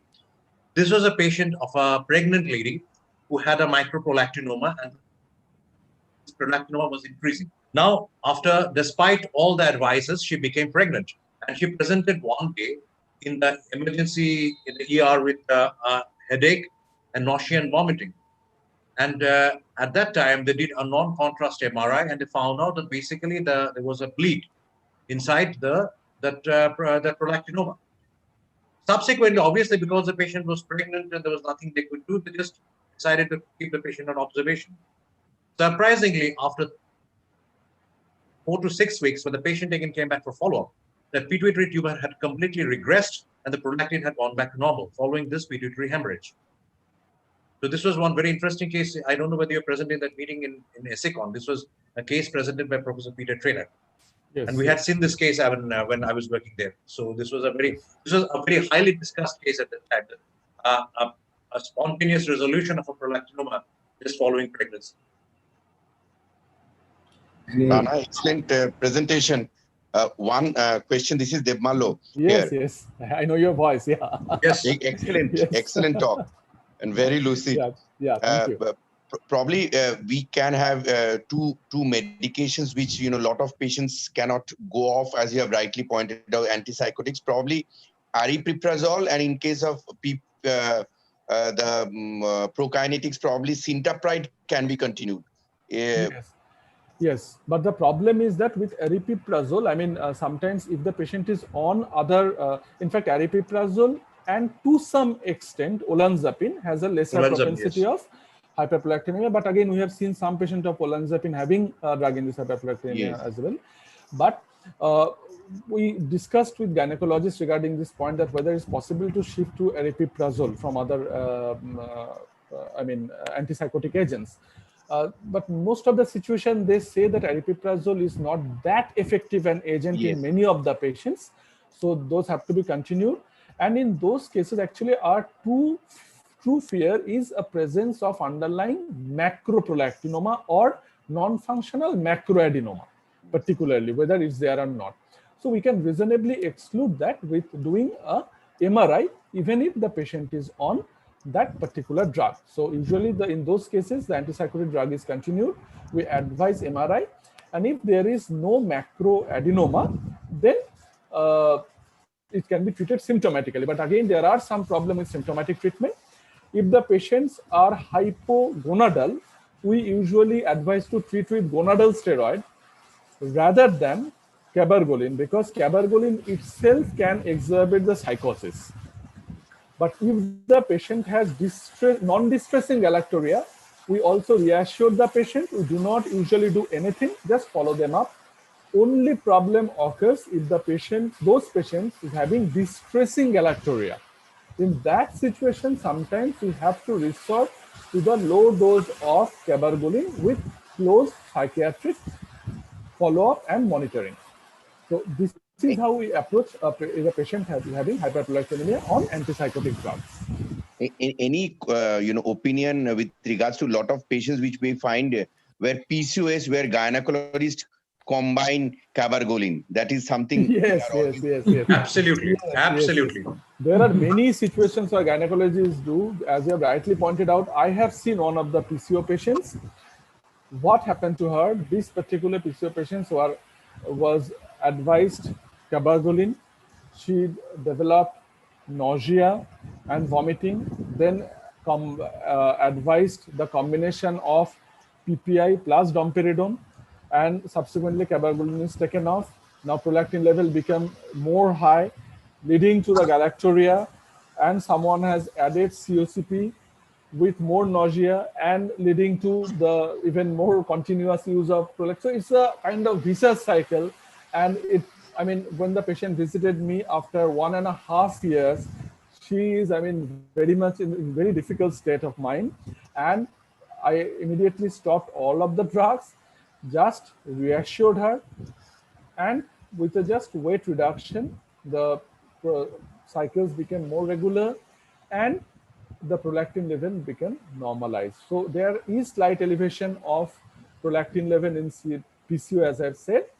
This was a patient of a pregnant lady who had a microprolactinoma, and this prolactinoma was increasing. Now, despite all the advices, she became pregnant, and she presented one day in the emergency in the ER with a headache and nausea and vomiting. And at that time, they did a non-contrast MRI, and they found out that basically there was a bleed inside that prolactinoma. Subsequently, obviously, because the patient was pregnant and there was nothing they could do, they just decided to keep the patient on observation. Surprisingly, after 4 to 6 weeks, when the patient again came back for follow-up, the pituitary tumor had completely regressed and the prolactin had gone back to normal following this pituitary hemorrhage. So this was one very interesting case. I don't know whether you're present in that meeting in ICRCPI. This was a case presented by Professor Peter Traynor. Yes, and we had seen this case when I was working there. So this was a very highly discussed case at the time. A spontaneous resolution of a prolactinoma just following pregnancy. Rana, excellent presentation. One question. This is Devmalo. Yes, here. Yes. I know your voice. Yeah. Yes. Excellent. Yes. Excellent talk and very lucid. Yeah. Thank you. Probably we can have two medications which a lot of patients cannot go off, as you have rightly pointed out, antipsychotics. Probably aripiprazole, and in case of the prokinetics, probably citalopram can be continued. Yes, but the problem is that with aripiprazole, I mean, sometimes if the patient is on other, in fact, aripiprazole and to some extent, olanzapine has a lesser propensity of hyperprolactinemia. But again, we have seen some patient of olanzapine having drug-induced hyperprolactinemia as well. But we discussed with gynecologists regarding this point that whether it's possible to shift to aripiprazole from other, antipsychotic agents. But most of the situation, they say that aripiprazole is not that effective an agent in many of the patients. So those have to be continued. And in those cases, actually, our true fear is a presence of underlying macroprolactinoma or non-functional macroadenoma, particularly, whether it's there or not. So we can reasonably exclude that with doing a MRI, even if the patient is on that particular drug. So usually in those cases, the antipsychotic drug is continued. We advise MRI. And if there is no macroadenoma, then it can be treated symptomatically. But again, there are some problems with symptomatic treatment. If the patients are hypogonadal, we usually advise to treat with gonadal steroid rather than cabergoline, because cabergoline itself can exacerbate the psychosis. But if the patient has non-distressing galactorrhea, we also reassure the patient. We do not usually do anything, just follow them up. Only problem occurs if those patients is having distressing galactorrhea. In that situation, sometimes we have to resort to the low dose of cabergoline with close psychiatric follow-up and monitoring. So this is how we approach a patient having hyperprolactinemia on antipsychotic drugs. Any opinion with regards to a lot of patients which we find where PCOS, where gynecologists combine cabergoline? That is something. Yes. Absolutely. Absolutely. Yes. There are many situations where gynecologists do. As you have rightly pointed out, I have seen one of the PCO patients. What happened to her? This particular PCO patient was advised cabergoline. She developed nausea and vomiting, then advised the combination of PPI plus domperidone, and subsequently cabergoline is taken off. Now prolactin level became more high, leading to the galactorrhea, and someone has added COCP with more nausea and leading to the even more continuous use of prolactin. So it's a kind of vicious cycle. And when the patient visited me after 1.5 years, she is, very much in a very difficult state of mind. And I immediately stopped all of the drugs, just reassured her. And with a just weight reduction, the cycles became more regular and the prolactin level became normalized. So there is slight elevation of prolactin level in PCO, as I've said.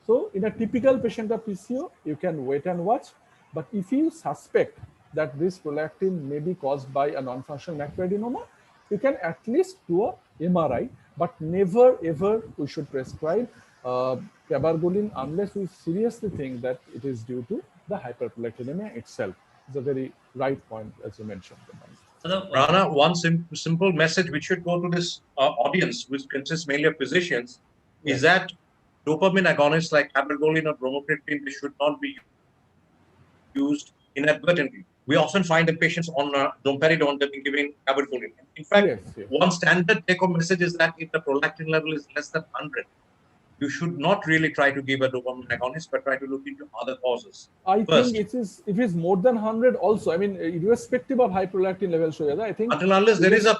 So in a typical patient of PCO, you can wait and watch. But if you suspect that this prolactin may be caused by a non-functional macroadenoma, you can at least do a MRI, but never ever we should prescribe cabergoline unless we seriously think that it is due to the hyperprolactinemia itself. It's a very right point, as you mentioned. Rana, one simple message which should go to this audience, which consists mainly of physicians, is that dopamine agonists like cabergoline or bromocriptine, they should not be used inadvertently. We often find the patients on domperidone that are giving cabergoline. In fact, one standard take-home message is that if the prolactin level is less than 100, you should not really try to give a dopamine agonist, but try to look into other causes. I think it is more than 100 also. Irrespective of high prolactin level, Shoyada, I think. Until unless there is a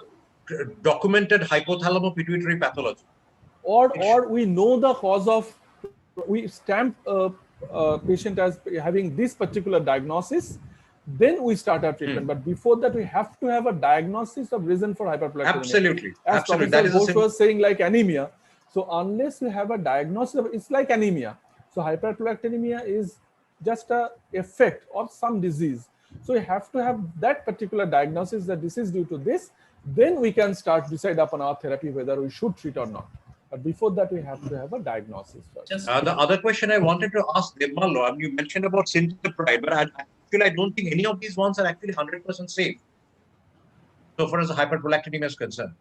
documented hypothalamo-pituitary pathology. Or we know the cause of, we stamp a patient as having this particular diagnosis, then we start our treatment. But before that, we have to have a diagnosis of reason for hyperprolactinemia. Absolutely. As Professor Ghosh was saying, like anemia. So unless you have a diagnosis of, it's like anemia. So hyperprolactinemia is just an effect of some disease. So you have to have that particular diagnosis that this is due to this. Then we can decide upon our therapy whether we should treat or not. But before that, we have to have a diagnosis first. The other question I wanted to ask Nirmal, you mentioned about Synthropride, but I don't think any of these ones are actually 100% safe, so far as the hyperprolactinemia is concerned.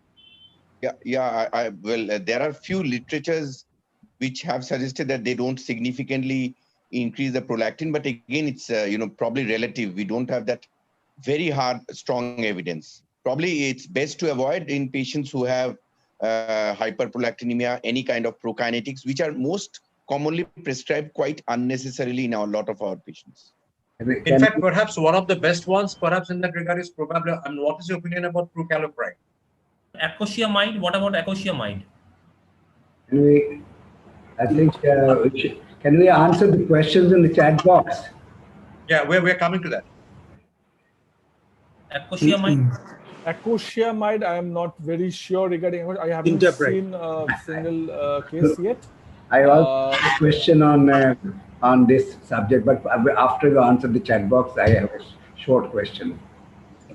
Well, there are few literatures which have suggested that they don't significantly increase the prolactin, but again, it's probably relative. We don't have that very hard, strong evidence. Probably it's best to avoid in patients who have hyperprolactinemia, any kind of prokinetics, which are most commonly prescribed quite unnecessarily in a lot of our patients. In fact, perhaps one of the best ones, perhaps in that regard, is probably. And what is your opinion about prucalopride? Acosciamide. What about acosciamide? Can we answer the questions in the chat box? Yeah, we're coming to that. Acosciamide. Acosciamide, I am not very sure regarding. I haven't seen a single case yet. I asked a question on on this subject, but after you answer the chat box, I have a short question.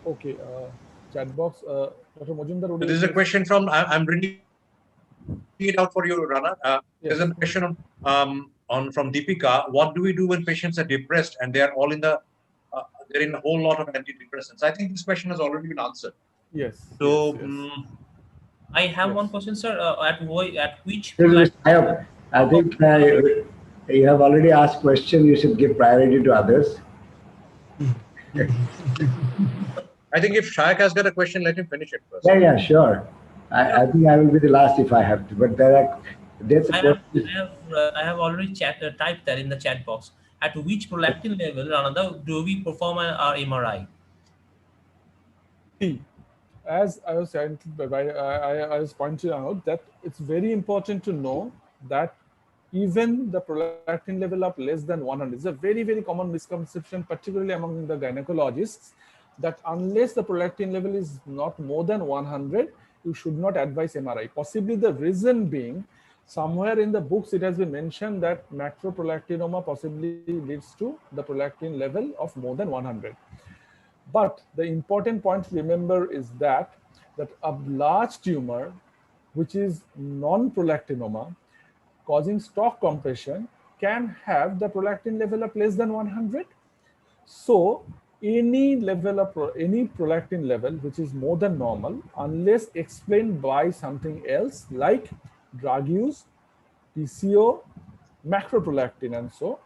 Okay, chat box. Dr. Mojumdar, would So you this is a please- question from, I'm reading it out for you, Rana. There's Yes. a question from Deepika. What do we do when patients are depressed and they are all in the, they're in a whole lot of antidepressants? I think this question has already been answered. Yes. So, yes. I have Yes. one question, sir. At which I think you have already asked question. You should give priority to others. I think if Shayak has got a question, let him finish it first. Yeah, sure. I think I will be the last if I have to. But there's a question. I have already typed that in the chat box. At which prolactin level, Ananda, do we perform our MRI? See, as I was saying, I was pointing out that it's very important to know that even the prolactin level of less than 100 is a very, very common misconception, particularly among the gynecologists, that unless the prolactin level is not more than 100, you should not advise MRI. Possibly the reason being, somewhere in the books it has been mentioned that macroprolactinoma possibly leads to the prolactin level of more than 100. But the important point to remember is that a large tumor, which is non-prolactinoma, causing stalk compression, can have the prolactin level of less than 100. So any level of any prolactin level which is more than normal, unless explained by something else like drug use, PCO, macroprolactin, and so,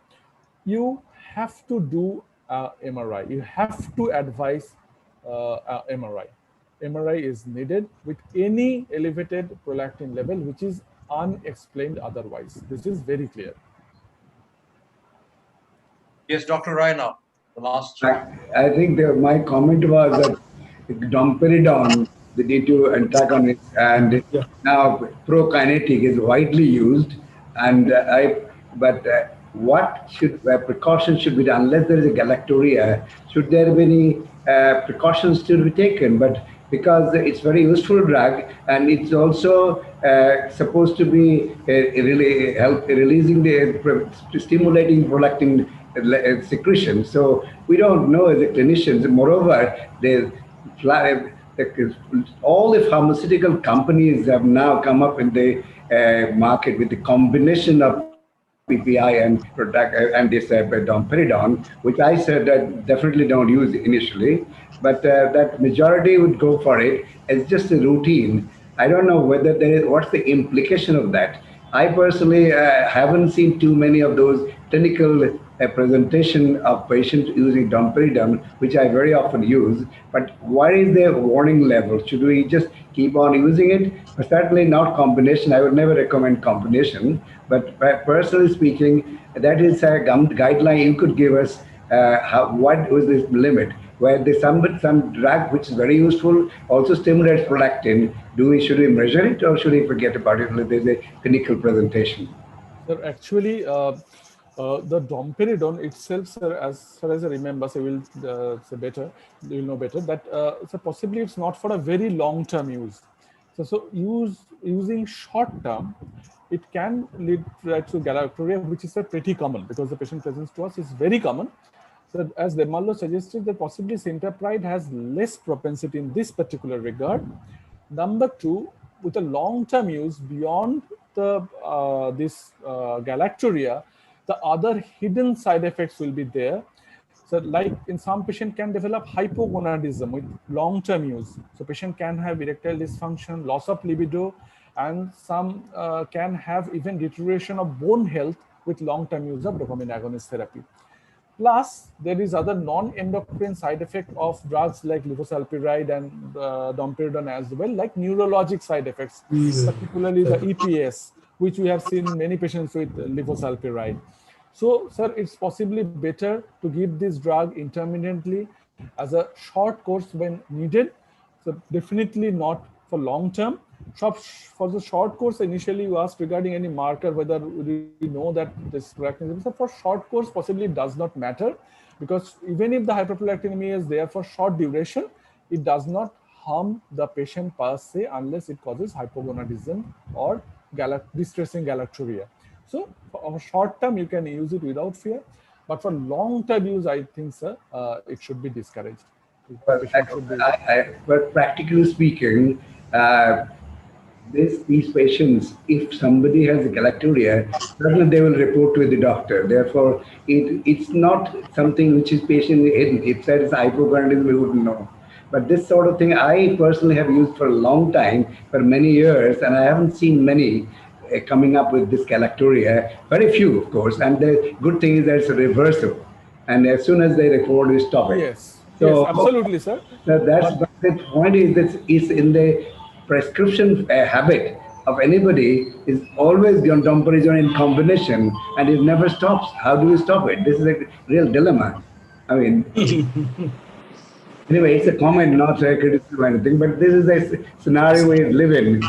you have to do MRI. You have to advise MRI. MRI is needed with any elevated prolactin level which is unexplained otherwise. This is very clear. Yes, Dr. Rai now, the last. I think my comment was that domperidone, the D2 antagonist, and now prokinetic is widely used. And what precautions should be done unless there is a galacturia? Should there be any precautions to be taken? But because it's very useful drug and it's also supposed to be really help releasing stimulating prolactin secretion. So we don't know as a clinicians. Moreover, all the pharmaceutical companies have now come up in the market with the combination of PPI and this domperidone, which I said that definitely don't use initially, but that majority would go for it as just a routine. I don't know whether what's the implication of that. I personally haven't seen too many of those clinical presentation of patients using domperidone, which I very often use. But what is the warning level? Should we just keep on using it? But certainly not combination. I would never recommend combination. But personally speaking, that is a guideline you could give us. What was this limit? Where there's some drug which is very useful also stimulates prolactin. Should we measure it or should we forget about it if there's a clinical presentation? Sir, actually, the domperidone itself, sir, as far as I remember, so will say better, you will know better that so possibly it's not for a very long-term use. So using short-term, it can lead to galacturia, which is pretty common because the patient presents to us is very common. So as Demallo suggested, that possibly Centapride has less propensity in this particular regard. Number two, with a long-term use beyond the galacturia, the other hidden side effects will be there. So like in some patient can develop hypogonadism with long-term use. So patient can have erectile dysfunction, loss of libido, and some can have even deterioration of bone health with long-term use of dopamine agonist therapy. Plus, there is other non-endocrine side effect of drugs like levosalpiride and domperidone as well, like neurologic side effects, particularly the EPS, which we have seen many patients with levosalpiride. So, sir, it's possibly better to give this drug intermittently as a short course when needed. So definitely not for long term. For the short course, initially you asked regarding any marker, whether we know that this prolactin. So for short course, possibly it does not matter, because even if the hyperprolactinemia is there for short duration, it does not harm the patient per se unless it causes hypogonadism or distressing galacturia. So for short term, you can use it without fear. But for long-term use, I think, sir, it should be discouraged. But practically speaking, these patients, if somebody has galacturia, certainly they will report to the doctor. Therefore, it's not something which is patient hidden. If there is hypogonadism, we wouldn't know. But this sort of thing, I personally have used for a long time, for many years, and I haven't seen many coming up with this galacturia. Very few, of course. And the good thing is that it's reversible. And as soon as they report, we stop it. Yes, So, yes, absolutely, sir. but the point is that is in the prescription habit of anybody is always domperidone in combination, and it never stops. How do we stop it? This is a real dilemma. I mean, anyway, it's a comment, not a criticism or anything, but this is a scenario we live in.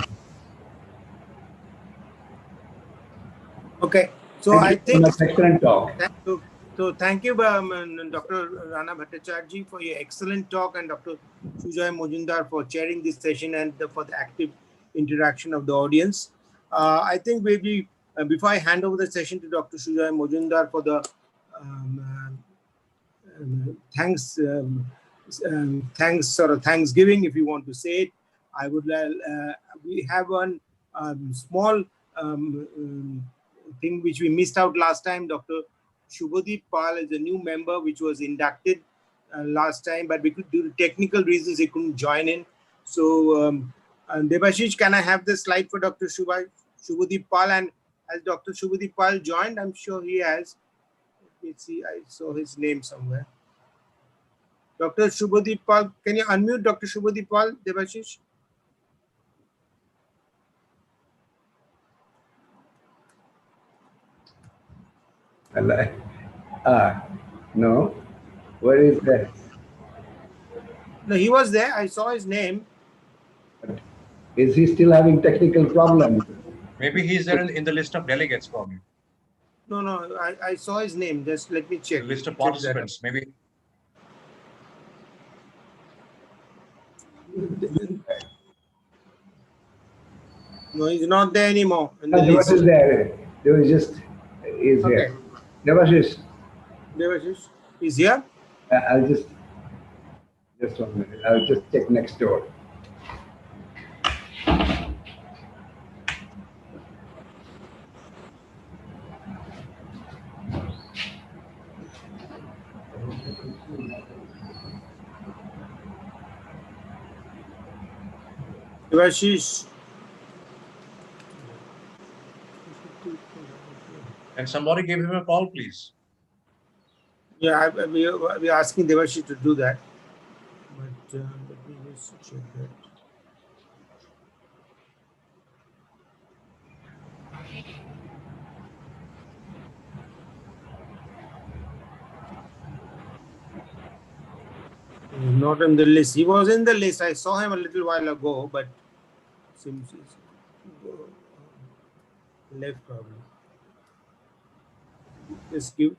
Okay, so I think excellent talk. So thank you, Dr. Rana Bhattacharjee, for your excellent talk, and Dr. Sujoy Mojumdar for chairing this session and for the active interaction of the audience. I think maybe before I hand over the session to Dr. Sujoy Mojumdar for the Thanksgiving, if you want to say it, I would we have one small thing which we missed out last time. Dr. Shubhadeep Pal is a new member which was inducted last time, but due to technical reasons he couldn't join in. So Debashish, can I have the slide for Dr. Shubhadeep Pal? And as Dr. Shubhadeep Pal joined, I'm sure he has. Let's see, I saw his name somewhere. Dr. Shubhadeep Pal, can you unmute Dr. Shubhadeep Pal, Debashish? No, where is that? No, he was there. I saw his name. Is he still having technical problems? Maybe he's there in the list of delegates, probably. No, I saw his name. Just let me check. The list of participants, maybe. No, he's not there anymore. What is there? There was just is okay. Here. Devashish. Devashish is here. I'll just 1 minute. I'll just check next door. Devashish. And somebody give him a call, please. Yeah, we are asking Devashish to do that. But let me just check that. He's not in the list. He was in the list. I saw him a little while ago, but seems he's left probably. Just give.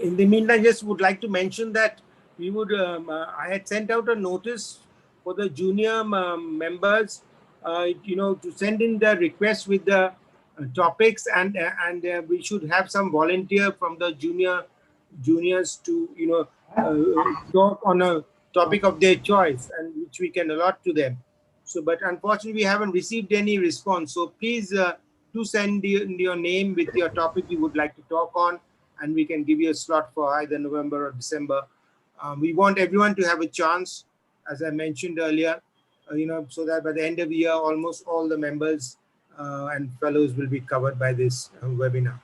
In the meantime, I just would like to mention that we would. I had sent out a notice for the junior members, to send in the request with the topics, and we should have some volunteer from the juniors to talk on a topic of their choice, and which we can allot to them. So, but unfortunately, we haven't received any response. So please do send your name with your topic you would like to talk on, and we can give you a slot for either November or December. We want everyone to have a chance, as I mentioned earlier, so that by the end of the year, almost all the members and fellows will be covered by this webinar.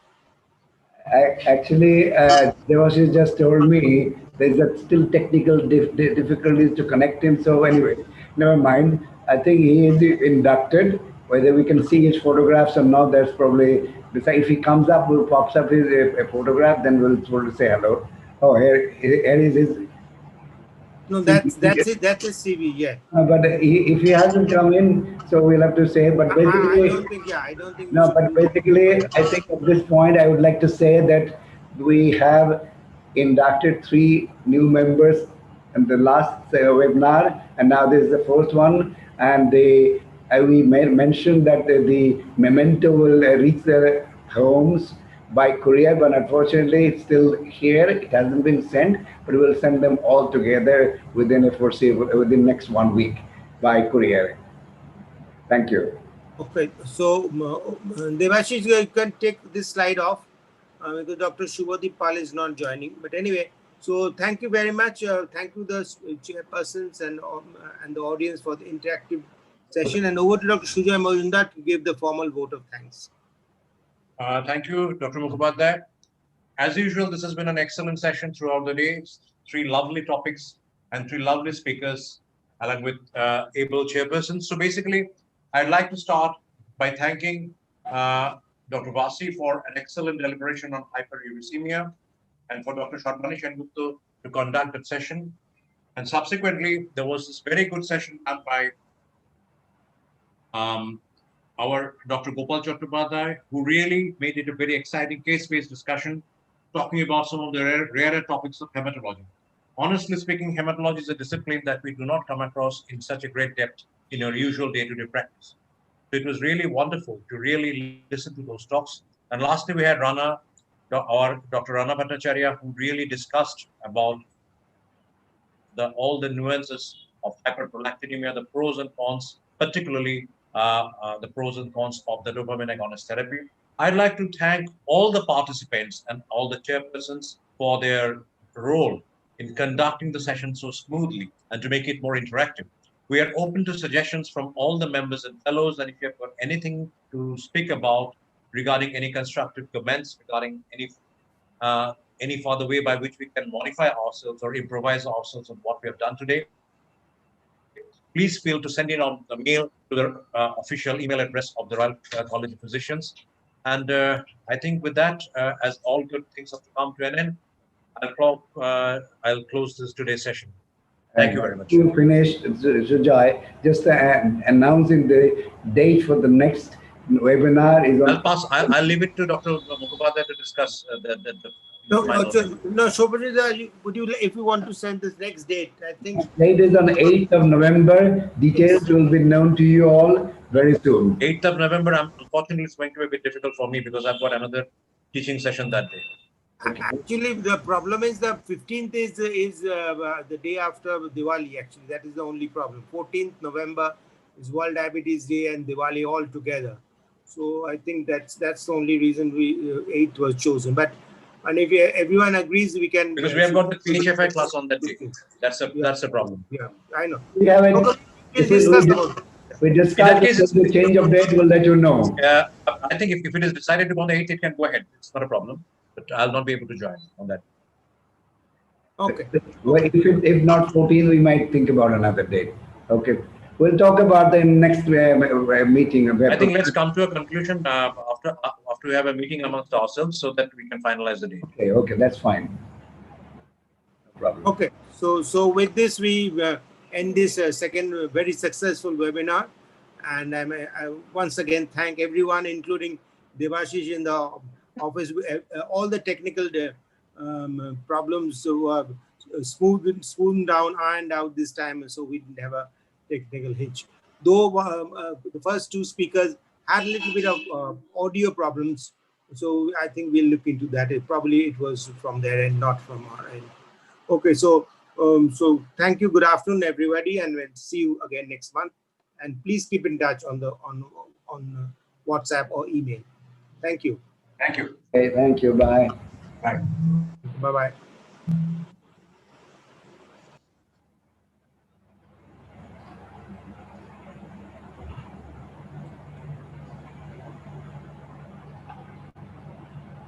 Actually, Devashish just told me there's still technical difficulties to connect him. So anyway, never mind. I think he is inducted. Whether we can see his photographs or not, that's probably. If he comes up, pops up his a photograph, then we'll sort of say hello. Oh, here is his. No, that's it. That's his CV. Yeah. But if he hasn't come in, so we'll have to say. But I basically, don't think. Yeah, I don't think. We no, should but do basically, I think at this point, I would like to say that we have inducted 3 new members in the last webinar, and now this is the 4th one. And we mentioned that the memento will reach their homes by courier, but unfortunately, it's still here. It hasn't been sent, but we'll send them all together within within next 1 week by courier. Thank you. Okay, so Devashish, you can take this slide off because Dr. Shubhadeep Pal is not joining. But anyway, so thank you very much. Thank you the chairpersons and the audience for the interactive session. And over to Dr. Shujoy Majumdar to give the formal vote of thanks. Thank you, Dr. Mukhopadhyay. As usual, this has been an excellent session throughout the day. 3 lovely topics and 3 lovely speakers, along with able chairpersons. So basically, I'd like to start by thanking Dr. Vasi for an excellent deliberation on hyperuricemia, and for Dr. Sharbani Sengupta to conduct that session. And subsequently, there was this very good session done by our Dr. Gopal Chattopadhyay, who really made it a very exciting case-based discussion, talking about some of the rarer topics of hematology. Honestly speaking, hematology is a discipline that we do not come across in such a great depth in our usual day-to-day practice. So it was really wonderful to really listen to those talks. And lastly, we had Dr. Rana Bhattacharya, who really discussed about all the nuances of hyperprolactinemia, the pros and cons, particularly the pros and cons of the dopamine agonist therapy. I'd like to thank all the participants and all the chairpersons for their role in conducting the session so smoothly and to make it more interactive. We are open to suggestions from all the members and fellows, and if you have got anything to speak about regarding any constructive comments, regarding any further way by which we can modify ourselves or improvise ourselves on what we have done today, please feel to send in on the mail to the official email address of the Royal College of Physicians. And I think with that, as all good things have to come to an end, I'll close this today's session. Thank you very much. You finished, Sujay, just announcing the date for the next webinar is on. I'll leave it to Dr. Mukhopadhyay to discuss No, Shobhajit, would you, if you want to send this next date, I think. Date is on 8th of November. Details will be known to you all very soon. 8th of November, unfortunately, it's going to be a bit difficult for me because I've got another teaching session that day. Okay. Actually, the problem is the 15th is the day after Diwali. Actually, that is the only problem. 14th November is World Diabetes Day and Diwali all together. So I think that's the only reason 8th was chosen. But and if everyone agrees, we can. Because we have got the PHFI class on that day. That's a problem. Yeah, I know. We have it. We discuss the change of date. We'll let you know. I think if it is decided to go on the 8th, it can go ahead. It's not a problem. But I'll not be able to join on that. Okay. Well, if not 14, we might think about another date. Okay. We'll talk about the next meeting. I think let's come to a conclusion after we have a meeting amongst ourselves so that we can finalize the date. Okay, that's fine. No problem. Okay, so with this we end this second very successful webinar, and I once again thank everyone, including Devashish in the office. All the technical problems were smoothed down, ironed out this time, so we didn't have a technical hitch. Though the first 2 speakers had a little bit of audio problems, so I think we'll look into that. It was from their end, not from our end. Okay, so thank you. Good afternoon, everybody, and we'll see you again next month. And please keep in touch on WhatsApp or email. Thank you. Thank you. Okay, thank you. Bye. Bye. Bye-bye.